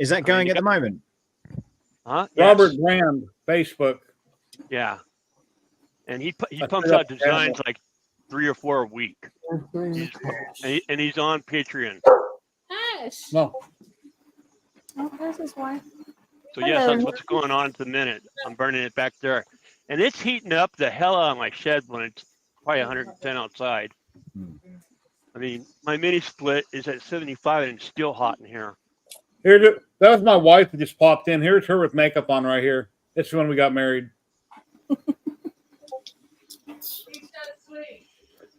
Is that going at the moment? Huh? Robert Yes. Brand, Facebook. Yeah. And he pumps out designs like 3 or 4 a week. And he's on Patreon. No. Oh, there's his wife. So yes, that's what's going on at the minute. I'm burning it back there. And it's heating up the hell out of my shed when it's probably 110 outside. I mean, my mini split is at 75 and it's still hot in here. That was my wife that just popped in. Here's her with makeup on right here. This is when we got married.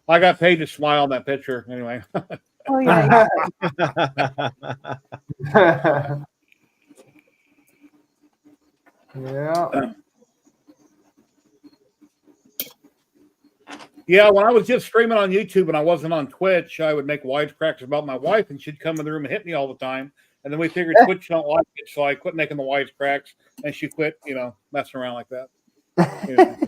I got paid to smile in that picture anyway. Oh yeah. Yeah. Yeah, when I was just streaming on YouTube and I wasn't on Twitch, I would make wisecracks about my wife, and she'd come in the room and hit me all the time. And then we figured Twitch don't like it, so I quit making the wisecracks, and she quit, messing around like that. That's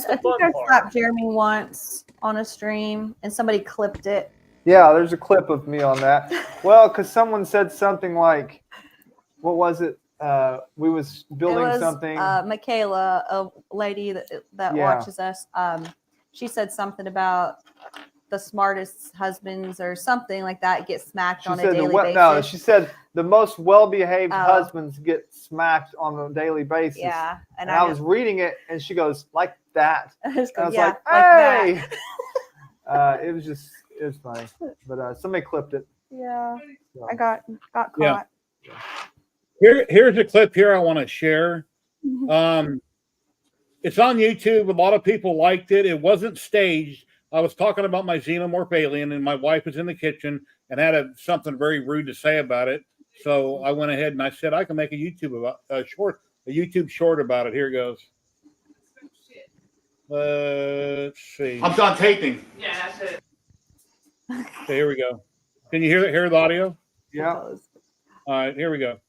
I the think fun I part. slapped Jeremy once on a stream, and somebody clipped it. Yeah, there's a clip of me on that. Well, because someone said something like, what was it? We was building it was, something. Michaela, a lady that watches us, she said something about the smartest husbands or something like that get smacked on a daily basis. No, she said the most well-behaved husbands get smacked on a daily basis. Yeah, and I was reading it, and she goes like that. I was like, hey! It was funny, but somebody clipped it. Yeah, so. I got caught. Yeah. Here's a clip here I want to share. It's on YouTube. A lot of people liked it. It wasn't staged. I was talking about my xenomorph alien, and my wife was in the kitchen and had something very rude to say about it. So I went ahead and I said I can make a YouTube short about it. Here it goes. Let's see. I'm done taping. Yeah, that's it. Okay, here we go. Can you hear the audio? Yeah. All right, here we go.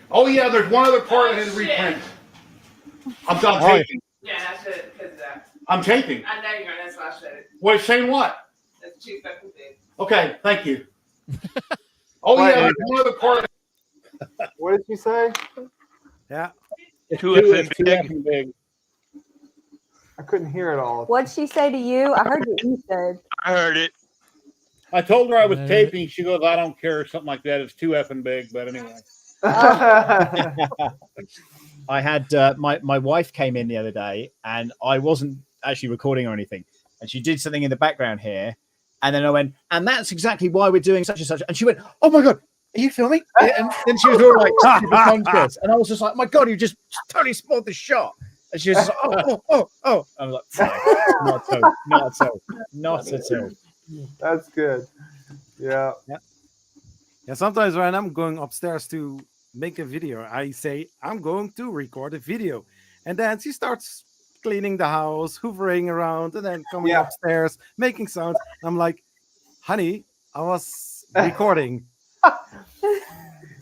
Oh yeah, there's one other part I had to reprint. I'm done taping. Yeah, that's it. Because of that. I'm taping. I know you're going. That's why I said it. Wait, saying what? That's too fucking big. Okay, thank you. Oh yeah, there's one other part. What did you say? Yeah. Too effing big. I couldn't hear it all. What'd she say to you? I heard what you said. I heard it. I told her I was taping. She goes, I don't care, or something like that. It's too effing big, but anyway. I had my wife came in the other day, and I wasn't actually recording or anything, and she did something in the background here, and then I went, and that's exactly why we're doing such and such, and she went, oh my god, are you filming? And then she was all like super conscious, and I was just like, my god, you just totally spoiled the shot. And she was just like, oh. I was like, not at all. That's good. Yeah. Yeah, sometimes when I'm going upstairs to make a video, I say, I'm going to record a video. And then she starts cleaning the house, hoovering around, and then coming upstairs, making sounds. I'm like, honey, I was recording.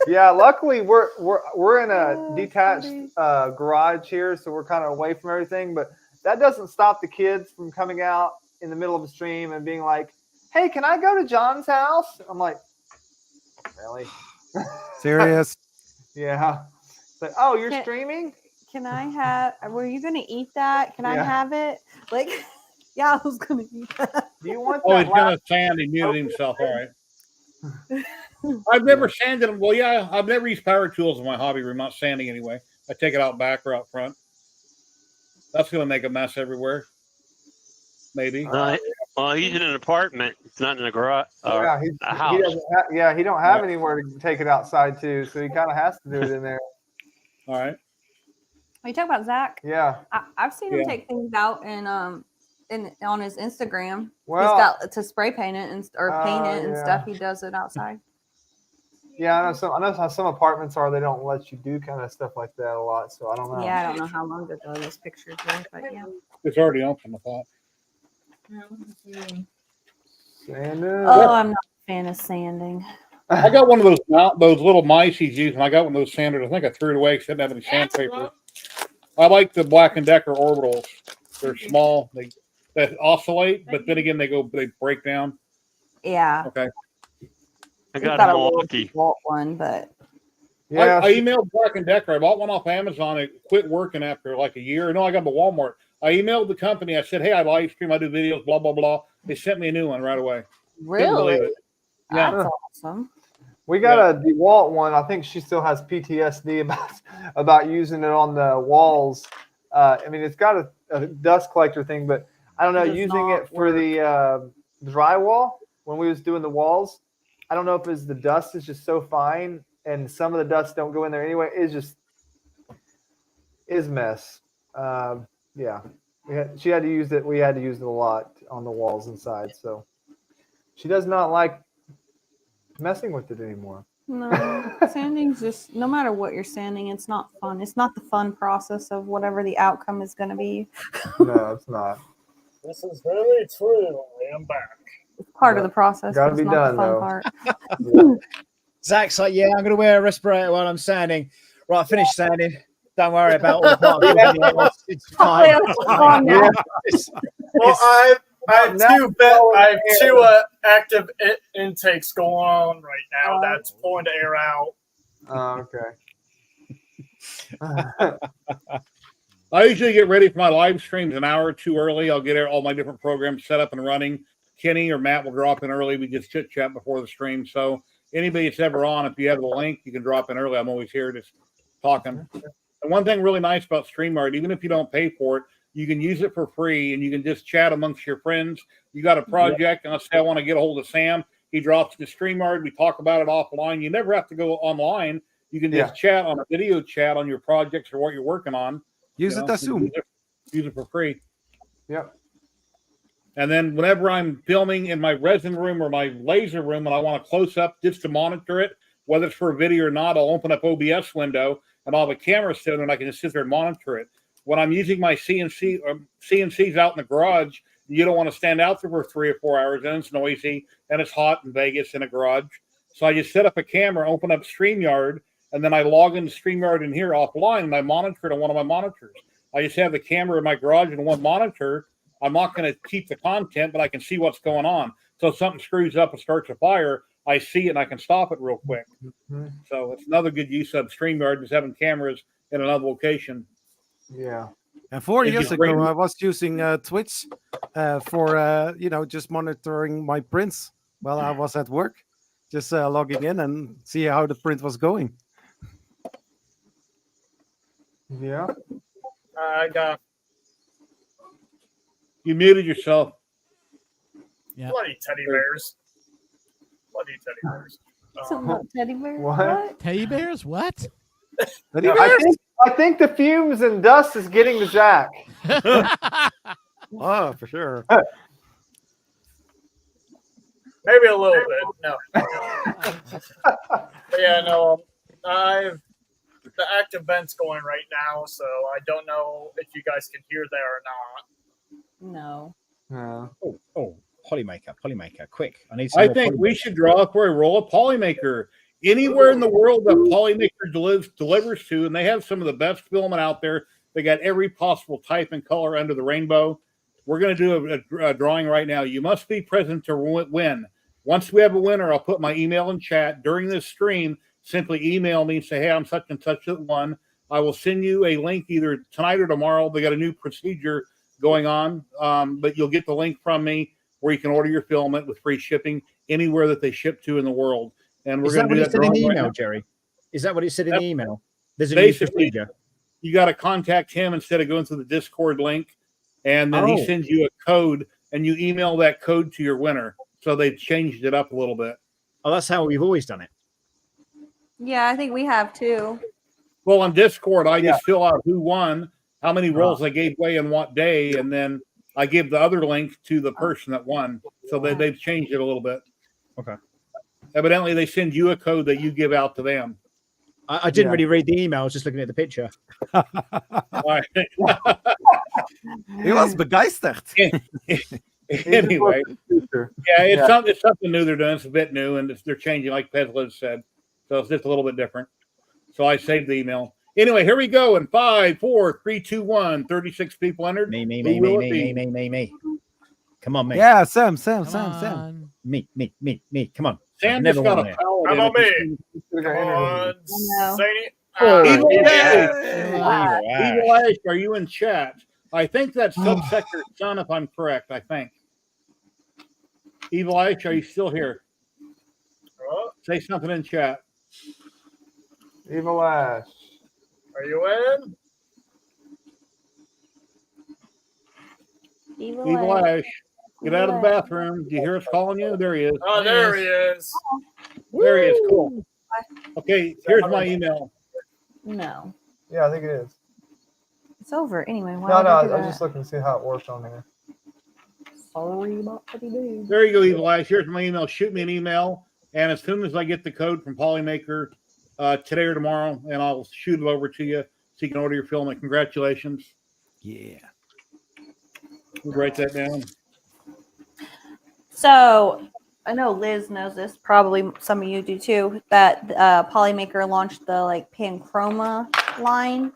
Yeah, luckily we're in a detached garage here, so we're kind of away from everything. But that doesn't stop the kids from coming out in the middle of a stream and being like, hey, can I go to John's house? I'm like, really? Serious? Yeah. It's like, oh, you're streaming? Can I have? Were you gonna eat that? Can I have it? Like, yeah, I was gonna eat that. Do you want Oh, that? he's gonna sand. He muted himself. All right. I've never sanded them. Well, yeah, I've never used power tools in my hobby room. Not sanding anyway. I take it out back or out front. That's gonna make a mess everywhere. Maybe. Well, he's in an apartment. It's not in a garage. Yeah, a house. He don't have anywhere to take it outside too, so he kind of has to do it in there. All right. Are you talking about Zach? Yeah. I've seen him take things out and on his Instagram. Well, he's got to spray paint it or paint it and stuff. He does it outside. Yeah, I know how some apartments are. They don't let you do kind of stuff like that a lot. So I don't know. Yeah, I don't know how long ago those pictures were, but yeah. It's already open, I thought. Sanding. Oh, I'm not a fan of sanding. I got one of those little mice he's using. I got one of those sanders. I think I threw it away because I didn't have any sandpaper. I like the Black & Decker orbitals. They're small. They oscillate, but then again they break down. Yeah. Okay. I got a Milwaukee one, but yeah, I emailed Black & Decker. I bought one off Amazon. It quit working after like a year. No, I got them at Walmart. I emailed the company. I said, "Hey, I live stream. I do videos. Blah blah blah." They sent me a new one right away. Really? Yeah, that's awesome. We got a DeWalt one. I think she still has PTSD about using it on the walls. I mean, it's got a dust collector thing, but I don't know, using it for the drywall when we was doing the walls. I don't know if it's the dust is just so fine and some of the dust don't go in there anyway. It's just is mess. Yeah, she had to use it. We had to use it a lot on the walls inside. So she does not like messing with it anymore. No, sanding's just, no matter what you're sanding, it's not fun. It's not the fun process of whatever the outcome is going to be. No, it's not. This is very true. I am back. It's part of the process. Gotta But be it's not done, the fun though. part. Zach's like, yeah, I'm going to wear a respirator while I'm sanding. Right, I finished sanding. Don't worry about all the parts. It's fine. Well, I have two active intakes going on right now. That's pulling the air out. Oh, okay. I usually get ready for my live streams an hour or two early. I'll get all my different programs set up and running. Kenny or Matt will drop in early. We just chit chat before the stream. So anybody that's ever on, if you have the link, you can drop in early. I'm always here just talking. And one thing really nice about StreamYard, even if you don't pay for it, you can use it for free and you can just chat amongst your friends. You got a project, and let's say I want to get a hold of Sam. He drops the StreamYard. We talk about it offline. You never have to go online. You can just chat on a video chat on your projects or what you're working on. Use it as Zoom. Use it for free. Yep. And then whenever I'm filming in my resin room or my laser room and I want to close up just to monitor it, whether it's for a video or not, I'll open up OBS window and I'll have a camera set and I can just sit there and monitor it. When I'm using my CNCs out in the garage, you don't want to stand out there for 3 or 4 hours, and it's noisy and it's hot in Vegas in a garage. So I just set up a camera, open up StreamYard, and then I log into StreamYard in here offline and I monitor it on one of my monitors. I just have the camera in my garage and one monitor. I'm not going to keep the content, but I can see what's going on. So if something screws up and starts a fire, I see it and I can stop it real quick. Mm-hmm. So it's another good use of StreamYard, is having cameras in another location. Yeah. And 4 years ago, I was using Twitch for, just monitoring my prints while I was at work, just logging in and see how the print was going. Yeah. I got You muted yourself. Yeah. bloody teddy bears. Bloody teddy bears. Teddy bears? What? Teddy bears? What? Teddy bears? I think the fumes and dust is getting to Zach. Oh, for sure. Maybe a little bit. No. But yeah, no. I've the active vent's going right now, so I don't know if you guys can hear there or not. No. Oh, Polymaker, quick! I need. I think we should draw up for a roll of Polymaker. Anywhere in the world that Polymaker delivers to, and they have some of the best filament out there. They got every possible type and color under the rainbow. We're going to do a drawing right now. You must be present to win. Once we have a winner, I'll put my email in chat during this stream. Simply email me and say, hey, I'm such and such that won. I will send you a link either tonight or tomorrow. They got a new procedure going on, but you'll get the link from me where you can order your filament with free shipping anywhere that they ship to in the world. And we're going to do that in the email, right, Jerry. Is that what it said in the email? There's a new procedure. You got to contact him instead of going through the Discord link, and then he sends you a code, and you email that code to your winner. So they've changed it up a little bit. Oh, that's how we've always done it. Yeah, I think we have too. Well, on Discord, I just fill out who won, how many rolls I gave away and what day, and then I give the other link to the person that won. So they've changed it a little bit. Okay. Evidently, they send you a code that you give out to them. I didn't really read the email. I was just looking at the picture. All right. He was begeistert. Anyway, it's something new they're doing. It's a bit new, and they're changing, like Pesla said. So it's just a little bit different. So I saved the email. Anyway, here we go. In 5, 4, 3, 2, 1. 36 people entered. Me. Come on, me. Yeah, Sam. Me. Come on. Sam just got a pallet. Come on, me. Come on, Sadie. Evil Ash, are you in chat? I think that's Subsector Son, if I'm correct. I think. Evil Ash, are you still here? Say something in chat. Evil Ash. Are you in? Evil Ash. Get out of the bathroom. Do you hear us calling you? There he is. Oh, there he is. There he is. Cool. Okay, here's my email. No. Yeah, I think it is. It's over anyway. Why No, I would was just looking to see how it works on there. Sorry about what he did. There you go, Evil Ash. Here's my email. Shoot me an email, and as soon as I get the code from Polymaker today or tomorrow, and I'll shoot it over to you so you can order your film. And congratulations. Yeah. We'll write that down. So I know Liz knows this. Probably some of you do too. That Polymaker launched the like Panchroma line,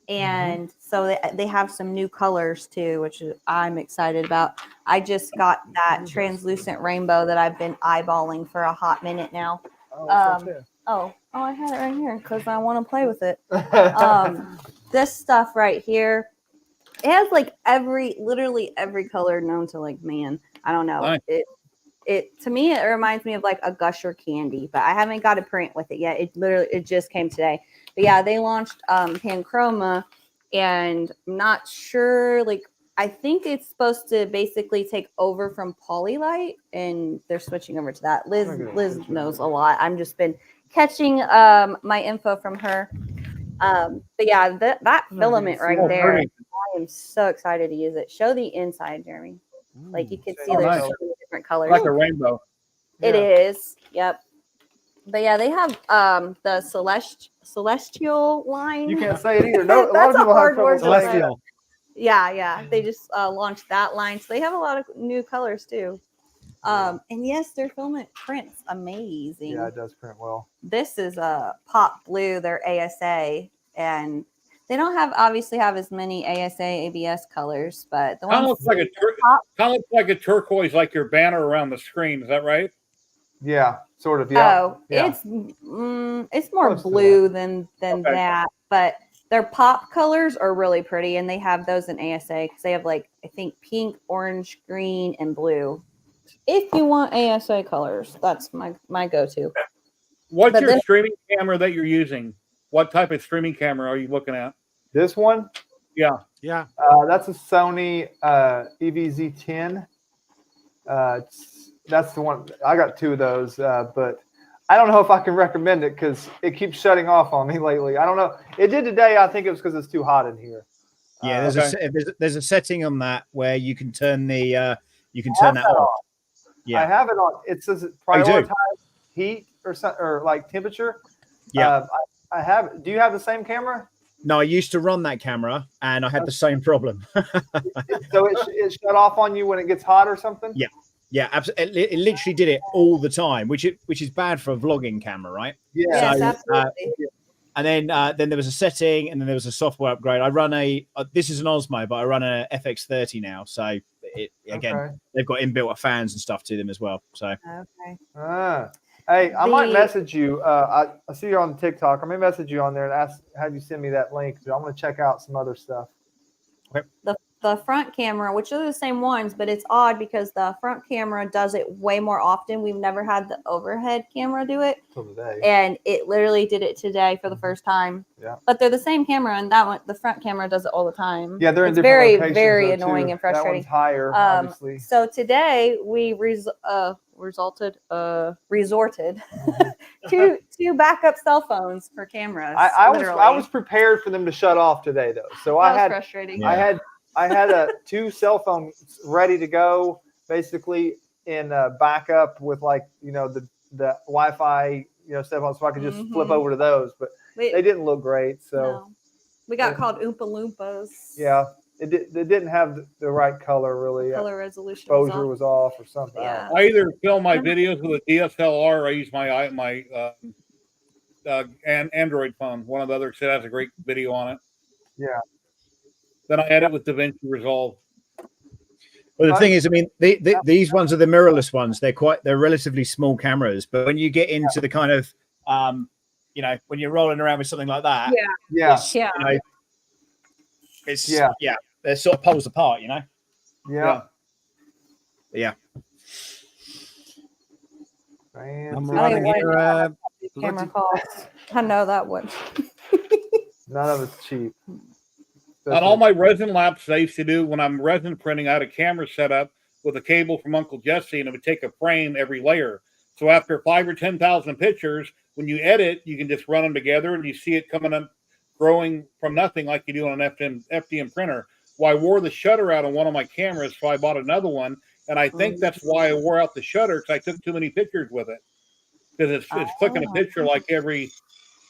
and so they have some new colors too, which I'm excited about. I just got that translucent rainbow that I've been eyeballing for a hot minute now. I had it right here because I want to play with it. This stuff right here, it has like literally every color known to like man. I don't know. Nice. It to me it reminds me of like a Gusher candy, but I haven't got a print with it yet. It just came today. But yeah, they launched Panchroma, and I'm not sure. Like I think it's supposed to basically take over from Polylite, and they're switching over to that. Liz knows a lot. I've just been catching my info from her. But yeah, that filament right there, I am so excited to use it. Show the inside, Jeremy. Like you can see there's so many different colors. Like a rainbow. It is. Yep. But yeah, they have the celestial line. You can't say it either. No, a lot of people have trouble Celestial. Yeah. They just launched that line. So they have a lot of new colors too. And yes, their filament prints amazing. Yeah, it does print well. This is a pop blue, their ASA, and they don't obviously have as many ASA ABS colors, but the Kind one of looks like a turquoise, like your banner around the screen. Is that right? Yeah, sort of. Yeah. Oh, yeah. It's more blue than that, but their pop colors are really pretty, and they have those in ASA because they have like I think pink, orange, green, and blue. If you want ASA colors, that's my go-to. What's your streaming camera that you're using? What type of streaming camera are you looking at? This one? Yeah. That's a Sony EVZ10. That's the one. I got two of those, but I don't know if I can recommend it because it keeps shutting off on me lately. I don't know. It did today. I think it was because it's too hot in here. Yeah, there's a setting on that where you can turn the that off. Yeah, I have it on. It says prioritize heat or like temperature. Yeah, I have. Do you have the same camera? No, I used to run that camera, and I had the same problem. So it shut off on you when it gets hot or something? Yeah, absolutely. It literally did it all the time, which is bad for a vlogging camera, right? Yeah, yes, absolutely. And then there was a setting, and then there was a software upgrade. I run this is an Osmo, but I run a FX30 now, so they've got inbuilt fans and stuff to them as well. So okay. Hey, I might message you. I see you're on TikTok. I may message you on there and have you send me that link. I'm going to check out some other stuff. Okay. The front camera, which are the same ones, but it's odd because the front camera does it way more often. We've never had the overhead camera do it. Today. And it literally did it today for the first time. Yeah. But they're the same camera, and that one, the front camera does it all the time. Yeah, they're in different very, locations, very annoying and frustrating. That one's higher, obviously. So today we resorted to backup cell phones for cameras. I was prepared for them to shut off today, though. So that was frustrating. I had two cell phones ready to go, basically in backup with the the Wi-Fi, stuff on, so I could just flip over to those. But they didn't look great. So no. We got called Oompa Loompas. Yeah, it didn't have the right color really. Color resolution. Exposure was off or something. Yeah. I either film my videos with a DSLR or I use my Android phone. One of the others said has a great video on it. Yeah. Then I edit with DaVinci Resolve. Well, the thing is, I mean, these ones are the mirrorless ones. They're relatively small cameras, but when you get into the kind of, when you're rolling around with something like that, they're sort of poles apart, Yeah. I'm running here. Camera costs. I know that one. None of it's cheap. On all my resin laps I used to do when I'm resin printing, I had a camera set up with a cable from Uncle Jesse, and it would take a frame every layer. So after 5,000 or 10,000 pictures, when you edit, you can just run them together, and you see it coming up, growing from nothing like you do on an FDM printer. Well, I wore the shutter out on one of my cameras, so I bought another one, and I think that's why I wore out the shutter, because I took too many pictures with it. Because it's clicking a picture like every,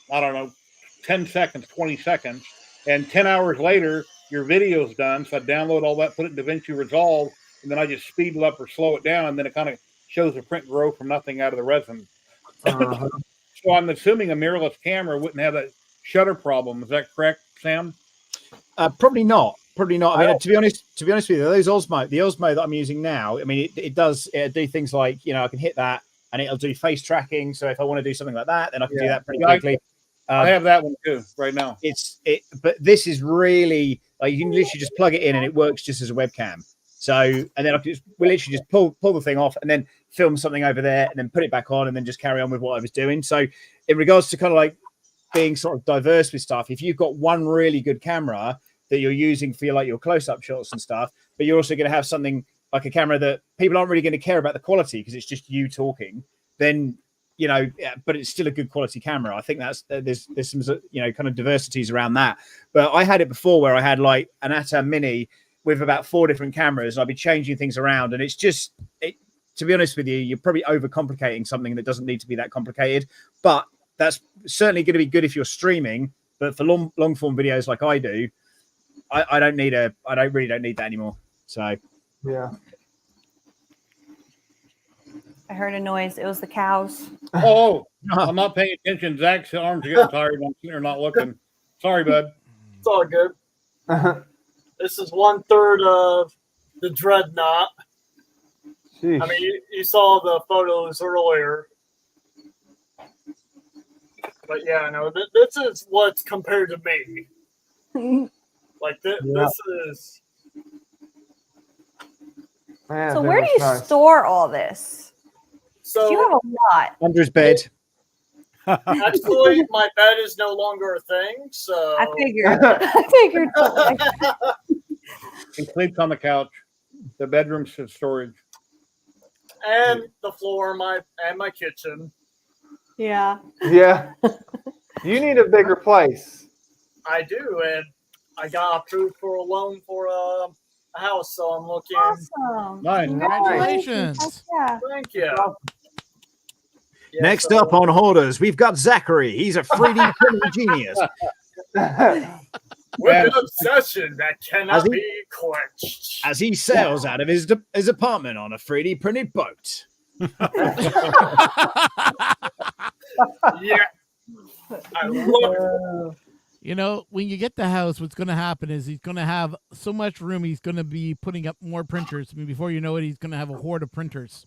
10 seconds, 20 seconds. And 10 hours later, your video's done. So I download all that, put it in DaVinci Resolve, and then I just speed it up or slow it down, and then it kind of shows the print grow from nothing out of the resin. So I'm assuming a mirrorless camera wouldn't have that shutter problem. Is that correct, Sam? Probably not. Probably not. I mean, to be honest with you, the Osmo that I'm using now, I mean, it does do things like, I can hit that and it'll do face tracking. So if I want to do something like that, then I can do that pretty quickly. I have that one too right now. But this is really like, you can literally just plug it in and it works just as a webcam. So, and then we literally just pull the thing off and then film something over there and then put it back on and then just carry on with what I was doing. So in regards to kind of like being sort of diverse with stuff, if you've got one really good camera that you're using for your close-up shots and stuff, but you're also going to have something like a camera that people aren't really going to care about the quality because it's just you talking, then, but it's still a good quality camera. I think there's some, kind of diversities around that. But I had it before where I had like an Atom Mini with about 4 different cameras, and I'd be changing things around. And it's just, to be honest with you, you're probably overcomplicating something that doesn't need to be that complicated. But that's certainly going to be good if you're streaming. But for long form videos like I do, I really don't need that anymore. So yeah. I heard a noise. It was the cows. Oh, I'm not paying attention. Zach's arms are getting tired. I'm sitting there not looking. Sorry, bud. It's all good. This is 1/3 of the Dreadnought. Sheesh. I mean, you saw the photos earlier. But yeah, no, this is what's compared to me. Like this is. Man, so where do you store all this? So you have a lot under his bed. Actually, my bed is no longer a thing. So I figured. He sleeps on the couch. The bedroom's for storage. And the floor, my kitchen. Yeah. Yeah. You need a bigger place. I do, and I got approved for a loan for a house, so I'm looking. Awesome. Nice. Congratulations. Yeah. Thank you. Yeah, Next up on Hoarders, we've got Zachary. He's a 3D printing genius. With an obsession that cannot be quenched. As he sails out of his apartment on a 3D printed boat. Yeah. I love it. When you get the house, what's going to happen is he's going to have so much room. He's going to be putting up more printers. I mean, before you know it, he's going to have a horde of printers.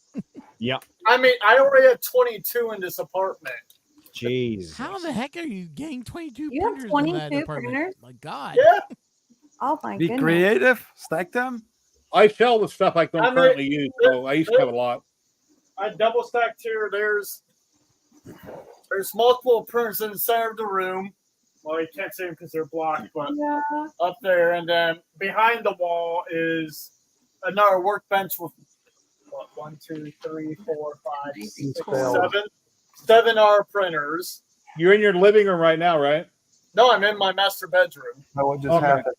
Yeah. I mean, I already have 22 in this apartment. Jeez. How the heck are you getting 22 You printers have 22 in that apartment? printers? My God. Yeah. Oh my Be goodness. creative. Stack them. I sell the stuff I don't currently use, so I used to have a lot. I double stacked here. There's multiple printers in the center of the room. Well, you can't see them because they're blocked, but up there. And then behind the wall is another workbench with, 1, 2, 3, 4, 5, 6, 7 are printers. You're in your living room right now, right? No, I'm in my master bedroom. Oh, what just happened?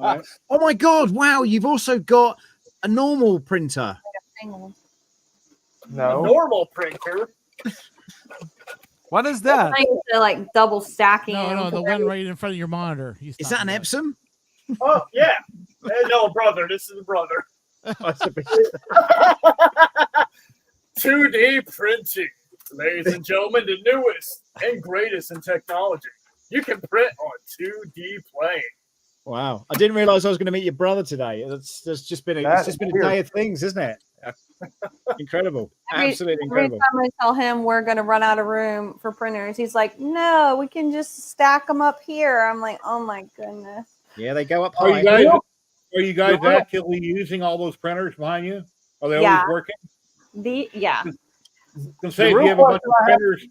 Right. Oh my God. Wow. You've also got a normal printer. No. A normal printer. What is that? Trying to like double stacking. No, them the one right in front of your monitor. Is that an Epsom? Oh yeah. No, brother. This is a brother. 2D printing, ladies and gentlemen, the newest and greatest in technology. You can print on 2D plane. Wow, I didn't realize I was going to meet your brother today. It's just been a day of things, isn't it? Incredible, absolutely incredible. Every time I tell him we're going to run out of room for printers, he's like, "No, we can just stack them up here." I'm like, "Oh my goodness." Yeah, they go up Are high. you guys actively using all those printers behind you? Are they always working? Say if you have a bunch of printers,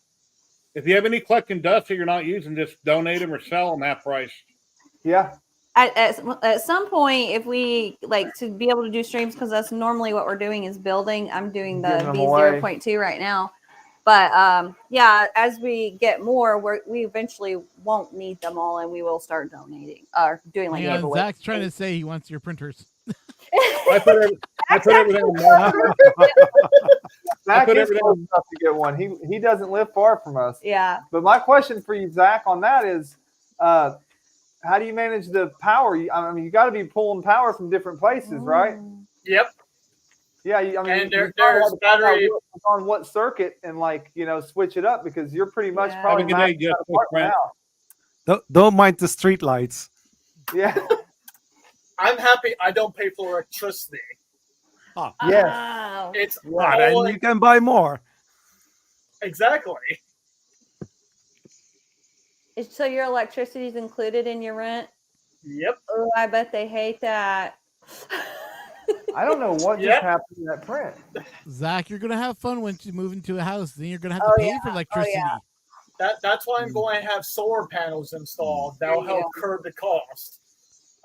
if you have any collecting dust that you're not using, just donate them or sell them half price. Yeah. At some point, if we like to be able to do streams, because that's normally what we're doing is building. I'm doing the V0.2 right now, but yeah, as we get more, we eventually won't need them all, and we will start donating or doing like giveaways. Zach's trying to say he wants your printers. I put everything in Zach is close enough to get one. He doesn't live far from us. Yeah. But my question for you, Zach, on that is, how do you manage the power? I mean, you got to be pulling power from different places, right? Yep. Yeah. I mean, and there's battery on what circuit and switch it up because you're pretty much probably Don't mind the street lights. Yeah. I'm happy I don't pay for electricity. Oh. Yes. It's and you can buy more. Exactly. So your electricity is included in your rent? Yep. Oh, I bet they hate that. I don't know what just happened to that print. Zach, you're gonna have fun when you move into a house. Then you're gonna have to pay for electricity. That's why I'm going to have solar panels installed. That'll help curb the cost.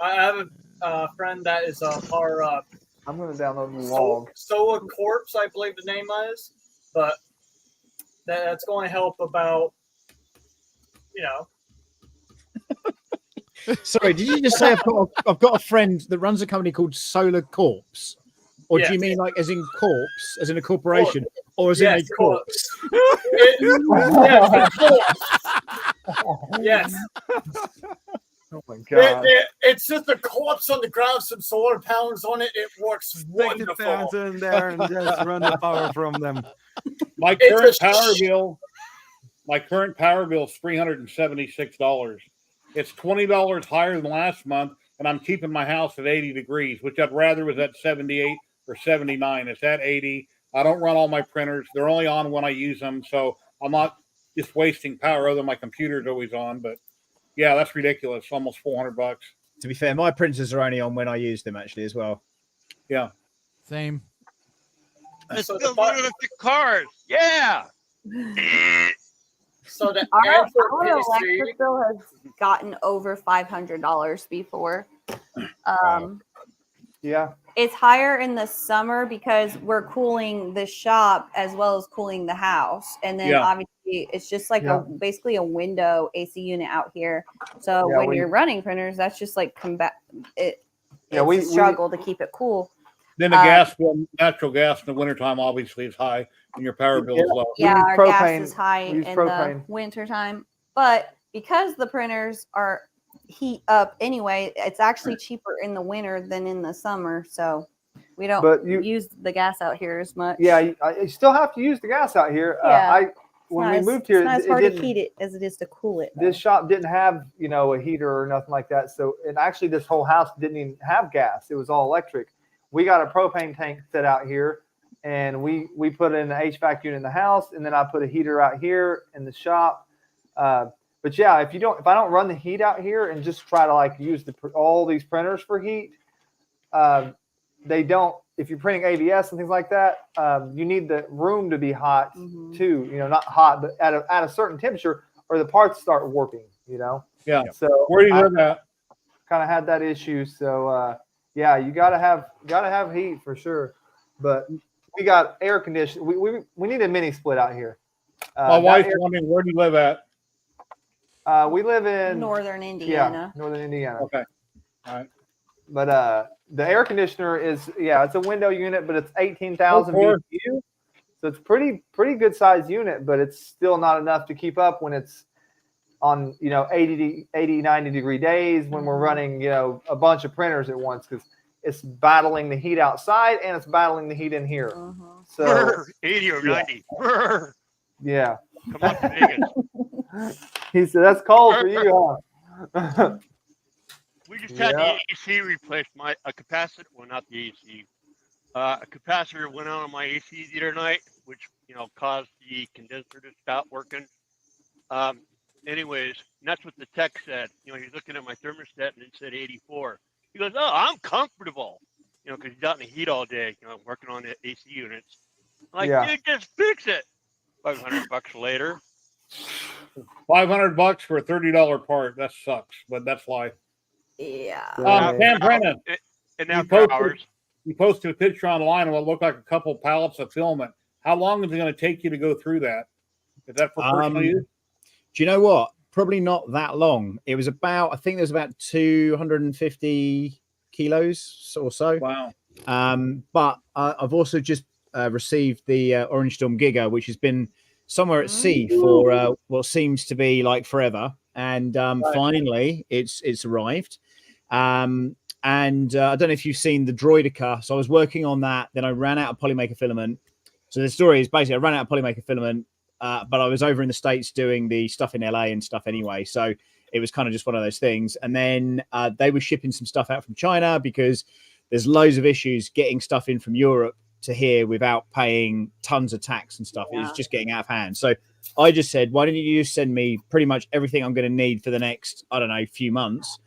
I have a friend that is our. I'm going to download the log. Solar Corpse, I believe the name is, but that's going to help about. Sorry, did you just say I've got a friend that runs a company called Solar Corpse? Or do you mean like as in corpse, as in a corporation, or as in a corpse? Yes. Oh my god! It's just a corpse on the ground, some solar panels on it. It works wonderful. Stick the fans in there and just run the power from them. My current power bill is $376. It's $20 higher than last month, and I'm keeping my house at 80 degrees, which I'd rather was at 78 or 79. It's at 80. I don't run all my printers. They're only on when I use them, so I'm not just wasting power, other than my computer's always on. But yeah, that's ridiculous. Almost $400. To be fair, my printers are only on when I use them actually as well. Yeah. Same. Let's build one of the cars. Yeah. So the our electric bill has gotten over $500 before. Yeah. It's higher in the summer because we're cooling the shop as well as cooling the house. And then obviously it's just like basically a window AC unit out here. So when you're running printers, that's just like it's a struggle to keep it cool. Then the gas bill, natural gas in the wintertime obviously is high and your power bill is low. Yeah, our gas is high in the wintertime. But because the printers are heat up anyway, it's actually cheaper in the winter than in the summer. So we don't use the gas out here as much. Yeah, you still have to use the gas out here. When we moved here, it's not as hard to heat it as it is to cool it. This shop didn't have, a heater or nothing like that. So, and actually this whole house didn't even have gas. It was all electric. We got a propane tank set out here, and we put in an HVAC unit in the house, and then I put a heater out here in the shop. But yeah, if I don't run the heat out here and just try to use all these printers for heat, they don't. If you're printing ABS and things like that, you need the room to be hot too. Not hot, but at a certain temperature, or the parts start warping. Yeah. So where do you live at? Kind of had that issue. So yeah, you gotta have heat for sure. But we got air conditioning. We need a mini split out here. My wife's wondering, where do you live at? We live in northern Indiana. Yeah, northern Indiana. Okay. All right. But the air conditioner is it's a window unit, but it's 18,000 BTU. So it's pretty good size unit, but it's still not enough to keep up when it's on 80, 90 degree days when we're running a bunch of printers at once, because it's battling the heat outside and it's battling the heat in here. So 80 or 90. Yeah. Come on to Vegas. He said, "That's cold for you, huh?" We just had the AC replaced. A capacitor, well, not the AC. A capacitor went out on my AC the other night, which caused the condenser to stop working. Anyways, and that's what the tech said. He's looking at my thermostat and it said 84. He goes, "Oh, I'm comfortable," because he's out in the heat all day, working on the AC units. I'm like, dude, just fix it. $500 later. $500 for a $30 part. That sucks, but that's life. Yeah. Pam Brennan, and after hours. You posted a picture online of what looked like a couple pallets of filament. How long is it going to take you to go through that? Is that for personal use? Do you know what? Probably not that long. It was about, I think there was about 250 kilos or so. Wow. But I've also just received the Orange Storm Giga, which has been somewhere at sea for what seems to be like forever. And finally, it's arrived. And I don't know if you've seen the Droidica. So I was working on that. Then I ran out of Polymaker filament. So the story is basically I ran out of Polymaker filament, but I was over in the States doing the stuff in LA and stuff anyway. So it was kind of just one of those things. And then they were shipping some stuff out from China because there's loads of issues getting stuff in from Europe to here without paying tons of tax and stuff. It's just getting out of hand. So I just said, why don't you just send me pretty much everything I'm going to need for the next, I don't know, few months.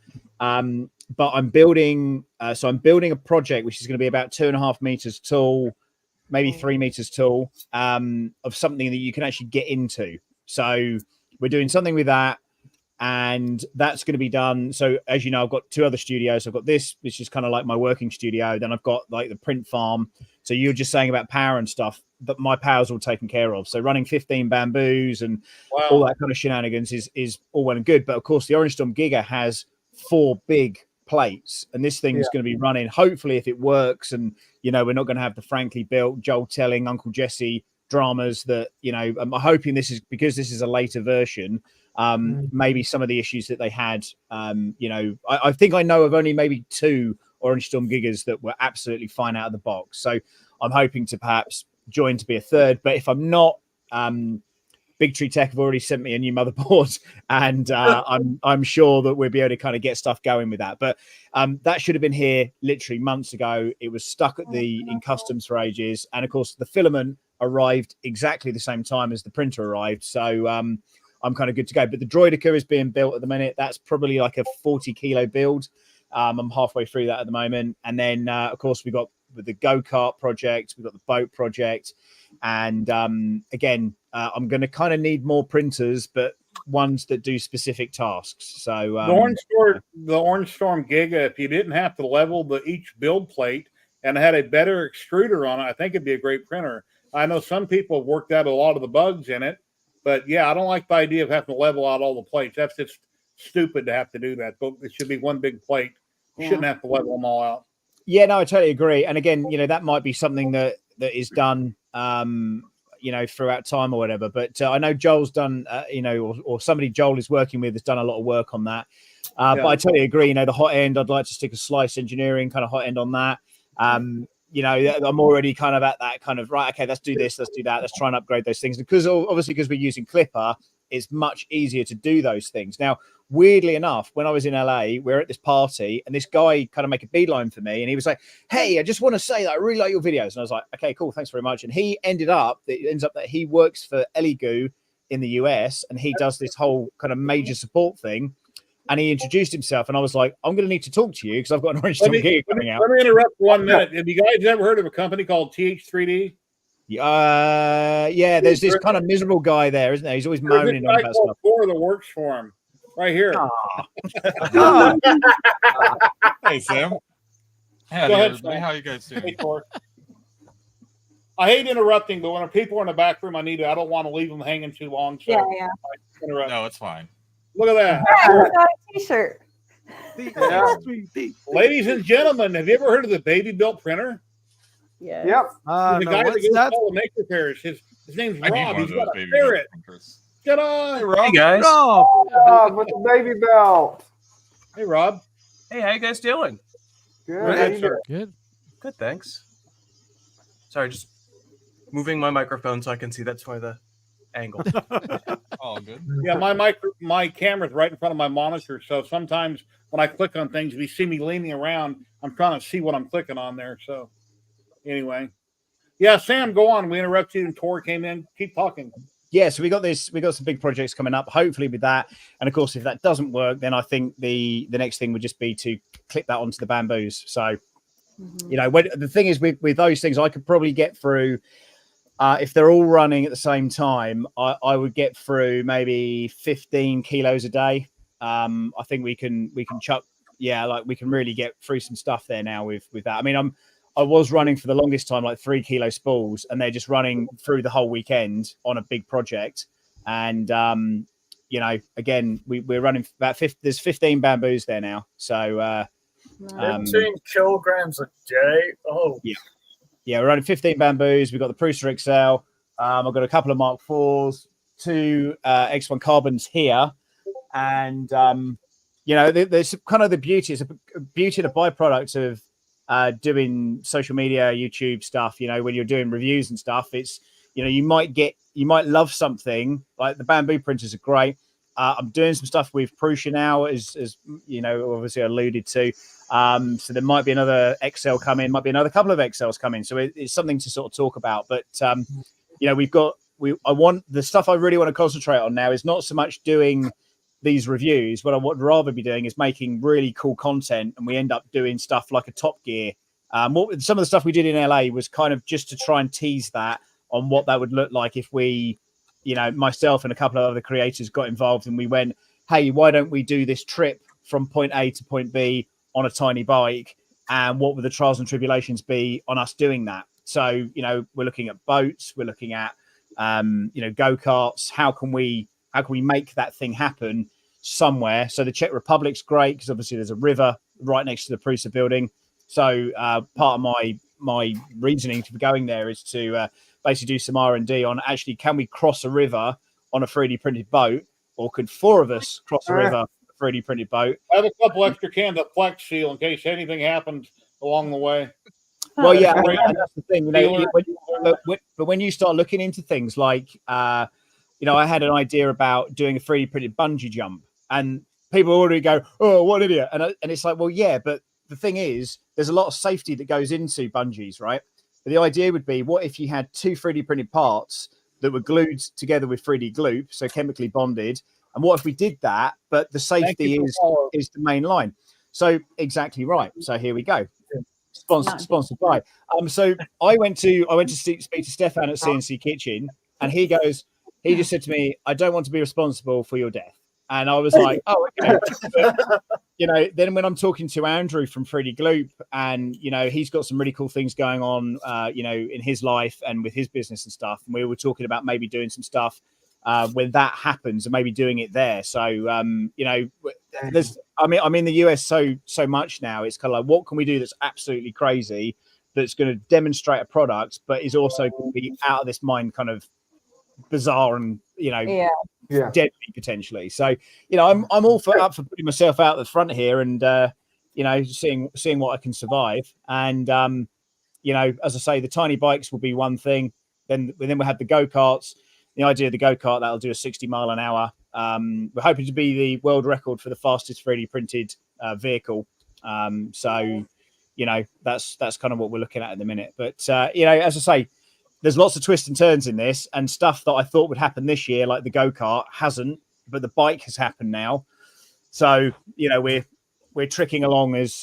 But I'm building, I'm building a project which is going to be about 2.5 meters tall, maybe 3 meters tall, of something that you can actually get into. So we're doing something with that, and that's going to be done. So as you know, I've got 2 other studios. I've got this, which is kind of like my working studio. Then I've got like the print farm. So you were just saying about power and stuff, but my power's all taken care of. So running 15 bamboos and all that kind of shenanigans is all well and good. But of course, the Orange Storm Giga has 4 big plates, and this thing's going to be running, hopefully, if it works, and we're not going to have the frankly built Joel telling Uncle Jesse dramas that I'm hoping this is, because this is a later version, maybe some of the issues that they had, I think I know of only maybe 2 Orange Storm Gigas that were absolutely fine out of the box. So I'm hoping to perhaps join to be a third, but if I'm not, Big Tree Tech have already sent me a new motherboard, and I'm sure that we'll be able to kind of get stuff going with that. But that should have been here literally months ago. It was stuck at in customs for ages, and of course the filament arrived exactly the same time as the printer arrived. So I'm kind of good to go. But the Droidica is being built at the minute. That's probably like a 40 kilo build. I'm halfway through that at the moment, and then of course we got with the go-kart project, we've got the boat project, and again, I'm going to kind of need more printers, but ones that do specific tasks. So the Orange Storm Giga, if you didn't have to level each build plate and had a better extruder on it, I think it'd be a great printer. I know some people have worked out a lot of the bugs in it, but yeah, I don't like the idea of having to level out all the plates. That's just stupid to have to do that. But it should be one big plate. You shouldn't have to level them all out. Yeah, no, I totally agree. And again, that might be something that is done, throughout time or whatever. But I know Joel's done, or somebody Joel is working with has done a lot of work on that. But I totally agree. The hot end, I'd like to stick a slice engineering kind of hot end on that. I'm already kind of at that kind of, right, okay, let's do this, let's do that, let's try and upgrade those things. Because obviously, because we're using Clipper, it's much easier to do those things. Now, weirdly enough, when I was in LA, we're at this party, and this guy kind of make a beeline for me, and he was like, "Hey, I just want to say that I really like your videos." And I was like, "Okay, cool, thanks very much." And it ends up that he works for Eligoo in the US, and he does this whole kind of major support thing. And he introduced himself, and I was like, "I'm going to need to talk to you because I've got an Orange Storm Giga coming out." Let me interrupt for 1 minute. Have you guys ever heard of a company called TH3D? Yeah, there's this kind of miserable guy there, isn't there? He's always moaning on about stuff. That works for him, right here. Hey, Sam. Hey, go ahead, everybody. How you guys doing? Hey, I hate interrupting, but when people are in the back room, I don't want to leave them hanging too long. So yeah. No, it's fine. Look at that. Yeah, got a t-shirt. Ladies and gentlemen, have you ever heard of the Baby Built printer? Yes. Yep. The No, guy that what's goes that? to all the maker fairs. His name's I need Rob. one of He's got those a baby ferret. printers. Get on. Hey, Rob. Hey guys. Rob. With the baby belt. Hey, Rob. Hey, how you guys doing? Good. Great, How you sir. doing? Good. Good, thanks. Sorry, just moving my microphone so I can see. That's why the angle. All good. Yeah, my camera's right in front of my monitor, so sometimes when I click on things, if you see me leaning around, I'm trying to see what I'm clicking on there. So anyway, yeah, Sam, go on. We interrupted you and Tor came in. Keep talking. Yeah, so we got some big projects coming up, hopefully with that. And of course, if that doesn't work, then I think the next thing would just be to clip that onto the bamboos. So, you know, the thing is with those things, I could probably get through, if they're all running at the same time, I would get through maybe 15 kilos a day. I think we can chuck, like we can really get through some stuff there now with that. I mean, I was running for the longest time, like 3 kilo spools, and they're just running through the whole weekend on a big project. And, you know, again, we're running about there's 15 bamboos there now. So, 15 kilograms a day. Oh, yeah, we're running 15 bamboos. We've got the Prusa XL. I've got a couple of Mark IVs, 2 X1 carbons here. And, you know, there's kind of the beauty. It's a beauty, the byproduct of doing social media, YouTube stuff. You know, when you're doing reviews and stuff, it's, you know, you might love something like the bamboo printers are great. I'm doing some stuff with Prusa now, as you know, obviously alluded to. So there might be another XL coming, might be another couple of XLs coming. So it's something to sort of talk about. But you know, I want the stuff I really want to concentrate on now is not so much doing these reviews. What I would rather be doing is making really cool content, and we end up doing stuff like a Top Gear. Some of the stuff we did in LA was kind of just to try and tease that on what that would look like if we, you know, myself and a couple of other creators got involved and we went, hey, why don't we do this trip from point A to point B on a tiny bike? And what would the trials and tribulations be on us doing that? So, you know, we're looking at boats, we're looking at, you know, go-karts. How can we make that thing happen somewhere? So the Czech Republic's great because obviously there's a river right next to the Prusa building. So part of my reasoning to going there is to basically do some R&D on actually, can we cross a river on a 3D printed boat, or could 4 of us cross a river on a 3D printed boat? I have a couple extra cans of Flex Seal in case anything happens along the way. Well, yeah, and that's the thing. You know, but when you start looking into things like, you know, I had an idea about doing a 3D printed bungee jump, and people already go, "Oh, what an idiot!" And it's like, well, yeah, but the thing is, there's a lot of safety that goes into bungees, right? But the idea would be, what if you had 2 3D printed parts that were glued together with 3D glue, so chemically bonded? And what if we did that, but the safety is the main line? So exactly right. So here we go. Sponsored by. So I went to speak to Stefan at CNC Kitchen, and he just said to me, "I don't want to be responsible for your death." And I was like, "Oh, okay." But, you know, then when I'm talking to Andrew from 3D Gloop, and you know, he's got some really cool things going on, you know, in his life and with his business and stuff. And we were talking about maybe doing some stuff when that happens, and maybe doing it there. So you know, I'm in the US so much now. It's kind of like, what can we do that's absolutely crazy, that's going to demonstrate a product, but is also going to be out of this mind, kind of bizarre and, you know, deadly potentially. So, you know, I'm all up for putting myself out the front here and you know, seeing what I can survive. And you know, as I say, the tiny bikes will be one thing. Then we'll have the go-karts. The idea of the go-kart, that'll do a 60 mile an hour. We're hoping to be the world record for the fastest 3D printed vehicle. So, you know, that's kind of what we're looking at the minute. But, you know, as I say, there's lots of twists and turns in this, and stuff that I thought would happen this year, like the go-kart, hasn't, but the bike has happened now. So, you know, we're tricking along as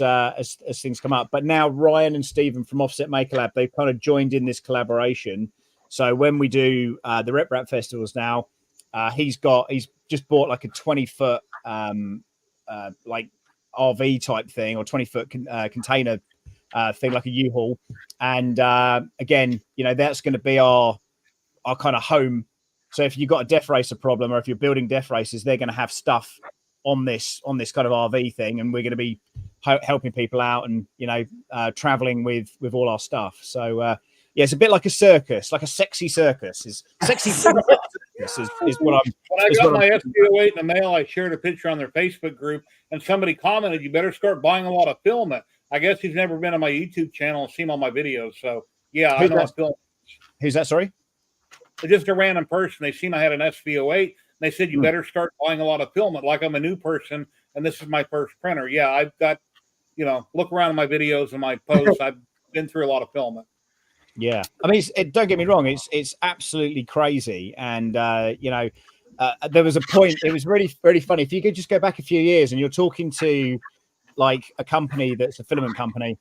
things come up. But now Ryan and Stephen from Offset Maker Lab, they've kind of joined in this collaboration. So when we do the Rep Rap festivals now, he's just bought like a 20-foot like RV type thing, or 20-foot container thing, like a U-Haul. And again, you know, that's going to be our kind of home. So if you've got a Death Racer problem, or if you're building Death Racers, they're going to have stuff on this kind of RV thing, and we're going to be helping people out and traveling with all our stuff. So yeah, it's a bit like a circus, like a sexy circus. Is sexy circus is what I'm. When I got my SBO8 in the mail, I shared a picture on their Facebook group, and somebody commented, "You better start buying a lot of filament." I guess he's never been on my YouTube channel and seen all my videos. So yeah, I know film. Who's that? Sorry, just a random person. They seen I had an SVO8. And they said, "You better start buying a lot of filament." Like I'm a new person, and this is my first printer. Yeah, I've got, look around my videos and my posts. I've been through a lot of filament. Yeah, I mean, don't get me wrong. It's absolutely crazy, and there was a point. It was really, really funny. If you could just go back a few years, and you're talking to like a company that's a filament company,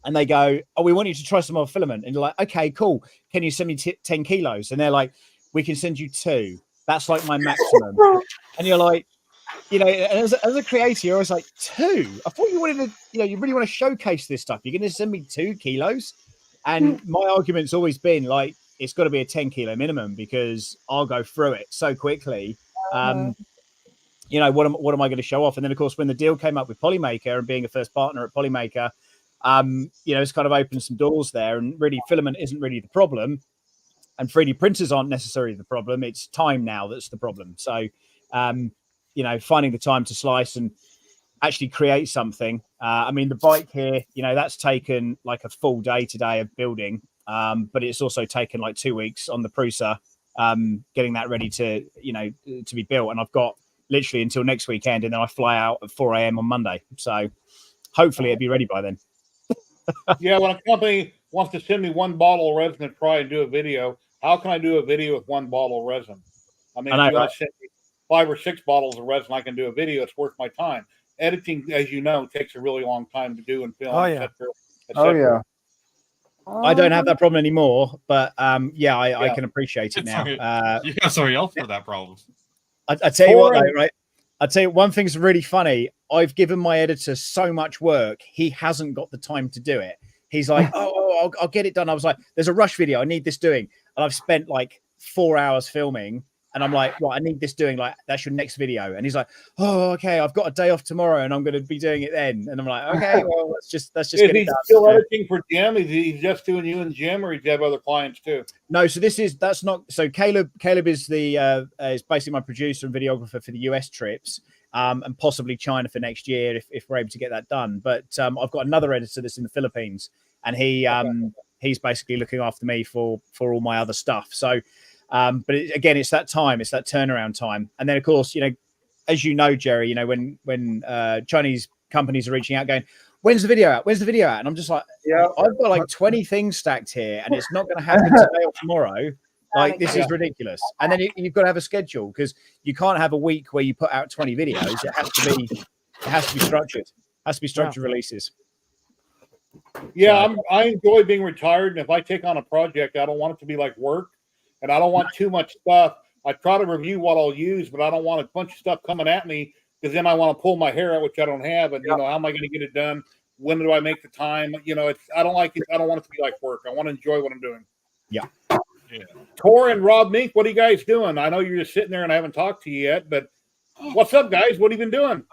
and they go, "Oh, we want you to try some more filament," and you're like, "Okay, cool. Can you send me 10 kilos?" And they're like, "We can send you 2. That's like my maximum." And you're like, as a creator, you're always like, 2? I thought you wanted to, you really want to showcase this stuff. You're going to send me 2 kilos? And my argument's always been like, it's got to be a 10 kilo minimum because I'll go through it so quickly. What am I going to show off? And then, of course, when the deal came up with Polymaker and being a first partner at Polymaker, it's kind of opened some doors there. And really, filament isn't really the problem. And 3D printers aren't necessarily the problem. It's time now that's the problem. So, finding the time to slice and actually create something. I mean, the bike here, that's taken like a full day today of building, but it's also taken like 2 weeks on the Prusa, getting that ready to be built. And I've got literally until next weekend, and then I fly out at 4 a.m. on Monday. So hopefully it'll be ready by then. Yeah, when a company wants to send me 1 bottle of resin to try and do a video, how can I do a video with 1 bottle of resin? I mean, if you want to send me 5 or 6 bottles of resin, I can do a video. It's worth my time. Editing, as you know, takes a really long time to do and film. Oh yeah. Oh yeah. I don't have that problem anymore, but I can appreciate it now. You got somebody else for that problem. I tell you what, though, right? I tell you one thing's really funny. I've given my editor so much work, he hasn't got the time to do it. He's like, "Oh, I'll get it done." I was like, "There's a rush video. I need this doing," and I've spent like 4 hours filming. And I'm like, "Well, I need this doing, like, that's your next video." And he's like, "Oh, okay, I've got a day off tomorrow and I'm going to be doing it then." And I'm like, "Okay, well, let's just Is get it he done." still editing for Jim? Is he just doing you and Jim, or does he have other clients too? No, so that's not, so Caleb is is basically my producer and videographer for the US trips, and possibly China for next year if we're able to get that done. But I've got another editor that's in the Philippines, and he's basically looking after me for all my other stuff. So but again, it's that time, it's that turnaround time. And then, of course, as you know, Jerry, when Chinese companies are reaching out going, "When's the video out? When's the video out?" And I'm just like, "Yeah, I've got like 20 things stacked here and it's not going to happen today or tomorrow. Like, this is ridiculous." And then you've got to have a schedule, because you can't have a week where you put out 20 videos. It has to be structured. It has to be structured releases. Yeah, I enjoy being retired, and if I take on a project, I don't want it to be like work. And I don't want too much stuff. I try to review what I'll use, but I don't want a bunch of stuff coming at me, because then I want to pull my hair out, which I don't have. And how am I going to get it done? When do I make the time? I don't like it. I don't want it to be like work. I want to enjoy what I'm doing. Yeah. Tor and Rob Mink, what are you guys doing? I know you're just sitting there and I haven't talked to you yet, but what's up, guys? What have you been doing?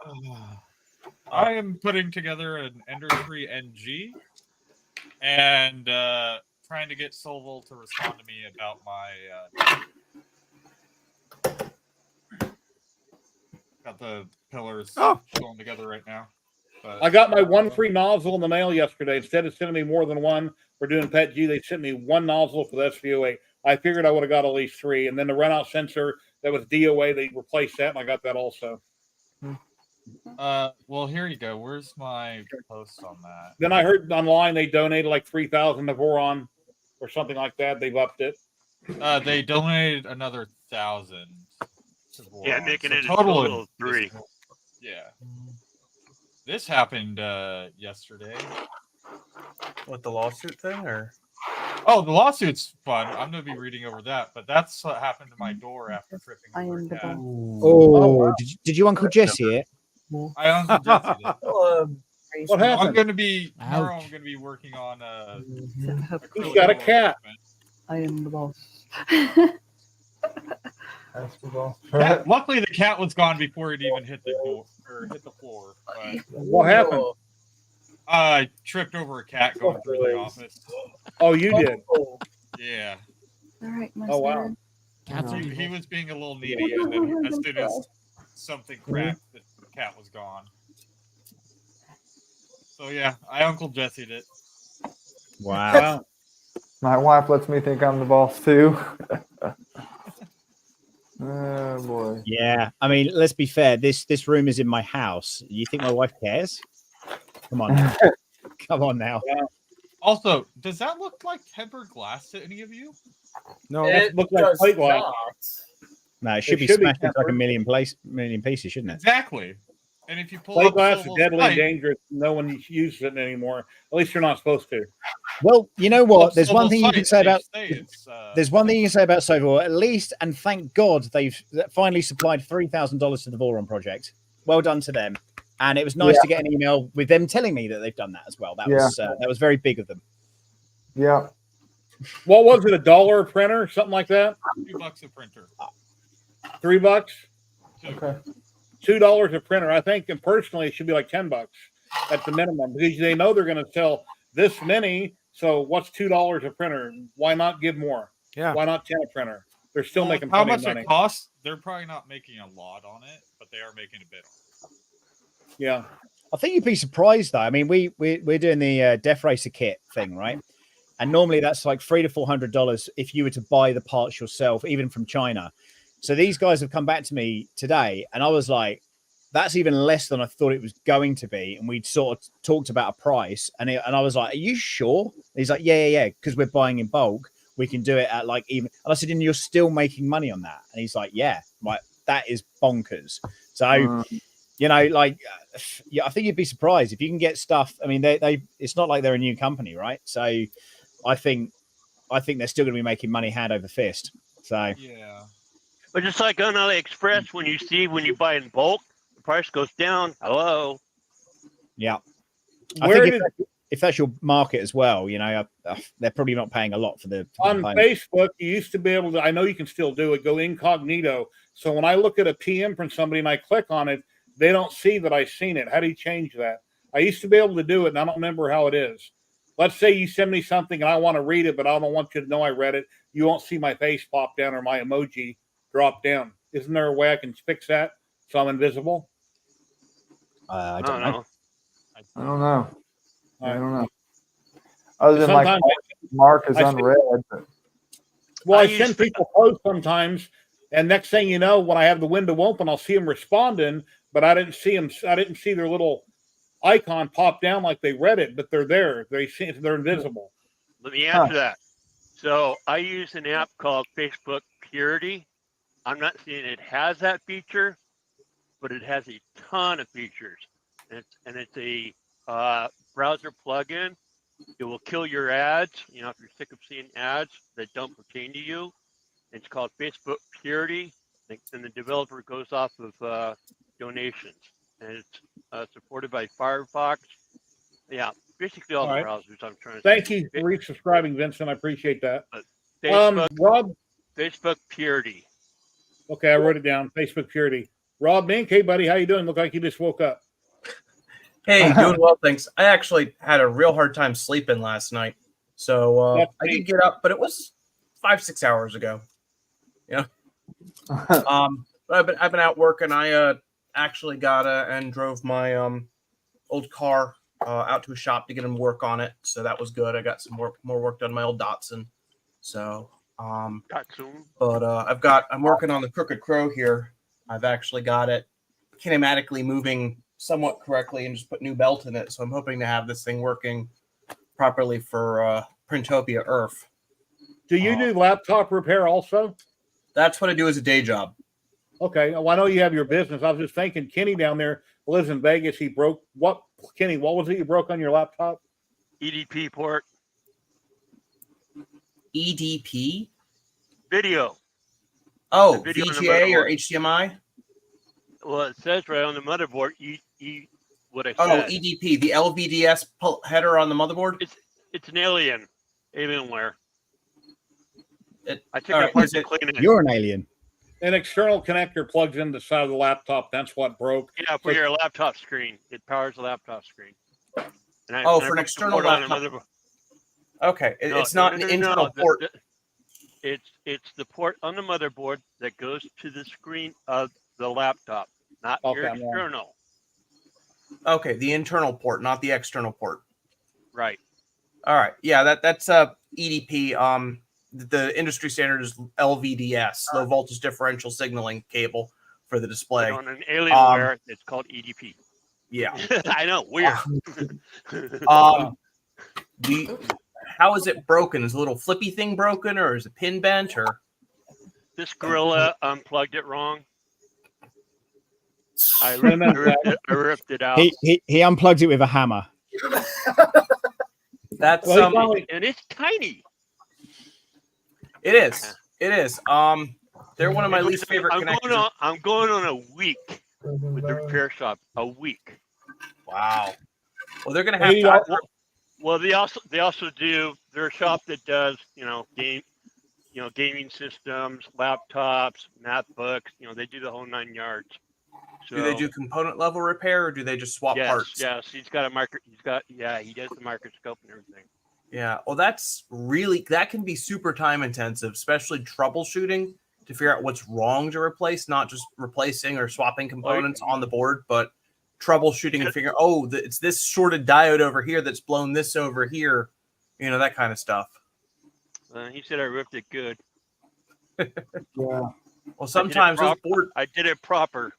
I am putting together an Ender 3 NG and trying to get Solvol to respond to me about my got the pillars going together right now. But I got my 1 free nozzle in the mail yesterday. Instead of sending me more than 1 for doing PET G, they sent me 1 nozzle for the SVO8. I figured I would have got at least 3. And then the runout sensor that was DOA, they replaced that, and I got that also. Well, here you go. Where's my post on that? Then I heard online they donated like 3,000 Navarre or something like that. They've upped it. They donated another 1,000. Yeah, making it a total total of 3. Yeah. This happened yesterday. What, the lawsuit thing, or? Oh, the lawsuit's fun. I'm going to be reading over that, but that's what happened to my door after tripping over a cat. Oh, did you Uncle Jesse it? I Uncle Jesse it. What happened? I'm going to be tomorrow. I'm going to be working on He's got a cat. I am the boss. Basketball. Luckily, the cat was gone before it even hit the door or hit the floor. But What happened? I tripped over a cat going through the office. Oh, you did? Yeah. All right, my Oh, wow. He was being a little needy, and then as soon as something cracked, the cat was gone. So yeah, I Uncle Jesse'd it. Wow. My wife lets me think I'm the boss too. Oh boy. Yeah, I mean, let's be fair. This room is in my house. You think my wife cares? Come on, now. Come on now. Also, does that look like tempered glass to any of you? No, it looks like plate glass. No, it should be smashed into like a million pieces, shouldn't it? Exactly. And if you pull Plate up glass is Silver's deadly pipe, dangerous. No one uses it anymore. At least you're not supposed to. Well, you know what? There's one Silver's thing you can site, say they about. say it's, There's one thing you can say about Sovor. At least, and thank God, they've finally supplied $3,000 to the Voron project. Well done to them. And it was nice to get an email with them telling me that they've done that as well. That was very big of them. Yeah. What was it? $1 a printer, something like that? $2 a printer. $3? Okay. $2 a printer. I think, and personally, it should be like $10 at the minimum because they know they're going to sell this many. So what's $2 a printer? Why not give more? Yeah. Why not 10 a printer? They're still making how plenty much of money. it costs? They're probably not making a lot on it, but they are making a bit. Yeah. I think you'd be surprised though. I mean, we're doing the Death Racer kit thing, right? And normally that's like $300 to $400 if you were to buy the parts yourself, even from China. So these guys have come back to me today, and I was like, "That's even less than I thought it was going to be." And we'd sort of talked about a price, and I was like, "Are you sure?" And he's like, "Yeah, because we're buying in bulk. We can do it at like even." And I said, "And you're still making money on that?" And he's like, "Yeah, like that is bonkers." So. You know, like, yeah, I think you'd be surprised if you can get stuff. I mean, they it's not like they're a new company, right? So I think they're still going to be making money hand over fist. So yeah, but just like on AliExpress, when you buy in bulk, the price goes down. Hello. Yeah, I think if that's your market as well, you know, they're probably not paying a lot for the on Facebook. You used to be able to. I know you can still do it. Go incognito. So when I look at a PM from somebody and I click on it, they don't see that I've seen it. How do you change that? I used to be able to do it, and I don't remember how it is. Let's say you send me something and I want to read it, but I don't want you to know I read it. You won't see my face pop down or my emoji drop down. Isn't there a way I can fix that so I'm invisible? I don't know. I don't know. I don't know. Other than like mark is unread. But... Well, I send people posts sometimes, and next thing you know, when I have the window open, I'll see them responding, but I didn't see them. I didn't see their little icon pop down like they read it, but they're there. They're invisible. Let me answer that. So I use an app called Facebook Purity. I'm not saying it has that feature, but it has a ton of features, and it's a browser plugin. It will kill your ads. You know, if you're sick of seeing ads that don't pertain to you, it's called Facebook Purity, and the developer goes off of donations, and it's supported by Firefox. Yeah, basically all the browsers. I'm trying to. Thank you for resubscribing, Vincent. I appreciate that. Facebook, Rob. Facebook Purity. Okay, I wrote it down. Facebook Purity. Rob Mink, hey buddy, how you doing? Look like you just woke up. Hey, doing well, thanks. I actually had a real hard time sleeping last night, so I did get up, but it was 5-6 hours ago. Yeah. But I've been out working. I actually got and drove my old car out to a shop to get him work on it, so that was good. I got some more work done on my old Datsun. So but I'm working on the Crooked Crow here. I've actually got it kinematically moving somewhat correctly and just put new belt in it. So I'm hoping to have this thing working properly for Printopia Earth. Do you do laptop repair also? That's what I do as a day job. Okay. Well, I know you have your business. I was just thinking Kenny down there lives in Vegas. He broke what? Kenny, what was it you broke on your laptop? EDP port. EDP? Video. Oh, VGA or HDMI? Well, it says right on the motherboard, what I said. Oh, EDP, the LVDS header on the motherboard? It's an Alienware. I took it apart to clean it. You're an alien. An external connector plugs into the side of the laptop. That's what broke. Yeah, for your laptop screen. It powers the laptop screen. For an external laptop. Okay, it's not an internal port. It's the port on the motherboard that goes to the screen of the laptop, not your external. Okay, the internal port, not the external port. Right. All right. Yeah, that's EDP. The industry standard is LVDS, low voltage differential signaling cable for the display. And on an Alienware, it's called EDP. Yeah. I know, weird. How is it broken? Is a little flippy thing broken, or is a pin bent, or? This Gorilla unplugged it wrong. I ripped it out. He unplugged it with a hammer. That's and it's tiny. It is. It is. They're one of my least favorite connectors. I'm going on a week with the repair shop. A week. Wow. Well, they're gonna have to. Well, they also do. They're a shop that does gaming systems, laptops, MacBooks. They do the whole 9 yards. So, do they do component level repair, or do they just swap parts? Yes, he does the microscope and everything. Yeah, well, that can be super time intensive, especially troubleshooting to figure out what's wrong to replace, not just replacing or swapping components on the board, but troubleshooting and figuring, it's this shorted diode over here that's blown this over here, that kind of stuff. He said I ripped it good. Yeah. Well, sometimes I did it proper.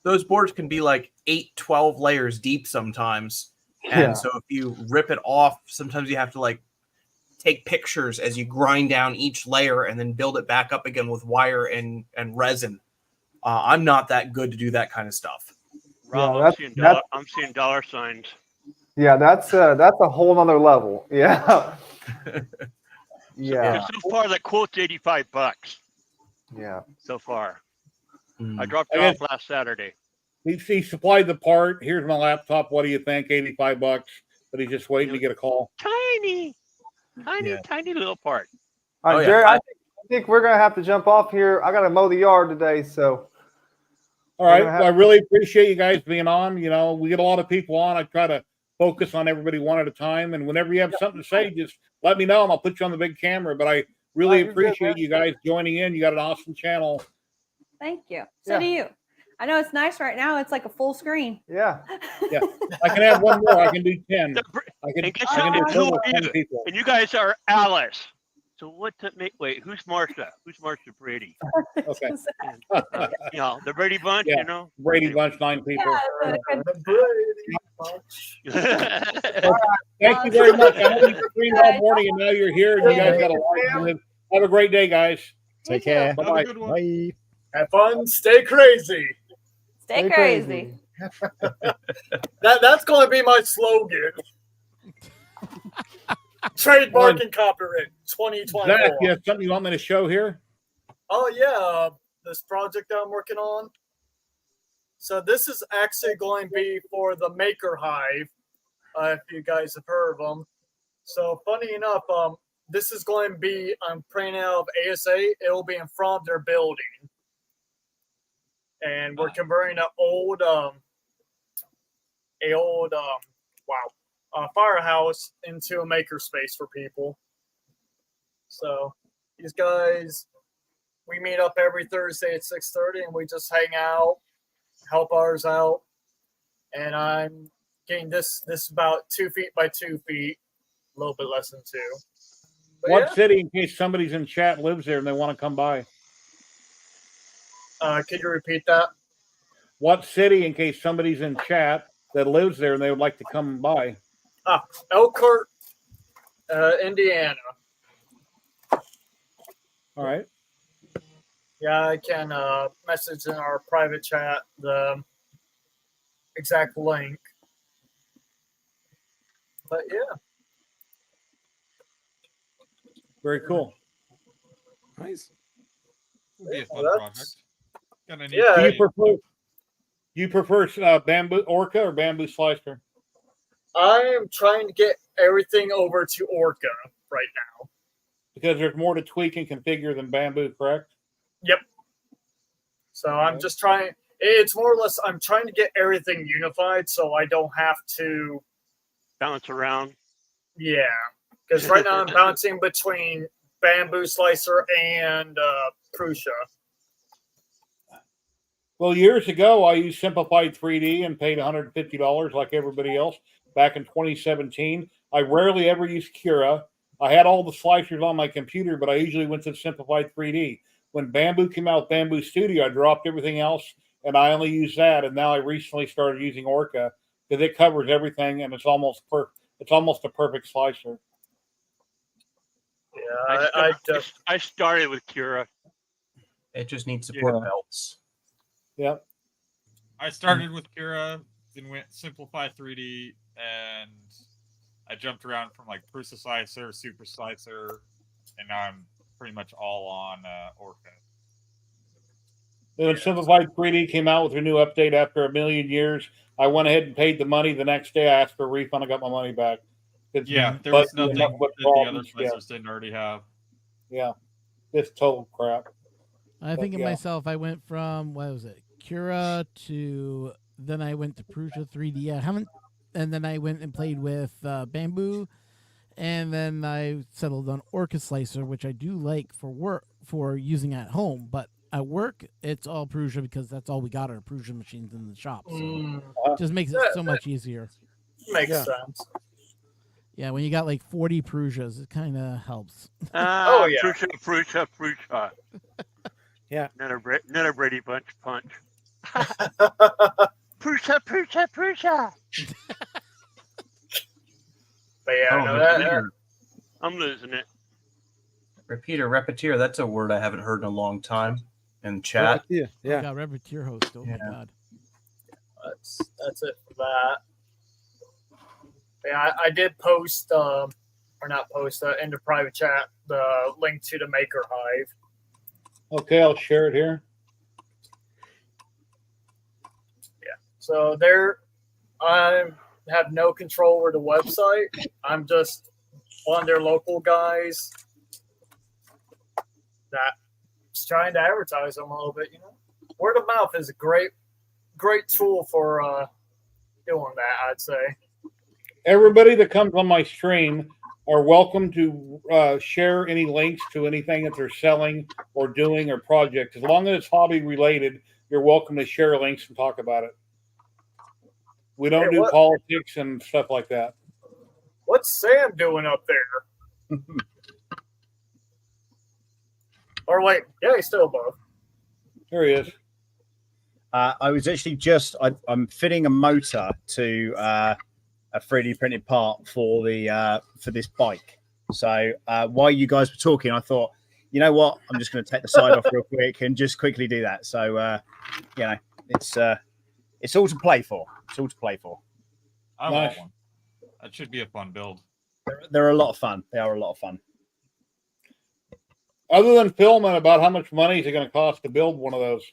Those boards can be like 8, 12 layers deep sometimes. And so if you rip it off, sometimes you have to take pictures as you grind down each layer and then build it back up again with wire and resin. I'm not that good to do that kind of stuff. Rob, I'm seeing dollar signs. Yeah, that's a whole nother level. Yeah. Yeah. So far, the quote's $85. Yeah. So far. I dropped it off last Saturday. He supplied the part. Here's my laptop. What do you think? $85. But he's just waiting to get a call. Tiny little part. All right, Jerry. I think we're gonna have to jump off here. I gotta mow the yard today, so. All right. Well, I really appreciate you guys being on. We get a lot of people on. I try to focus on everybody one at a time. And whenever you have something to say, just let me know and I'll put you on the big camera. But I really appreciate you guys joining in. You got an awesome channel. Thank you. So do you. I know it's nice right now. It's like a full screen. Yeah. Yeah. I can have one more. I can do 10. I can do 10 people. And you guys are Alice. So who's Marsha? Who's Marsha Brady? Okay. The Brady Bunch, Brady Bunch, 9 people. The Brady Bunch. Thank you very much. I know you screamed all morning and now you're here and you guys got a lot. Have a great day, guys. Take care. Bye-bye. Bye. Have fun. Stay crazy. Stay crazy. That's going to be my slogan. Trademark and copyright 2024. Zach, you have something you want me to show here? Oh, yeah. This project that I'm working on. So this is actually going to be for the Maker Hive, if you guys have heard of them. So funny enough, this is going to be, I'm printing out of ASA. It will be in front of their building. And we're converting an old firehouse into a maker space for people. So these guys, we meet up every Thursday at 6:30 and we just hang out, help ours out. And I'm getting this about 2 feet by 2 feet, a little bit less than 2. But what city, in case somebody's in chat, lives there and they want to come by? Could you repeat that? What city, in case somebody's in chat that lives there and they would like to come by? Elkhart, Indiana. All right. Yeah, I can message in our private chat the exact link. But yeah. Very cool. Nice. Be a fun project. Yeah. Do you prefer bamboo orca or bamboo slicer? I am trying to get everything over to orca right now. Because there's more to tweak and configure than bamboo, correct? Yep. So I'm just trying. It's more or less I'm trying to get everything unified, so I don't have to bounce around. Yeah, because right now I'm bouncing between bamboo slicer and Prusa. Well, years ago, I used Simplified 3D and paid $150 like everybody else back in 2017. I rarely ever used Cura. I had all the slicers on my computer, but I usually went to Simplified 3D. When Bamboo came out with Bamboo Studio, I dropped everything else and I only used that. And now I recently started using Orca because it covers everything and it's almost a perfect slicer. Yeah, I started with Cura. It just needs support belts. Yep. I started with Cura, then went Simplify 3D, and I jumped around from like Prusa Slicer, Super Slicer, and now I'm pretty much all on Orca. Then Simplified 3D came out with a new update after a million years. I went ahead and paid the money. The next day, I asked for a refund. I got my money back. Yeah, there was nothing that the other slicers didn't already have. Yeah, it's total crap. I think of myself, I went from, what was it, Cura to, then I went to Prusa 3D. And then I went and played with Bamboo, and then I settled on Orca Slicer, which I do like for using at home, but at work, it's all Prusa because that's all we got are Prusa machines in the shop. So it just makes it so much easier. Makes sense. Yeah, when you got like 40 Prusas, it kind of helps. Oh yeah, Prusa. Yeah. Another Brady Bunch punch. Prusa. But yeah, I'm losing it. Repetier. That's a word I haven't heard in a long time in chat. Repetier, yeah. Oh, Repetier host. Oh my god. That's it for that. Yeah, I did post, or not post, in the private chat, the link to the Maker Hive. Okay, I'll share it here. Yeah. So I have no control over the website. I'm just one of their local guys that's trying to advertise them a little bit. Word of mouth is a great tool for doing that, I'd say. Everybody that comes on my stream are welcome to share any links to anything that they're selling or doing or projects. As long as it's hobby related, you're welcome to share links and talk about it. We don't do politics and stuff like that. What's Sam doing up there? Or wait, yeah, he's still above. There he is. I was actually I'm fitting a motor to a 3D printed part for this bike. So while you guys were talking, I thought, you know what, I'm just going to take the side off real quick and just quickly do that. So it's all to play for. It's all to play for. I want one. That should be a fun build. They're a lot of fun. They are a lot of fun. Other than filming, about how much money is it going to cost to build one of those?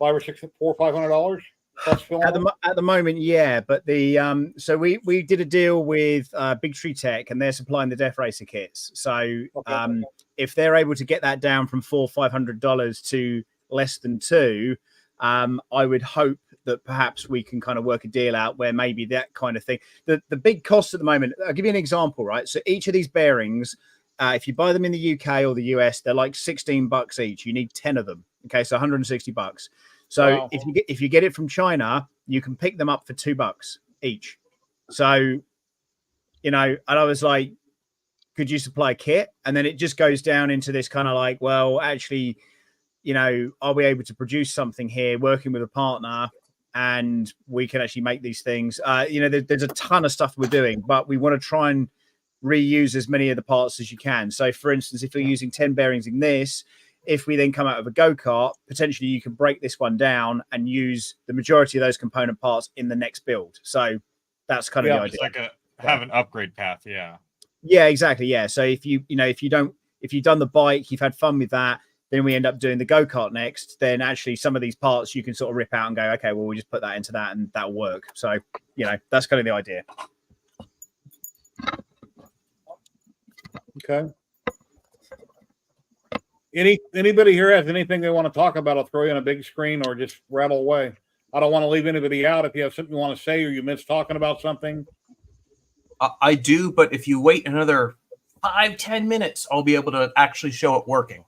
$500 plus filming? At the moment, yeah. But so we did a deal with Big Tree Tech, and they're supplying the Death Racer kits. So if they're able to get that down from $400-500 to less than $200, I would hope that perhaps we can kind of work a deal out where maybe that kind of thing. The big cost at the moment, I'll give you an example, right? So each of these bearings, if you buy them in the UK or the US, they're like $16 each. You need 10 of them. Okay, so $160. So wow. if you get it from China, you can pick them up for $2 each. So, and I was like, could you supply a kit? And then it just goes down into this kind of like, well, actually, are we able to produce something here working with a partner and we can actually make these things? There's a ton of stuff we're doing, but we want to try and reuse as many of the parts as you can. So for instance, if you're using 10 bearings in this, if we then come out of a go-kart, potentially you can break this one down and use the majority of those component parts in the next build. So that's kind of the idea. It's like have an upgrade path. Yeah. Yeah, exactly. Yeah. So if you've done the bike, you've had fun with that, then we end up doing the go-kart next, then actually some of these parts you can sort of rip out and go, okay, well, we just put that into that and that'll work. So, that's kind of the idea. Okay. Anybody here has anything they want to talk about? I'll throw you on a big screen or just rattle away. I don't want to leave anybody out. If you have something you want to say or you miss talking about something, I do, but if you wait another 5-10 minutes, I'll be able to actually show it working.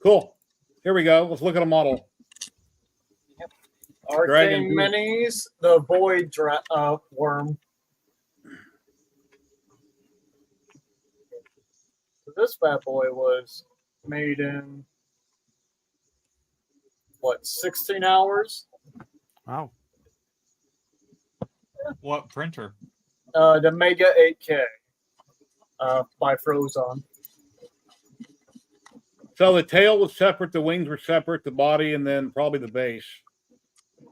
Cool. Here we go. Let's look at a model. Arcane Minis, the Void Worm. This bad boy was made in, what, 16 hours? Wow. What printer? The Mega 8K by Frozon. So the tail was separate, the wings were separate, the body, and then probably the base.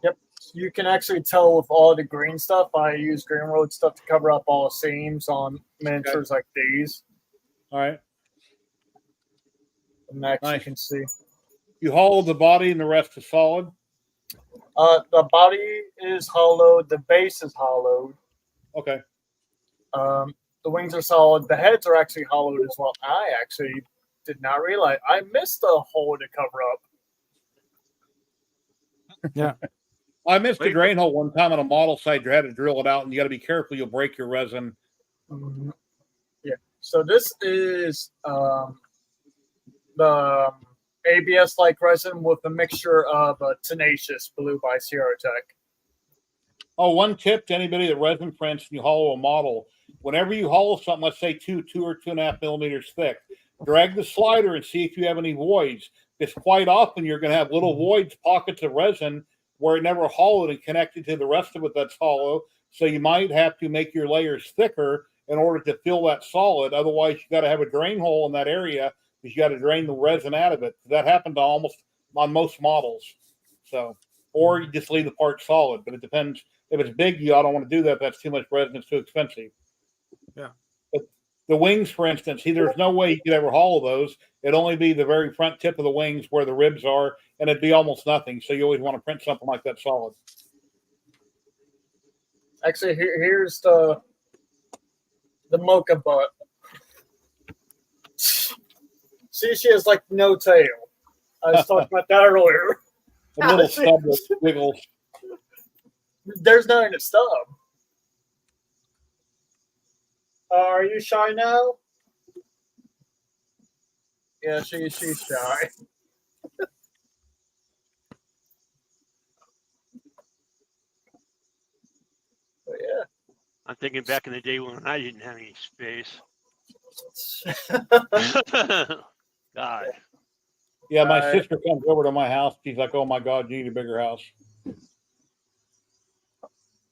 Yep. You can actually tell with all the green stuff. I use Green Road stuff to cover up all the seams on miniatures like these. All right. And next Nice. you can see. You hollow the body and the rest is solid? The body is hollowed. The base is hollowed. Okay. The wings are solid. The heads are actually hollowed as well. I actually did not realize. I missed a hole to cover up. Yeah. I missed a drain hole one time on a model site. You had to drill it out, and you got to be careful. You'll break your resin. Mm-hmm. Yeah. So this is the ABS-like resin with a mixture of Tenacious Blue by Sierra Tech. Oh, one tip to anybody that resin prints and you hollow a model. Whenever you hollow something, let's say 2 or 2.5 millimeters thick, drag the slider and see if you have any voids. Because quite often you're going to have little voids, pockets of resin where it never hollowed and connected to the rest of it that's hollow. So you might have to make your layers thicker in order to fill that solid. Otherwise, you got to have a drain hole in that area because you got to drain the resin out of it. That happened to on most models. So, or you just leave the part solid, but it depends. If it's big, you don't want to do that. That's too much resin. It's too expensive. Yeah. But the wings, for instance, there's no way you could ever hollow those. It'd only be the very front tip of the wings where the ribs are, and it'd be almost nothing. So you always want to print something like that solid. Actually, here's the mocha butt. See, she has like no tail. I was talking about that earlier. A little stub that wiggles. There's nothing to stub. Are you shy now? Yeah, she's shy. But yeah. I'm thinking back in the day when I didn't have any space. God. Yeah, my sister comes over to my house. She's like, "Oh my God, you need a bigger house."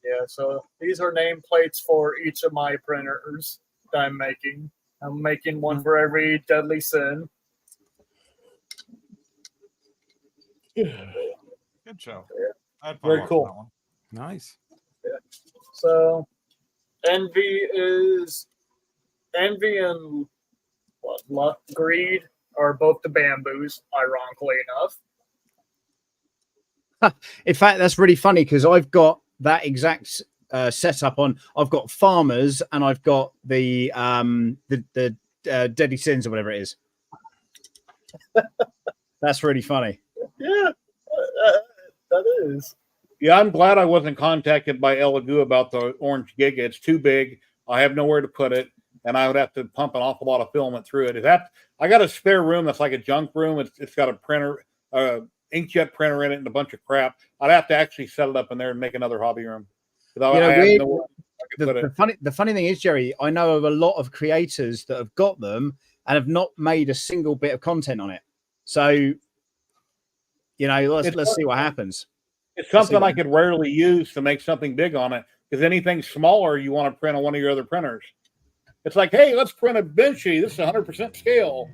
Yeah, so these are nameplates for each of my printers that I'm making. I'm making one for every deadly sin. Good show. Yeah. Very cool. Nice. Yeah. So, Envy and what? Greed are both the bamboos, ironically enough. In fact, that's really funny because I've got that exact setup on. I've got Farmers and I've got the Deadly Sins or whatever it is. That's really funny. Yeah, that is. Yeah, I'm glad I wasn't contacted by Elegoo about the Orange Giga. It's too big. I have nowhere to put it, and I would have to pump an awful lot of filament through it. I got a spare room that's like a junk room. It's got a printer, inkjet printer in it, and a bunch of crap. I'd have to actually set it up in there and make another hobby room. The funny thing is, Jerry, I know of a lot of creators that have got them and have not made a single bit of content on it. So, let's see what happens. It's something I could rarely use to make something big on it, because anything smaller you want to print on one of your other printers. It's like, hey, let's print a Vinci. This is 100% scale.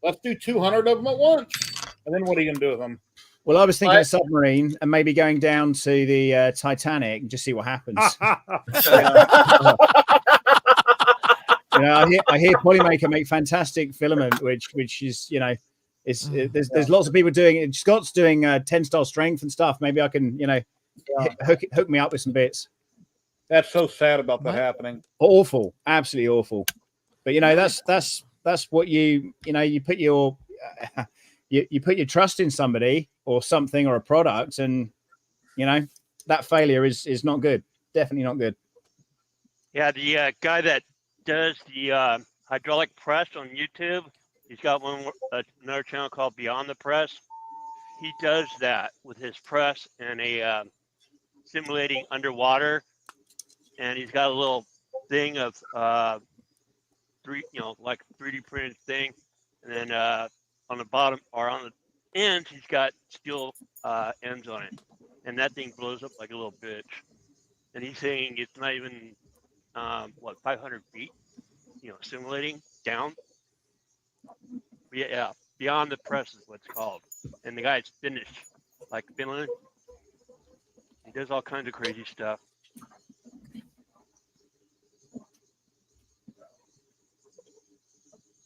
Let's do 200 of them at once. And then what are you going to do with them? Well, I was thinking a submarine and maybe going down to the Titanic and just see what happens. I hear Polymaker make fantastic filament, which is there's lots of people doing it. Scott's doing 10 style strength and stuff. Maybe I can hook me up with some bits. That's so sad about that happening. Awful, absolutely awful. But that's what you put your you put your trust in somebody or something or a product, and that failure is not good. Definitely not good. Yeah, the guy that does the hydraulic press on YouTube, he's got another channel called Beyond the Press. He does that with his press and a simulating underwater, and he's got a little thing of like 3D printed thing, and then on the bottom or on the ends, he's got steel ends on it, and that thing blows up like a little bitch. And he's saying it's not even 500 feet, simulating down. Yeah, Beyond the Press is what it's called. And the guy's Finnish, like Finland. He does all kinds of crazy stuff.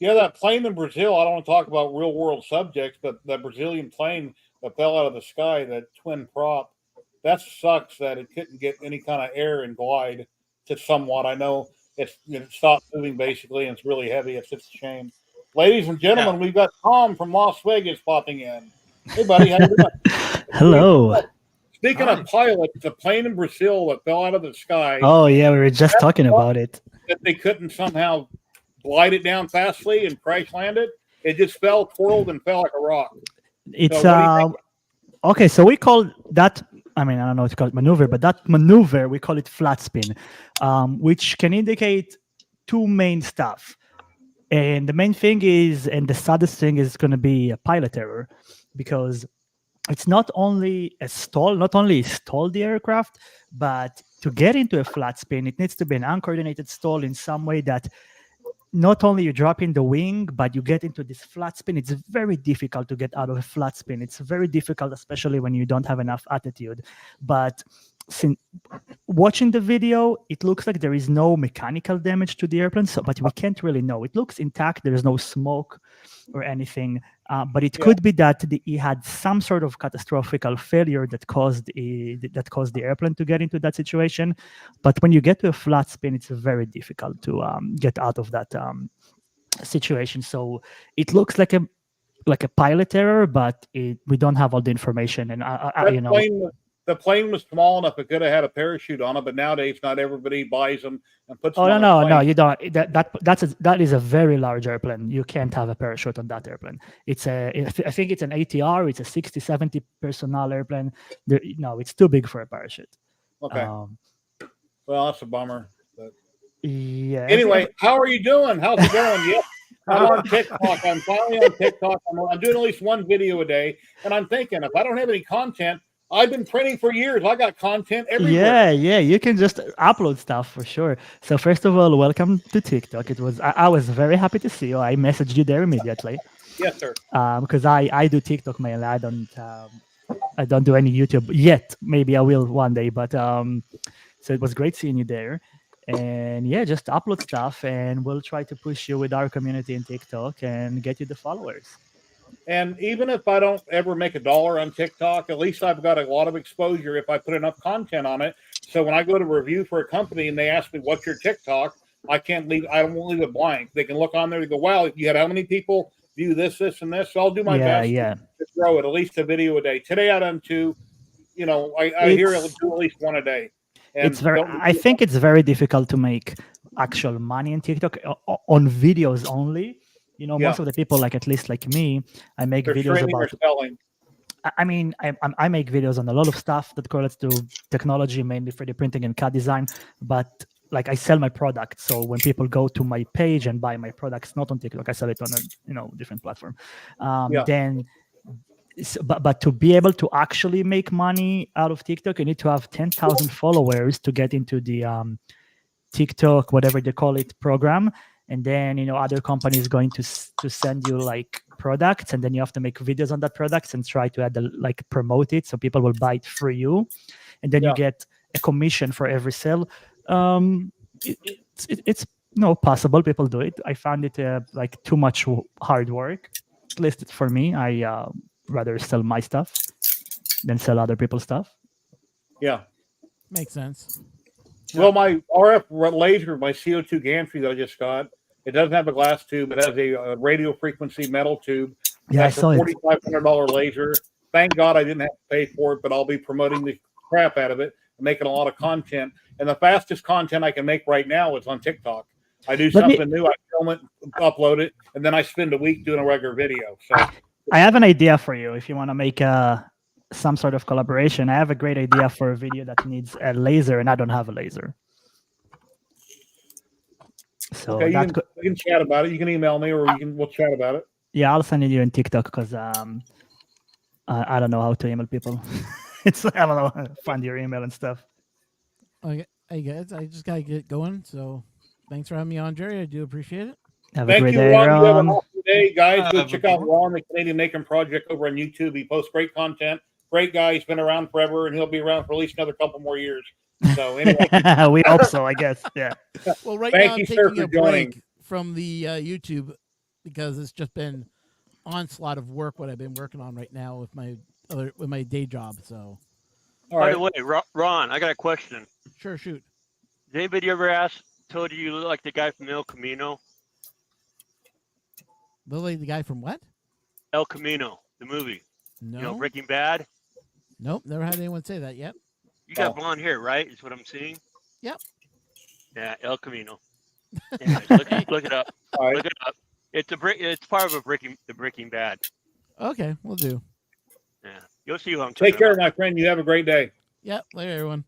Yeah, that plane in Brazil, I don't want to talk about real world subjects, but that Brazilian plane that fell out of the sky, that twin prop, that sucks that it couldn't get any kind of air and glide to somewhat. I know it stopped moving basically, and it's really heavy. It's just a shame. Ladies and gentlemen, we've got Tom from Las Vegas popping in. Hey, buddy, how you doing? Hello. Speaking of pilots, the plane in Brazil that fell out of the sky. Oh, yeah, we were just talking about it. That they couldn't somehow glide it down fastly and crash land it. It just fell, twirled, and fell like a rock. It's okay. So we call that. I mean, I don't know what to call it, maneuver, but that maneuver we call it flat spin, which can indicate two main stuff. And the main thing is, and the saddest thing is going to be a pilot error, because it's not only stall the aircraft, but to get into a flat spin, it needs to be an uncoordinated stall in some way that not only you drop in the wing, but you get into this flat spin. It's very difficult to get out of a flat spin. It's very difficult, especially when you don't have enough attitude. But watching the video, it looks like there is no mechanical damage to the airplane, but we can't really know. It looks intact. There's no smoke or anything, but it could be that he had some sort of catastrophic failure that caused the airplane to get into that situation. But when you get to a flat spin, it's very difficult to get out of that situation. So it looks like a pilot error, but we don't have all the information. And the plane was small enough it could have had a parachute on it, but nowadays not everybody buys them and puts them on a plane. No, you don't. That is a very large airplane. You can't have a parachute on that airplane. I think it's an ATR. It's a 60, 70 personnel airplane. No, it's too big for a parachute. Okay. Well, that's a bummer. But... Yeah. Anyway, how are you doing? How's it going? Yeah. I'm on TikTok. I'm finally on TikTok. I'm doing at least one video a day, and I'm thinking if I don't have any content, I've been printing for years. I got content everywhere. Yeah, you can just upload stuff for sure. So first of all, welcome to TikTok. I was very happy to see you. I messaged you there immediately. Yes, sir. Because I do TikTok mainly. I don't do any YouTube yet. Maybe I will one day. But so it was great seeing you there. And yeah, just upload stuff, and we'll try to push you with our community in TikTok and get you the followers. And even if I don't ever make $1 on TikTok, at least I've got a lot of exposure if I put enough content on it. So when I go to review for a company and they ask me, what's your TikTok? I won't leave it blank. They can look on there and go, wow, you had how many people view this, and this? So I'll do my best to grow it, at least a video a day. Today I done 2. I hear I'll do at least 1 a day. And I think it's very difficult to make actual money in TikTok on videos only. Most of the people, at least like me, I make videos about selling. I mean, I make videos on a lot of stuff that correlates to technology, mainly 3D printing and CAD design. But I sell my product, so when people go to my page and buy my products, not on TikTok, I sell it on a different platform. But to be able to actually make money out of TikTok, you need to have 10,000 followers to get into the TikTok, whatever they call it, program. And then, other companies going to send you products, and then you have to make videos on that products and try to promote it so people will buy it for you. And then you get a commission for every sale. It's possible. People do it. I found it too much hard work. At least it's for me. I rather sell my stuff than sell other people's stuff. Yeah. Makes sense. Well, my RF laser, my CO2 gantry that I just got, it doesn't have a glass tube. It has a radio frequency metal tube Yeah, That's I saw a it. $4,500 laser. Thank God I didn't have to pay for it, but I'll be promoting the crap out of it and making a lot of content. And the fastest content I can make right now is on TikTok. I do something new, I film it, upload it, and then I spend a week doing a regular video. So I have an idea for you if you want to make some sort of collaboration. I have a great idea for a video that needs a laser, and I don't have a laser. So okay, we can chat about it. You can email me, or we'll chat about it. Yeah, I'll send it you in TikTok because I don't know how to email people. I don't know, find your email and stuff. Okay, hey guys, I just gotta get going. So thanks for having me on, Jerry. I do appreciate it. Have a great day, Ron. You have an Ron. awesome day, guys. Go check out Ron, the Canadian Making Project, over on YouTube. He posts great content. Great guy. He's been around forever, and he'll be around for at least another couple more years. So anyway, we hope so. I guess. Yeah. Well, right Thank now you, I'm sir, taking for a joining. break from the YouTube because it's just been onslaught of work. What I've been working on right now with my day job. So. By the way, Ron, I got a question. Sure, shoot. Has anybody ever told you look like the guy from El Camino? Look like the guy from what? El Camino, the movie. No. You know, Breaking Bad? Nope, never had anyone say that yet. You got blonde hair, right? Is what I'm seeing? Yep. Yeah, El Camino. Anyways, look it up. Right. Look it up. It's part of the Breaking Bad. Okay, we'll do. Yeah, you'll see who I'm Take talking care, about. my friend. You have a great day. Yep, later, everyone.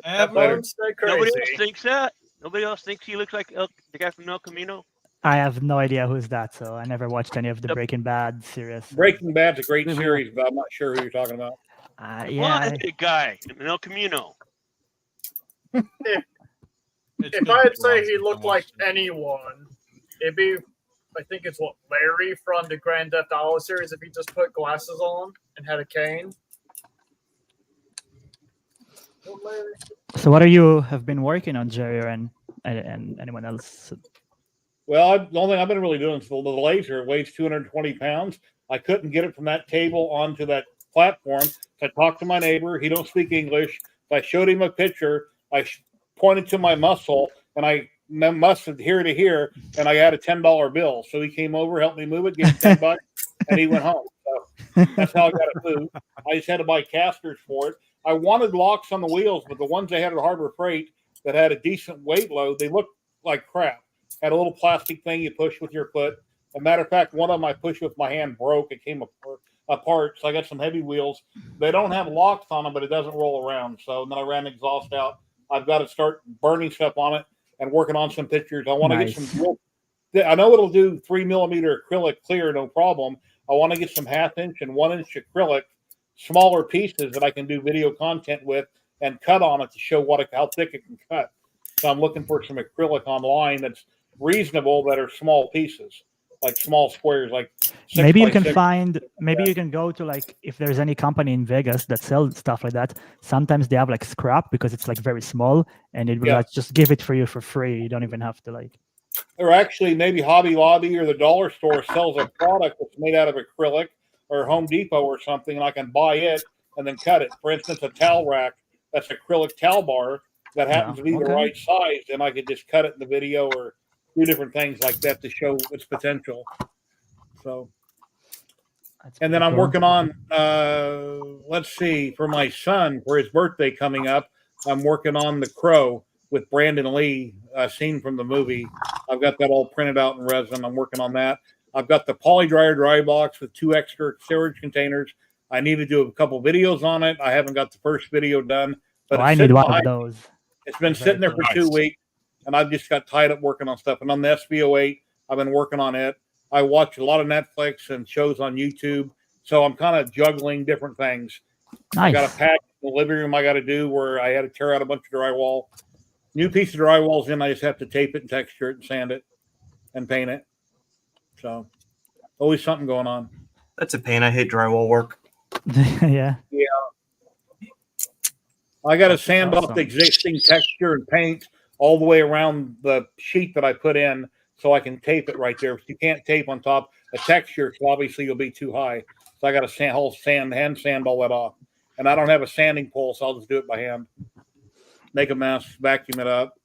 Later. Nobody else thinks that. Nobody else thinks he looks like the guy from El Camino. I have no idea who's that, so I never watched any of the Breaking Bad series. Breaking Bad's a great series, but I'm not sure who you're talking about. Blonde-headed guy in El Camino. If I'd say he looked like anyone, it'd be, I think it's Larry from the Grand Theft Auto series. If he just put glasses on and had a cane. So, what have been working on, Jerry, and anyone else? Well, the only thing I've been really doing is the laser. It weighs 220 pounds. I couldn't get it from that table onto that platform. So I talked to my neighbor. He don't speak English. So I showed him a picture. I pointed to my muscle, and I muscled here to here, and I had a $10 bill. So he came over, helped me move it, gave me $10, and he went home. So that's how I got it moved. I just had to buy casters for it. I wanted locks on the wheels, but the ones they had at Harbor Freight that had a decent weight load, they looked like crap. Had a little plastic thing you push with your foot. As a matter of fact, one of them I pushed with my hand broke. It came apart. So I got some heavy wheels. They don't have locks on them, but it doesn't roll around. So then I ran the exhaust out. I've got to start burning stuff on it and working on some pictures. I want to get some real, I know it'll do 3mm acrylic clear, no problem. I want to get some 1/2 inch and 1 inch acrylic, smaller pieces that I can do video content with and cut on it to show how thick it can cut. So I'm looking for some acrylic online that's reasonable, that are small pieces, like small squares, like maybe you can find, maybe you can go to, like, if there's any company in Vegas that sells stuff like that, sometimes they have like scrap because it's like very small, and it will like just give it for you for free. You don't even have to like. Or actually, maybe Hobby Lobby or the dollar store sells a product that's made out of acrylic, or Home Depot or something, and I can buy it and then cut it. For instance, a towel rack that's acrylic towel bar that happens to be the right size, and I could just cut it in the video or do different things like that to show its potential. So, and then I'm working on, let's see, for my son, for his birthday coming up, I'm working on The Crow with Brandon Lee, scene from the movie. I've got that all printed out in resin. I'm working on that. I've got the poly dryer dry box with 2 extra storage containers. I need to do a couple videos on it. I haven't got the first video done, but I need one of those. It's been sitting there for 2 weeks, and I've just got tied up working on stuff. And on the SBO8, I've been working on it. I watch a lot of Netflix and shows on YouTube, so I'm kind of juggling different things. I got a patch in the living room I got to do where I had to tear out a bunch of drywall. New piece of drywall's in. I just have to tape it and texture it and sand it and paint it. So always something going on. That's a pain. I hate drywall work. Yeah. I got to sand off the existing texture and paint all the way around the sheet that I put in so I can tape it right there. You can't tape on top a texture, so obviously you'll be too high. So I got to hand sand all that off. And I don't have a sanding pole, so I'll just do it by hand. Make a mess, vacuum it up,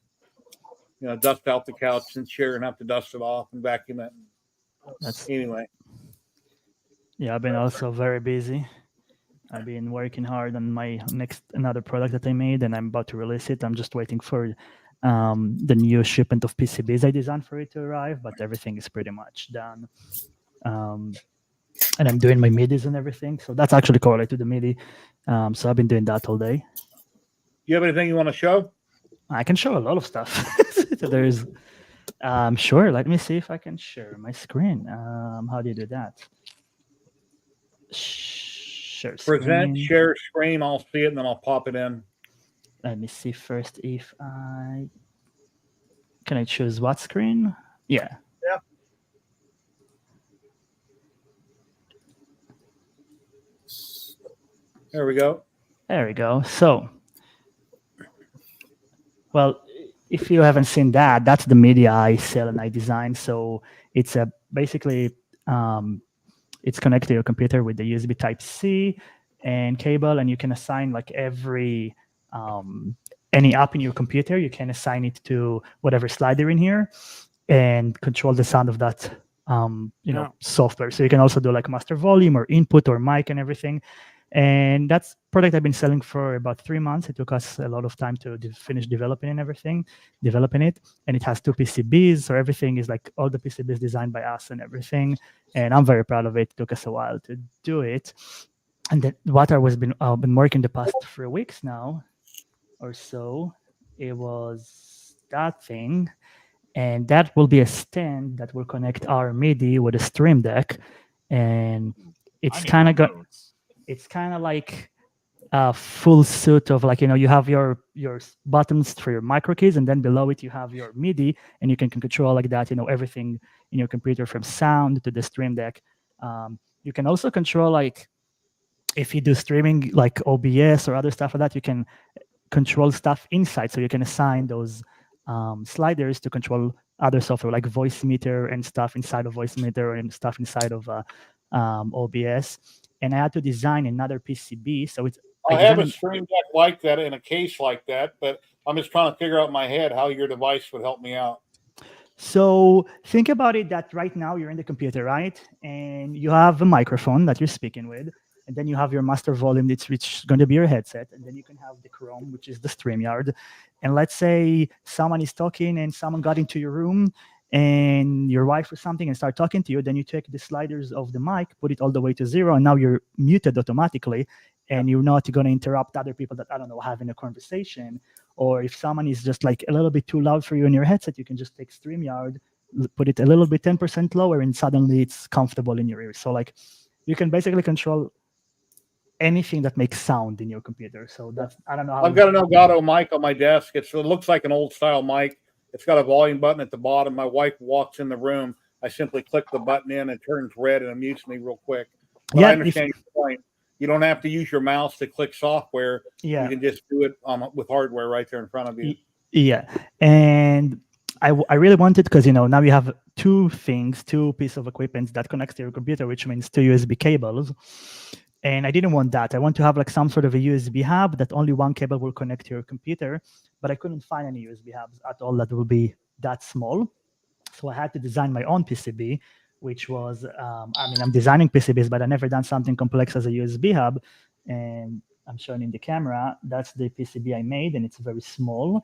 dust out the couch and chair and have to dust it off and vacuum it. Anyway. Yeah, I've been also very busy. I've been working hard on my another product that I made, and I'm about to release it. I'm just waiting for the new shipment of PCBs I designed for it to arrive, but everything is pretty much done. And I'm doing my midis and everything, so that's actually correlated to the MIDI. So I've been doing that all day. You have anything you want to show? I can show a lot of stuff. There's sure. Let me see if I can share my screen. How do you do that? Share Present, screen. share screen. I'll see it and then I'll pop it in. Let me see first if I can I choose what screen? Yeah. Yeah. There we go. There we go. So, well, if you haven't seen that, that's the media I sell and I design. So it's a basically it's connected to your computer with the USB Type-C and cable, and you can assign like every any app in your computer. You can assign it to whatever slider in here and control the sound of that software. So you can also do like master volume or input or mic and everything. And that's product I've been selling for about 3 months. It took us a lot of time to finish developing it. And it has 2 PCBs. So everything is like all the PCBs designed by us and everything. And I'm very proud of it. It took us a while to do it. And then what I was been working the past 3 weeks now or so, it was that thing. And that will be a stand that will connect our MIDI with a Stream Deck. And it's kind of like a full suit of like, you have your buttons for your micro keys, and then below it you have your MIDI, and you can control like that, everything in your computer from sound to the Stream Deck. You can also control like if you do streaming like OBS or other stuff like that, you can control stuff inside. So you can assign those sliders to control other software like voice meter and stuff inside of voice meter and stuff inside of OBS. And I had to design another PCB. So I have a Stream Deck like that in a case like that, but I'm just trying to figure out in my head how your device would help me out. So think about it that right now you're in the computer, right? And you have a microphone that you're speaking with, and then you have your master volume, which is going to be your headset, and then you can have the Chrome, which is the StreamYard. And let's say someone is talking and someone got into your room and your wife or something and start talking to you, then you take the sliders of the mic, put it all the way to 0, and now you're muted automatically, and you're not going to interrupt other people that, I don't know, having a conversation. Or if someone is just like a little bit too loud for you in your headset, you can just take StreamYard, put it a little bit 10% lower, and suddenly it's comfortable in your ears. So like you can basically control anything that makes sound in your computer. So that's, I don't know how. I've got an Elgato mic on my desk. It looks like an old style mic. It's got a volume button at the bottom. My wife walks in the room. I simply click the button in, and it turns red and it mutes me real quick. But I understand your point. You don't have to use your mouse to click software. Yeah. You can just do it with hardware right there in front of you. Yeah. And I really wanted, because, now you have 2 pieces of equipment that connects to your computer, which means 2 USB cables. And I didn't want that. I want to have like some sort of a USB hub that only one cable will connect to your computer, but I couldn't find any USB hubs at all that will be that small. So I had to design my own PCB, which was, I'm designing PCBs, but I never done something complex as a USB hub. And I'm showing in the camera, that's the PCB I made, and it's very small.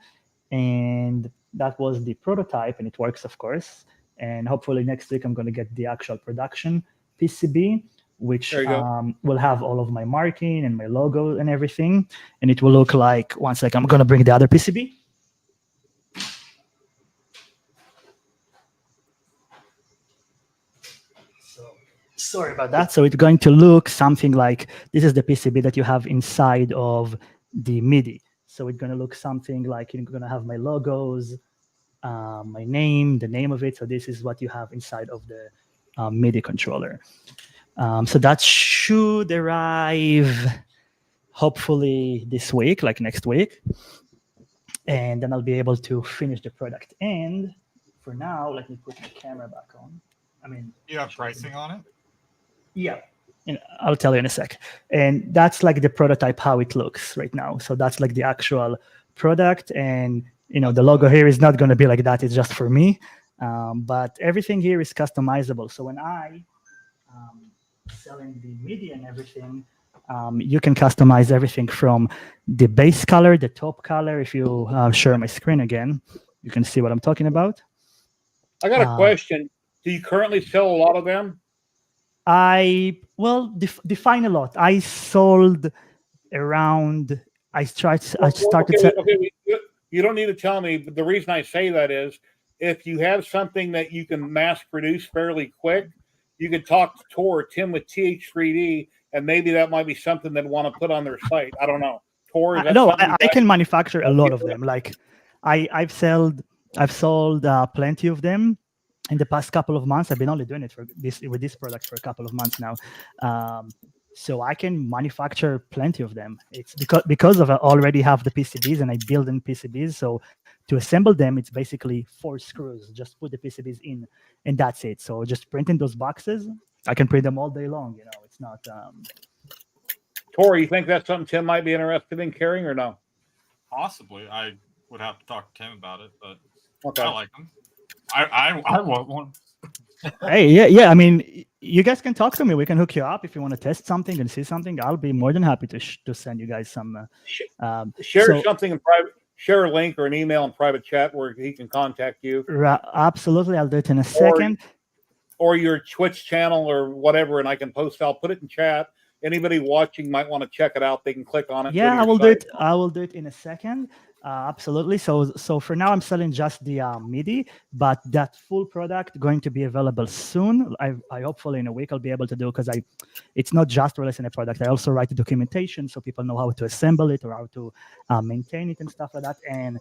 And that was the prototype, and it works, of course. And hopefully next week I'm going to get the actual production PCB, which will have all of my marking and my logo and everything. And it will look like, one second, I'm going to bring the other PCB. Sorry about that. So it's going to look something like, this is the PCB that you have inside of the MIDI. So it's going to look something like, you're going to have my logos, my name, the name of it. So this is what you have inside of the MIDI controller. So that should arrive hopefully this week, like next week. And then I'll be able to finish the product. And for now, let me put my camera back on. You have pricing on it? Yeah, I'll tell you in a sec. And that's like the prototype, how it looks right now. So that's like the actual product. And, the logo here is not going to be like that. It's just for me. But everything here is customizable. So when I selling the MIDI and everything, you can customize everything from the base color, the top color. If you share my screen again, you can see what I'm talking about. I got a question. Do you currently sell a lot of them? Define a lot. I sold around. I started. Okay. You don't need to tell me, but the reason I say that is, if you have something that you can mass produce fairly quick, you can talk to Tor or Tim with TH3D, and maybe that might be something they'd want to put on their site. I don't know. Tor, I can manufacture a lot of them. Like I've sold plenty of them in the past couple of months. I've been only doing it with this product for a couple of months now. So I can manufacture plenty of them. It's because of I already have the PCBs and I build in PCBs. So to assemble them, it's basically 4 screws. Just put the PCBs in, and that's it. So just printing those boxes, I can print them all day long. You know, it's not. Tori, you think that's something Tim might be interested in carrying or no? Possibly. I would have to talk to Tim about it, but okay. I like them. I want one. Hey, yeah. I mean, you guys can talk to me. We can hook you up if you want to test something and see something. I'll be more than happy to send you guys some. Share something in private. Share a link or an email in private chat where he can contact you. Absolutely, I'll do it in a second. Or your Twitch channel or whatever, and I can post. I'll put it in chat. Anybody watching might want to check it out. They can click on it. Yeah, I will do it. I will do it in a second. Absolutely. So for now, I'm selling just the MIDI, but that full product going to be available soon. I hopefully in a week I'll be able to do, because it's not just releasing a product. I also write the documentation so people know how to assemble it or how to maintain it and stuff like that. And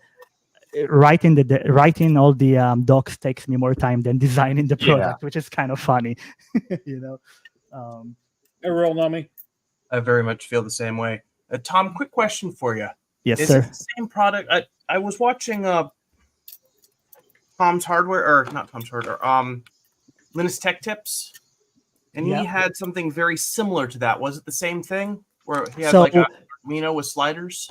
writing all the docs takes me more time than designing the product, which is kind of funny, you know. Hey, real nummy. I very much feel the same way. Tom, quick question for you. Yes, Is sir. it the same product? I was watching Tom's Hardware, or not Tom's Hardware, Linus Tech Tips, and he had something very similar to that. Was it the same thing where he had like a Arduino with sliders?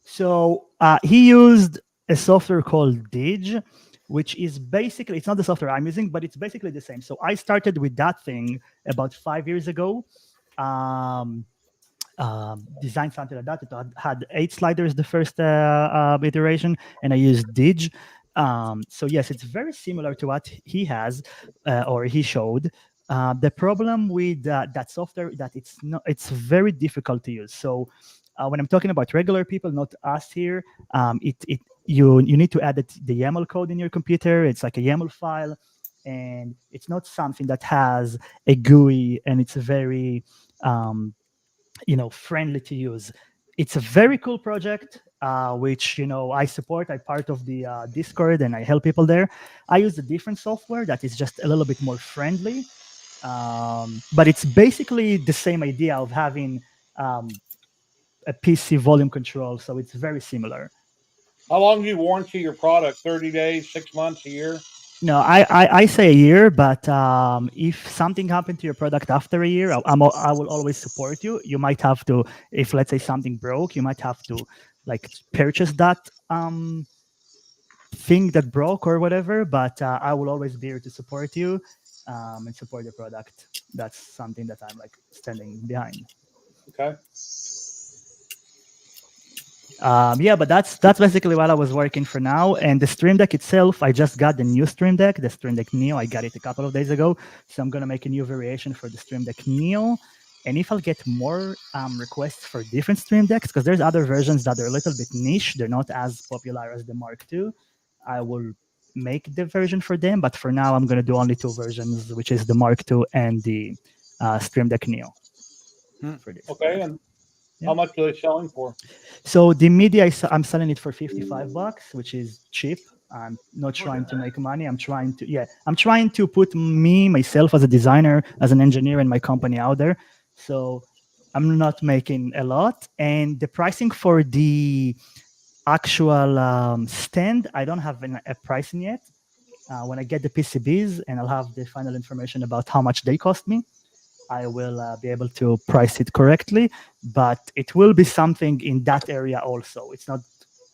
So he used a software called Dig, which is basically, it's not the software I'm using, but it's basically the same. So I started with that thing about 5 years ago. Designed something like that. It had 8 sliders the first iteration, and I used Dig. So yes, it's very similar to what he has or he showed. The problem with that software that it's very difficult to use. So when I'm talking about regular people, not us here, you need to add the YAML code in your computer. It's like a YAML file, and it's not something that has a GUI, and it's very friendly to use. It's a very cool project, which I support. I'm part of the Discord, and I help people there. I use a different software that is just a little bit more friendly, but it's basically the same idea of having a PC volume control. So it's very similar. How long do you warranty your product? 30 days, 6 months, a year? No, I say a year, but if something happened to your product after a year, I will always support you. You might have to, if let's say something broke, you might have to like purchase that thing that broke or whatever. But I will always be here to support you and support your product. That's something that I'm like standing behind. Okay. But that's basically what I was working for now. And the Stream Deck itself, I just got the new Stream Deck, the Stream Deck Neo. I got it a couple of days ago. So I'm going to make a new variation for the Stream Deck Neo. And if I'll get more requests for different Stream Decks, because there's other versions that are a little bit niche, they're not as popular as the Mark II, I will make the version for them. But for now, I'm going to do only 2 versions, which is the Mark II and the Stream Deck Neo. For this. Okay, and how much are they selling for? So the MIDI, I'm selling it for $55, which is cheap. I'm not trying to make money. I'm trying to put myself as a designer, as an engineer, and my company out there. So I'm not making a lot. And the pricing for the actual stand, I don't have a pricing yet. When I get the PCBs and I'll have the final information about how much they cost me, I will be able to price it correctly, but it will be something in that area also. It's not,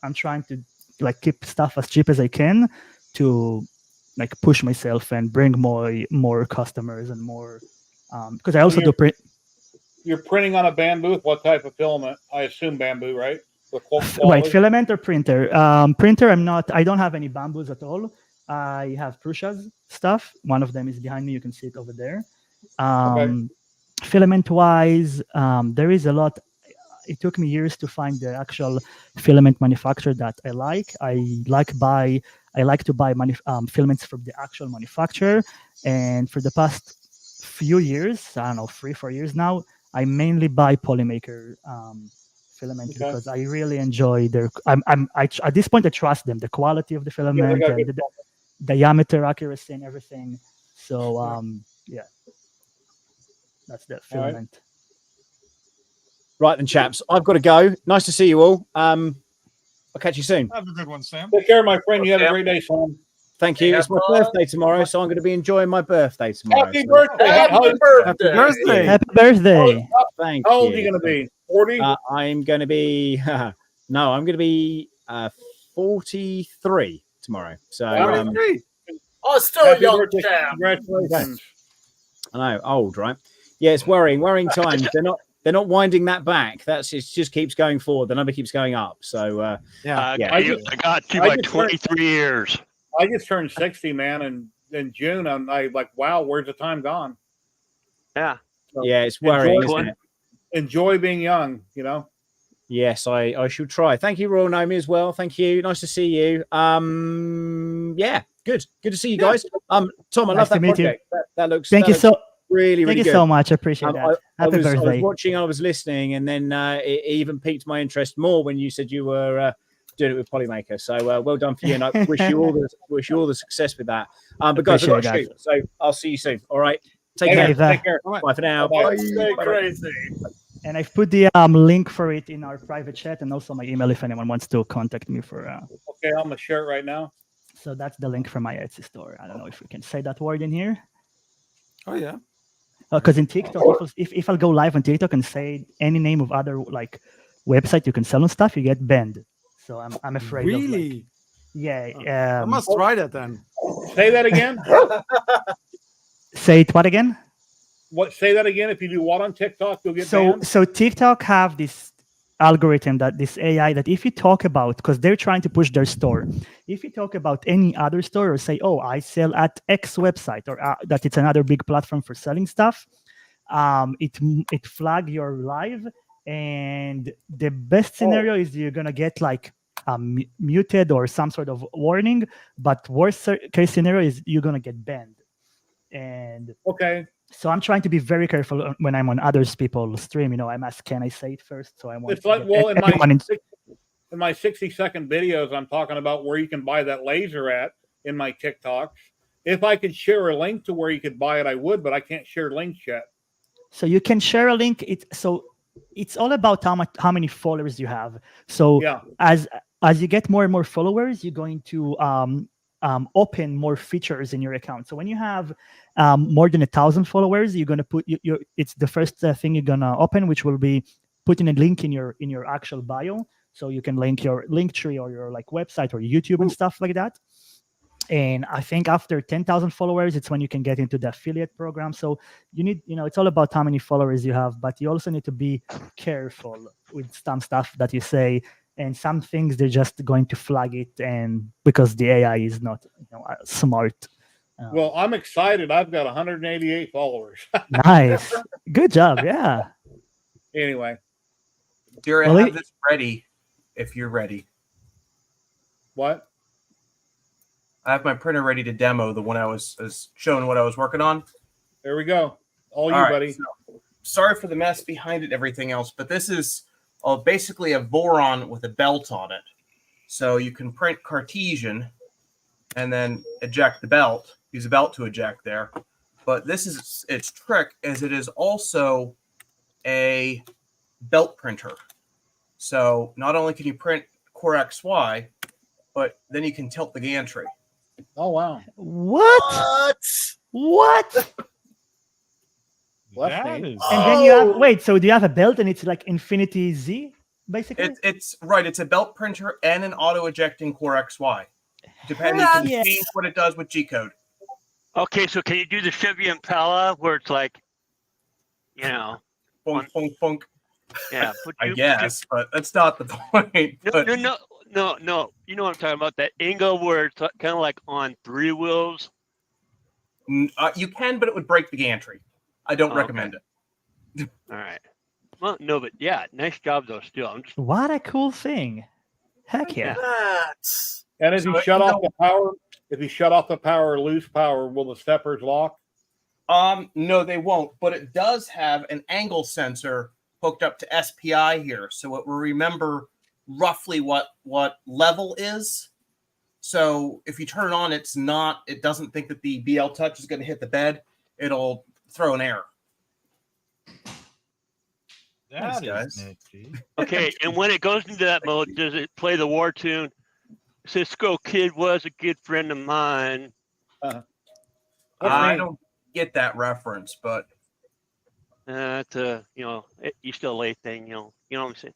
I'm trying to like keep stuff as cheap as I can to like push myself and bring more customers and more Because I also do print. You're printing on a bamboo with what type of filament? I assume bamboo, right? Right, filament or printer. Printer, I don't have any bamboos at all. I have Prussia's stuff. One of them is behind me. You can see it over there. Filament wise, there is a lot. It took me years to find the actual filament manufacturer that I like. I like to buy filaments from the actual manufacturer. And for the past few years, I don't know, 3-4 years now, I mainly buy Polymaker filament because I really enjoy their. At this point I trust them, the quality of the filament, and the diameter accuracy and everything. So yeah, that's the filament. Right then, chaps, I've got to go. Nice to see you all. I'll catch you soon. Have a good one, Sam. Take care, my friend. You have a great day, Sam. Thank you. It's my birthday tomorrow, so I'm going to be enjoying my birthday tomorrow. Happy birthday! Happy birthday! Happy birthday! Thank How old you. are you going to be? 40? I'm going to be. No, I'm going to be 43 tomorrow. So. Oh, still a young chap. Congratulations. I know, old, right? Yeah, it's worrying times. They're not winding that back. It just keeps going forward. The number keeps going up. So I got you by 23 years. I just turned 60, man, and in June. I'm like, wow, where's the time gone? Yeah. So yeah, it's worrying, isn't it? Enjoy being young, you know. Yes, I shall try. Thank you, Royal Nomi, as well. Thank you. Nice to see you. Yeah, good to see you guys. Tom, I love that project. That looks. Thank you so. Really Thank you good. so much. I appreciate that. Happy birthday. I was watching, I was listening, and then it even piqued my interest more when you said you were doing it with Polymaker. So well done for you, and I wish you all the success with that. But guys, I've got to shoot, so I'll see you soon. All right, take care. Take care. Bye for now. Bye. Crazy. And I've put the link for it in our private chat, and also my email if anyone wants to contact me for. Okay, I'm gonna share it right now. So that's the link for my Etsy store. I don't know if we can say that word in here. Oh yeah. Because in TikTok, if I'll go live on TikTok and say any name of other like website you can sell on stuff, you get banned. So I'm afraid. Really? Yeah. I must try that then. Say that again. Say it what again? What? Say that again. If you do what on TikTok, you'll get banned. So TikTok have this algorithm, that this AI, that if you talk about, because they're trying to push their store, if you talk about any other store or say, oh, I sell at X website, or that it's another big platform for selling stuff, it flag your live, and the best scenario is you're gonna get like muted or some sort of warning, but worst case scenario is you're gonna get banned. And so I'm trying to be very careful when I'm on others people's stream. You know, I'm asked, can I say it first? So I want. It's like, well, in my 60-second videos, I'm talking about where you can buy that laser at in my TikToks. If I could share a link to where you could buy it, I would, but I can't share links yet. So you can share a link. It's all about how many followers you have. So as you get more and more followers, you're going to open more features in your account. So when you have more than 1,000 followers, you're going to put it's the first thing you're going to open, which will be putting a link in your actual bio, so you can link your link tree or your like website or YouTube and stuff like that. And I think after 10,000 followers, it's when you can get into the affiliate program. So you need, it's all about how many followers you have, but you also need to be careful with some stuff that you say. And some things they're just going to flag it, and because the AI is not smart. Well, I'm excited. I've got 188 followers. Nice, good job. Yeah. Anyway, Jerry, I have this ready. If you're ready. What? I have my printer ready to demo the one I was showing what I was working on. There we go. All you, right, buddy. So, sorry for the mess behind it and everything else, but this is basically a Voron with a belt on it. So you can print Cartesian and then eject the belt, use a belt to eject there. But this is its trick, is it is also a belt printer. So not only can you print Core XY, but then you can tilt the gantry. Oh, wow. What? Lefty. And then you have, so do you have a belt and it's like Infinity Z, basically? It's right. It's a belt printer and an auto ejecting Core XY. Depending, you can change what it does with G code. Okay, so can you do the Chevy Impala where it's like Funk, funk, funk. Yeah, I guess, but that's not the point. No. You know what I'm talking about? That angle where it's kind of like on 3 wheels. You can, but it would break the gantry. I don't recommend it. All right. Well, no, but yeah, nice job though. Still, I'm just. What a cool thing! Heck yeah! And if you shut off the power, or lose power, will the steppers lock? No, they won't. But it does have an angle sensor hooked up to SPI here, so it will remember roughly what level is. So if you turn it on, it doesn't think that the BL Touch is going to hit the bed. It'll throw an error. That Thanks, is Okay, and when it goes into that mode, does it play the war tune? Cisco Kid was a good friend of mine. I don't get that reference, but it's you still late thing, you know what I'm saying?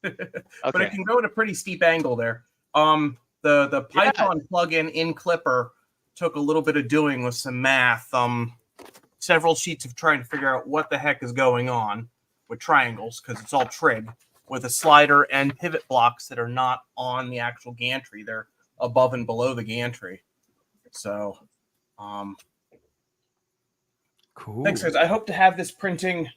But it can go at a pretty steep angle there. The Python plugin in Clipper took a little bit of doing with some math. Several sheets of trying to figure out what the heck is going on with triangles, because it's all trig with a slider and pivot blocks that are not on the actual gantry. They're above and below the gantry. So, cool. Thanks, guys. I hope to have this printing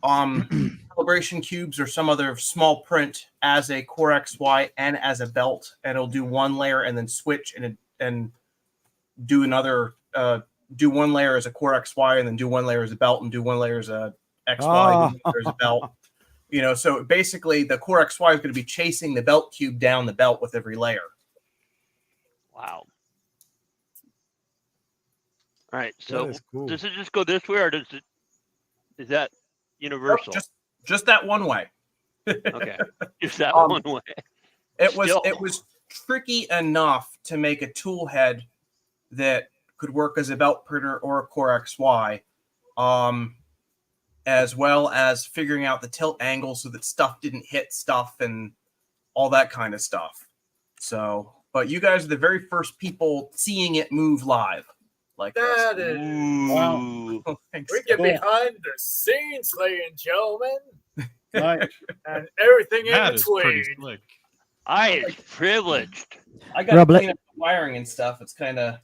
calibration cubes or some other small print as a Core XY and as a belt, and it'll do one layer and then switch and do another. Do one layer as a Core XY and then do one layer as a belt and do one layer as a XY, do one layer as a belt. So basically the Core XY is going to be chasing the belt cube down the belt with every layer. Wow. All right. So cool. Does it just go this way, or is that universal? Just that one way. Okay. Just that one way. It was tricky enough to make a tool head that could work as a belt printer or a Core XY, as well as figuring out the tilt angle so that stuff didn't hit stuff and all that kind of stuff. So, but you guys are the very first people seeing it move live. Like that is wow. We get behind the scenes, ladies and gentlemen. Nice. And everything That in is pretty between. slick. I is privileged. I got to clean up the wiring and stuff. It's kind of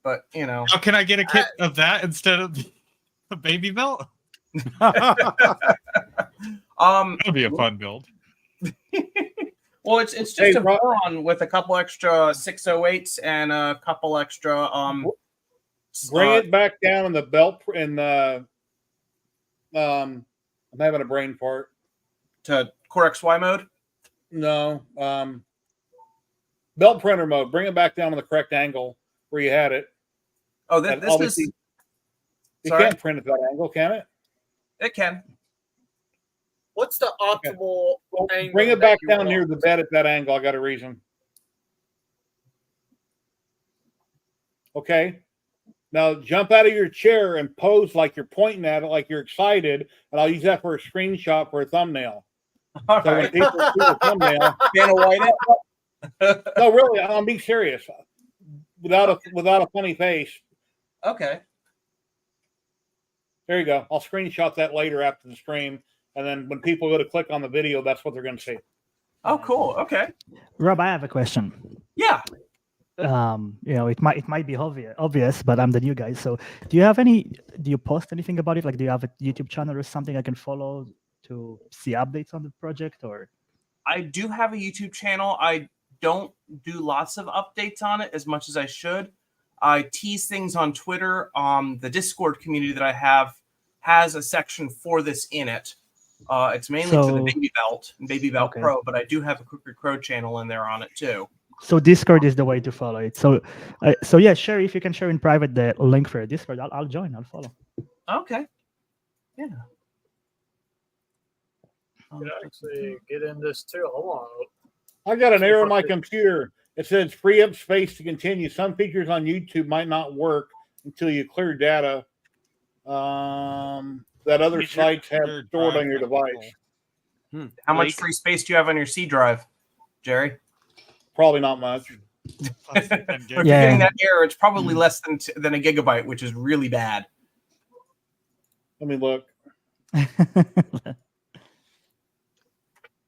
but How can I get a kit of that instead of a baby belt? That'd be a fun build. Well, it's just a Boron with a couple extra 608s and a couple extra bring it back down in the belt in the I'm having a brain fart. To Core XY mode? No. Belt printer mode. Bring it back down to the correct angle where you had it. Oh, this is... You can't print at that angle, can it? It can. What's the optimal angle? Bring it back down near the bed at that angle. I got a reason. Okay. Now jump out of your chair and pose like you're pointing at it, like you're excited, and I'll use that for a screenshot for a thumbnail. All so right. when people see the thumbnail, Dana White. No, really, I'm being serious. Without a funny face. Okay. There you go. I'll screenshot that later after the stream, and then when people go to click on the video, that's what they're going to see. Oh, cool. Okay. Rob, I have a question. Yeah. It might be obvious, but I'm the new guy. So do you post anything about it? Like, do you have a YouTube channel or something I can follow to see updates on the project? Or I do have a YouTube channel. I don't do lots of updates on it as much as I should. I tease things on Twitter. The Discord community that I have has a section for this in it. It's mainly for the Baby Belt and Baby Belt Pro, but I do have a Quicker Crow channel in there on it too. So Discord is the way to follow it. So yeah, share if you can share in private the link for Discord. I'll join. I'll follow. Okay. Yeah. You can actually get in this too. Hold on. I got an error on my computer. It says free up space to continue. Some features on YouTube might not work until you clear data that other sites have stored on your device. How much free space do you have on your C drive, Jerry? Probably not much. If you're getting that error, it's probably less than a gigabyte, which is really bad. Let me look.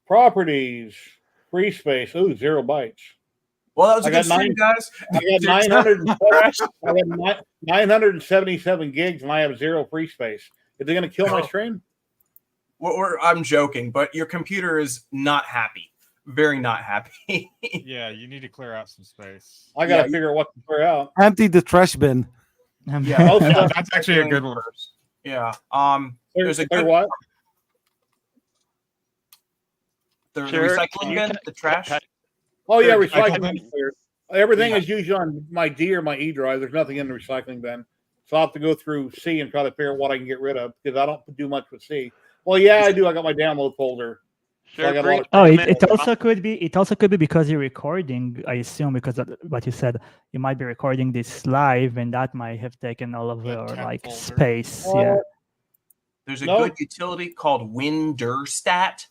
Properties, free space. Ooh, 0 bytes. Well, that was a I good got stream, guys. I got 977 gigs, and I have 0 free space. Is it going to kill my stream? I'm joking, but your computer is not happy. Very not happy. Yeah, you need to clear out some space. I got to figure out what to clear out. Empty the trash bin. Yeah, that's actually a good one. Yeah. There's a good what? The recycling bin, the trash. Oh yeah, recycling bin cleared. Everything is usually on my D or my E drive. There's nothing in the recycling bin, so I'll have to go through C and try to figure out what I can get rid of because I don't do much with C. Well, yeah, I do. I got my download folder. So I got it also could be. It also could be because you're recording. I assume because of what you said, you might be recording this live, and that might have taken all of your space. Yeah. There's a good utility called WinDirStat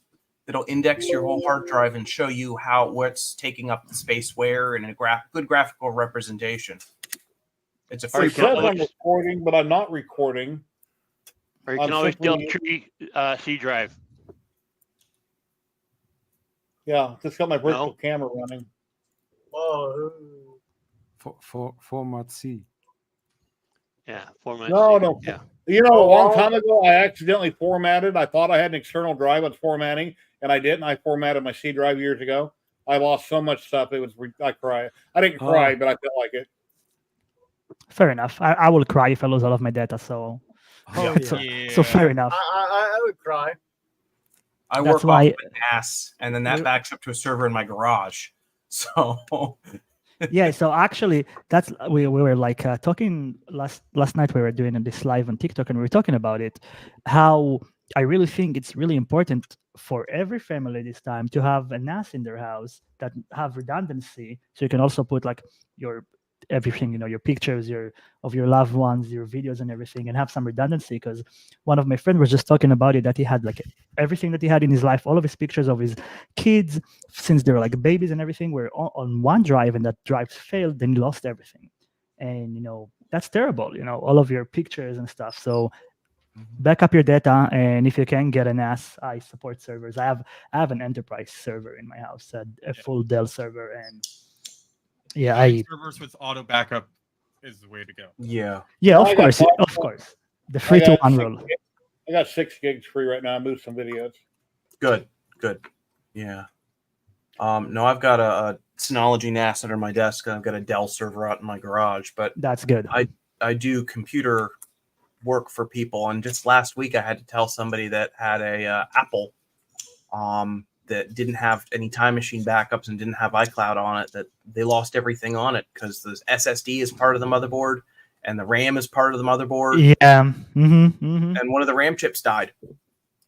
that'll index your whole hard drive and show you what's taking up the space where and a good graphical representation. It's a free. It says I'm recording, but I'm not recording. Or you can always delete C drive. Yeah, just got my virtual camera running. Oh, format C. Yeah, format. No. Yeah. You know, a long time ago, I accidentally formatted. I thought I had an external drive. I was formatting, and I didn't. I formatted my C drive years ago. I lost so much stuff. It was I cried. I didn't cry, but I felt like it. Fair enough. I will cry if I lose all of my data. So, so fair enough. I would cry. I work off an NAS, and then that backs up to a server in my garage. So yeah, so actually that's we were like talking last night. We were doing this live on TikTok, and we were talking about it, how I really think it's really important for every family this time to have a NAS in their house that have redundancy, so you can also put like your everything, your pictures, of your loved ones, your videos and everything, and have some redundancy. Because one of my friends was just talking about it, that he had like everything that he had in his life, all of his pictures of his kids since they were like babies and everything were on one drive, and that drive failed, then he lost everything. And that's terrible, all of your pictures and stuff. So back up your data, and if you can get an NAS, I support servers. I have an enterprise server in my house, a full Dell server, and servers with auto backup is the way to go. Yeah. Yeah, of course. The 3-to-1 rule. I got 6 gigs free right now. I moved some videos. Good. Yeah. No, I've got a Synology NAS under my desk, and I've got a Dell server out in my garage. But that's good. I do computer work for people, and just last week I had to tell somebody that had a Apple that didn't have any Time Machine backups and didn't have iCloud on it, that they lost everything on it because the SSD is part of the motherboard and the RAM is part of the motherboard. Yeah. And one of the RAM chips died,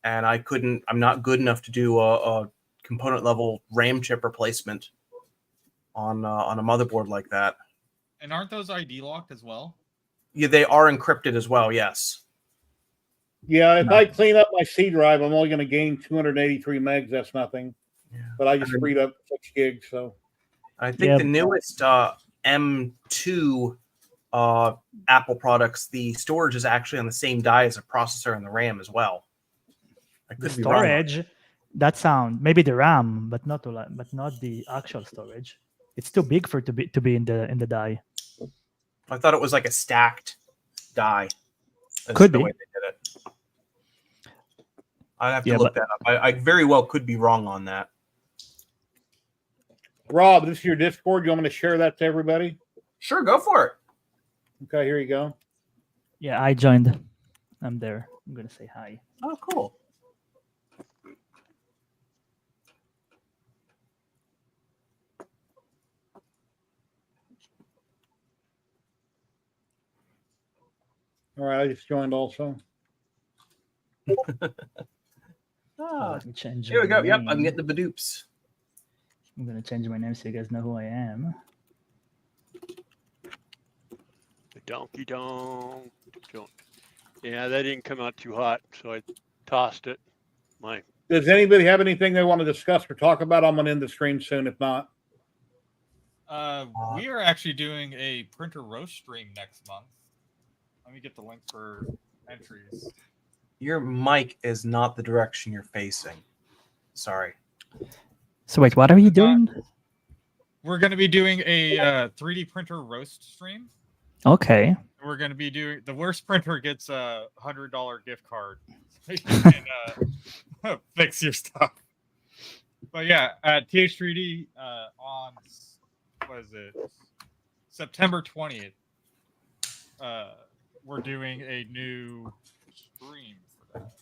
and I'm not good enough to do a component level RAM chip replacement on a motherboard like that. And aren't those ID locked as well? Yeah, they are encrypted as well. Yes. Yeah, if I clean up my C drive, I'm only going to gain 283 megs. That's nothing. Yeah. But I just freed up 6 gigs. So I think the newest M2 Apple products, the storage is actually on the same die as the processor and the RAM as well. The storage, that sound maybe the RAM, but not the actual storage. It's too big for to be in the die. I thought it was like a stacked die. That's could the be. way they did it. I'd have to look that up. I very well could be wrong on that. Rob, this is your Discord. You want me to share that to everybody? Sure, go for it. Okay, here you go. Yeah, I joined. I'm there. I'm going to say hi. Oh, cool. All right, I just joined also. Let me change. Here we go. Name. Yep, I'm getting the badoops. I'm going to change my name so you guys know who I am. Donkey donk. Yeah, that didn't come out too hot, so I tossed it. Does anybody have anything they want to discuss or talk about? I'm going to end the stream soon. If not, we are actually doing a printer roast stream next month. Let me get the link for entries. Your mic is not the direction you're facing. Sorry. So wait, what are you doing? We're going to be doing a 3D printer roast stream. Okay. We're going to be doing the worst printer gets a $100 gift card. So you can fix your stuff. But yeah, at TH3D on what is it? September 20th. We're doing a new stream for that.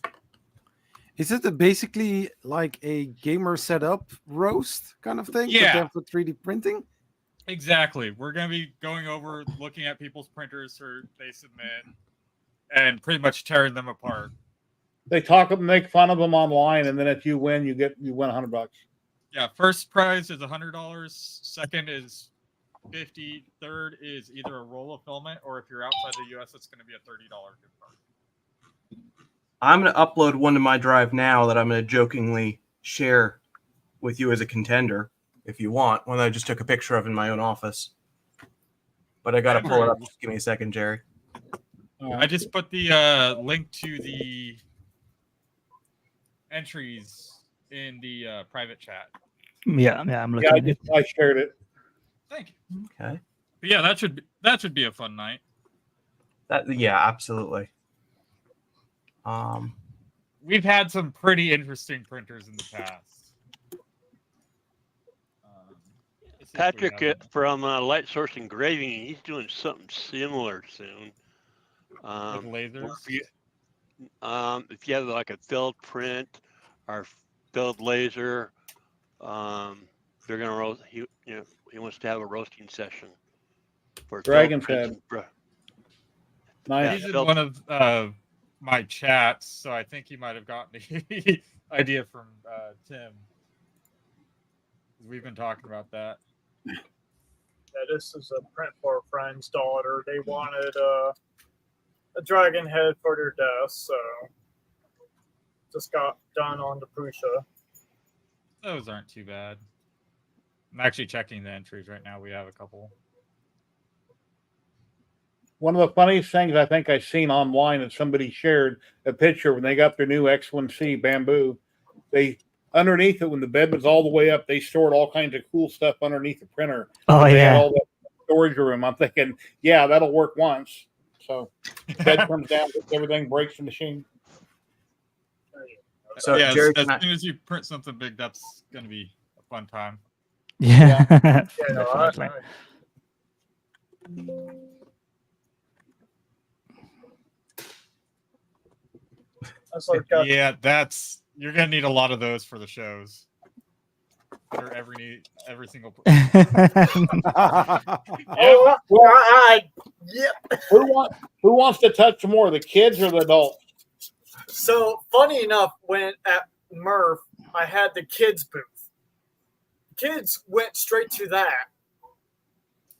Is it basically like a gamer setup roast kind of thing? Yeah. But then for 3D printing? Exactly. We're going to be going over, looking at people's printers they submit, and pretty much tearing them apart. They talk and make fun of them online, and then if you win, you win $100. Yeah, first prize is $100. Second is $50. Third is either a roll of filament, or if you're outside the U.S., it's going to be a $30 gift card. I'm going to upload one to my drive now that I'm going to jokingly share with you as a contender, if you want, one that I just took a picture of in my own office. But I got to pull it up. Just give me a second, Jerry. I just put the link to the entries in the private chat. Yeah, I'm looking at it. I shared it. Thank you. Okay. But yeah, that should be a fun night. Yeah, absolutely. We've had some pretty interesting printers in the past. Patrick from Light Source Engraving, he's doing something similar soon. With lasers? If you have like a filled print or filled laser, they're gonna roast. He wants to have a roasting session for Dragon's Head. Nice. He's in one of my chats, so I think he might have gotten the idea from Tim. We've been talking about that. Yeah, this is a print for a friend's daughter. They wanted a dragon head for their desk, so just got done on the Prusa. Those aren't too bad. I'm actually checking the entries right now. We have a couple. One of the funniest things I think I've seen online that somebody shared a picture when they got their new X1C bamboo. They underneath it, when the bed was all the way up, they stored all kinds of cool stuff underneath the printer. Oh, they yeah. had all that storage room. I'm thinking, yeah, that'll work once. So bed comes down, everything breaks the machine. So yeah, Jerry, as soon as you print something big, that's going to be a fun time. Yeah. Definitely. That's like Yeah, you're going to need a lot of those for the shows. For every single. Oh, well, yep. Who wants to touch more, the kids or the adults? So funny enough, when at Murph, I had the kids booth. Kids went straight to that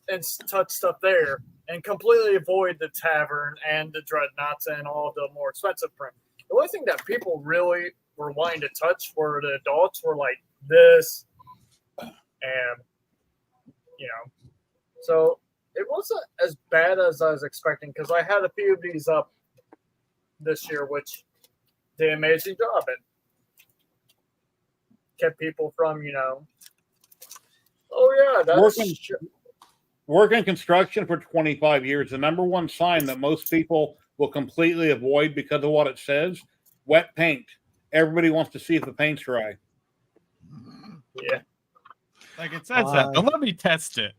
and touched stuff there, and completely avoid the tavern and the dreadnoughts and all of the more expensive print. The only thing that people really were wanting to touch were the adults were like this, and so it wasn't as bad as I was expecting, because I had a few of these up this year, which did an amazing job and kept people from oh yeah, that's working construction for 25 years. The number one sign that most people will completely avoid because of what it says: wet paint. Everybody wants to see if the paint's dry. Yeah. Like it says that, but let me test it.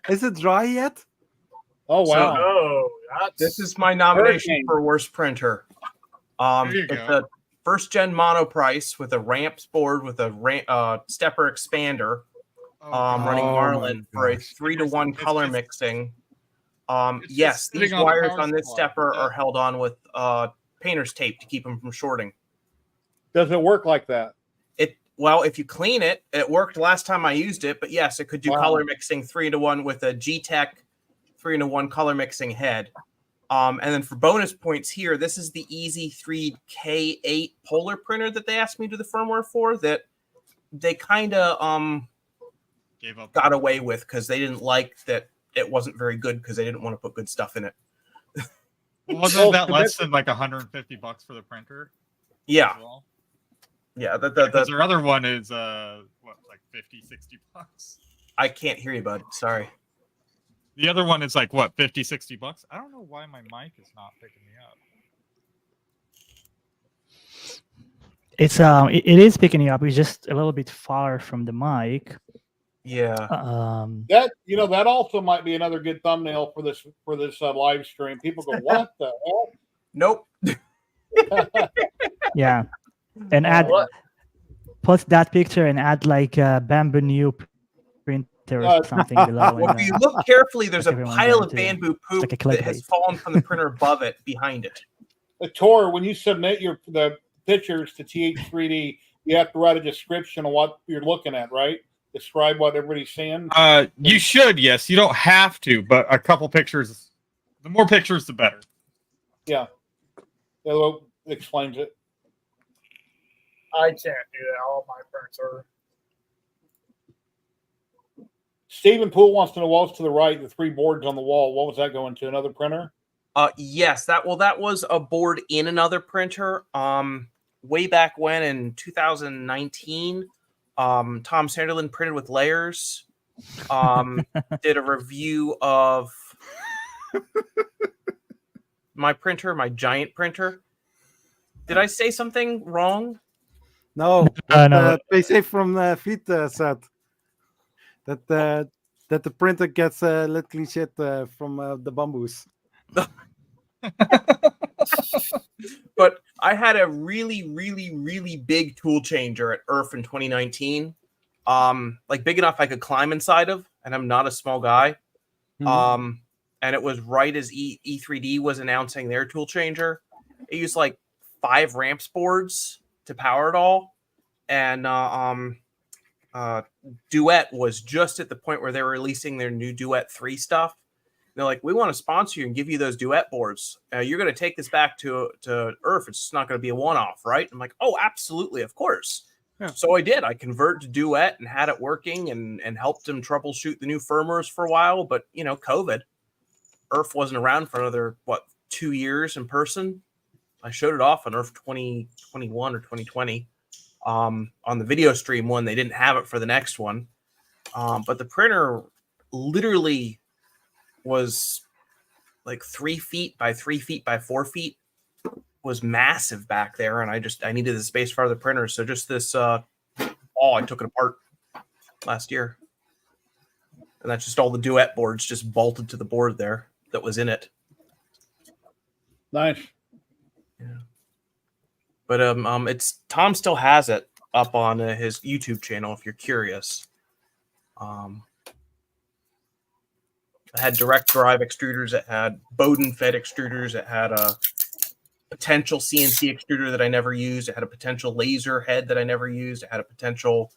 Is it dry yet? Oh wow! So, this is my nomination for worst printer. It's a first gen mono price with a ramps board with a stepper expander, running Marlin for a 3-to-1 color mixing. Yes, these wires on this stepper are held on with painter's tape to keep them from shorting. Does it work like that? Well, if you clean it, it worked last time I used it. But yes, it could do color mixing 3-to-1 with a G-Tech 3-to-1 color mixing head. And then for bonus points here, this is the Easy 3K8 polar printer that they asked me to do the firmware for, that they kind of got away with because they didn't like that it wasn't very good because they didn't want to put good stuff in it. Wasn't that less than like $150 for the printer? Yeah. As well? Yeah. Because their other one is what, like $50-$60? I can't hear you, bud. Sorry. The other one is like what, $50-$60? I don't know why my mic is not picking me up. It is picking you up. It's just a little bit far from the mic. Yeah. That also might be another good thumbnail for this live stream. People go, "What the hell?" Nope. Yeah, and post that picture and add like a bamboo new printer or something below. Well, if you look carefully, there's a pile of bamboo poop like that has fallen from the printer above it, behind it. Tor, when you submit the pictures to TH3D, you have to write a description of what you're looking at, right? Describe what everybody's seeing. You should, yes. You don't have to, but a couple pictures. The more pictures, the better. Yeah. It explains it. I can't do that. All my prints are. Stephen Poole wants to know what's to the right, the 3 boards on the wall. What was that going to? Another printer? Yes, that was a board in another printer. Way back when in 2019, Tom Sanderlin printed with layers. Did a review of my printer, my giant printer. Did I say something wrong? No, no. They say from Feet said that the printer gets little shit from the bamboos. But I had a really, really, really big tool changer at ERF in 2019. Like big enough I could climb inside of, and I'm not a small guy. Mm-hmm. And it was right as E3D was announcing their tool changer. It used like 5 ramps boards to power it all. And Duet was just at the point where they were releasing their new Duet 3 stuff. They're like, we want to sponsor you and give you those Duet boards. You're going to take this back to ERF. It's not going to be a one-off, right? I'm like, oh, absolutely, of course. Yeah. So I did. I converted to Duet and had it working and helped them troubleshoot the new firmwares for a while. But, COVID. ERF wasn't around for another, 2 years in person. I showed it off on ERF 2021 or 2020. On the video stream one, they didn't have it for the next one. But the printer literally was like 3 feet by 3 feet by 4 feet. Was massive back there, and I needed the space for the printer. So just this I took it apart last year. And that's just all the Duet boards just bolted to the board there that was in it. Nice. Yeah. But it's Tom still has it up on his YouTube channel if you're curious. It had direct drive extruders, it had Bowden fed extruders, it had a potential CNC extruder that I never used, it had a potential laser head that I never used, it had a potential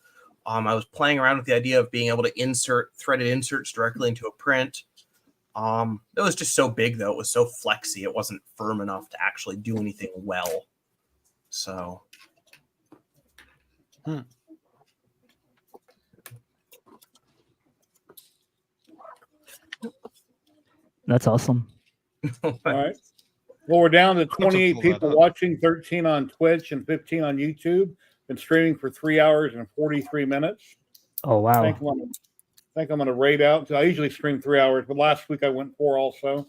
I was playing around with the idea of being able to insert threaded inserts directly into a print. It was just so big though, it was so flexy, it wasn't firm enough to actually do anything well. So That's awesome. All right. Well, we're down to 28 people watching, 13 on Twitch and 15 on YouTube. Been streaming for 3 hours and 43 minutes. Oh, wow. I think I'm going to rate out. I usually stream 3 hours, but last week I went 4 also.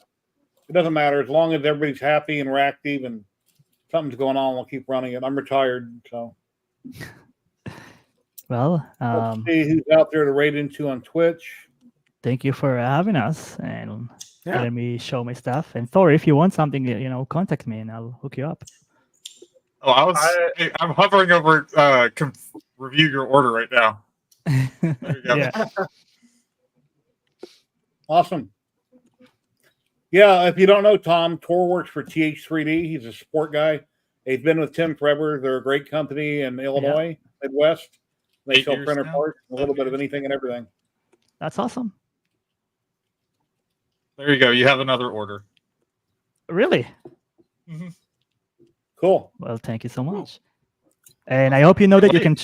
It doesn't matter. As long as everybody's happy and we're active and something's going on, we'll keep running it. I'm retired, so. Well, let's see who's out there to rate into on Twitch. Thank you for having us and letting me show my stuff. And Thor, if you want something, contact me and I'll hook you up. Oh, I'm hovering over review your order right now. There you go. Yeah. Awesome. Yeah, if you don't know Tom, Tor works for TH3D. He's a support guy. He's been with Tim forever. They're a great company in Illinois, Midwest. They 8 sell years printer now. parts, a little bit of anything and everything. That's awesome. There you go. You have another order. Really? Mm-hmm. Cool. Well, thank you so much. And I hope you know that you can.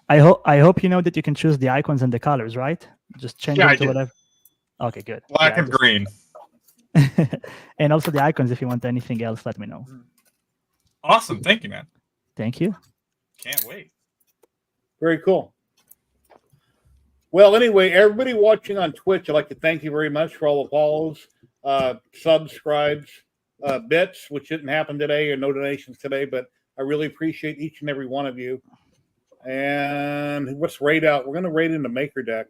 I hope you know that you can choose the icons and the colors, right? Just change them to whatever. Okay, good. Black and green. And also the icons. If you want anything else, let me know. Awesome. Thank you, man. Thank you. Can't wait. Very cool. Well, anyway, everybody watching on Twitch, I'd like to thank you very much for all the follows, subscribes, bits, which didn't happen today, or no donations today, but I really appreciate each and every one of you. And let's raid out. We're going to raid into Maker Deck.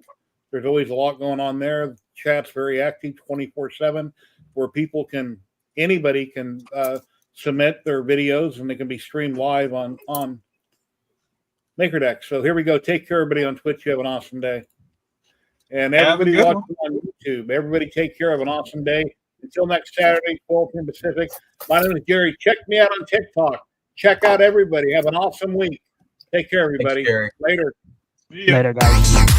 There's always a lot going on there. The chat's very active 24/7, where people anybody can submit their videos, and they can be streamed live on Maker Deck. So here we go. Take care, everybody on Twitch. You have an awesome day. And everybody watching on YouTube, everybody take care. Have an awesome day. Until next Saturday, 12 p.m. Pacific. My name is Jerry. Check me out on TikTok. Check out everybody. Have an awesome week. Take care, everybody. Thanks, Later. Later, guys.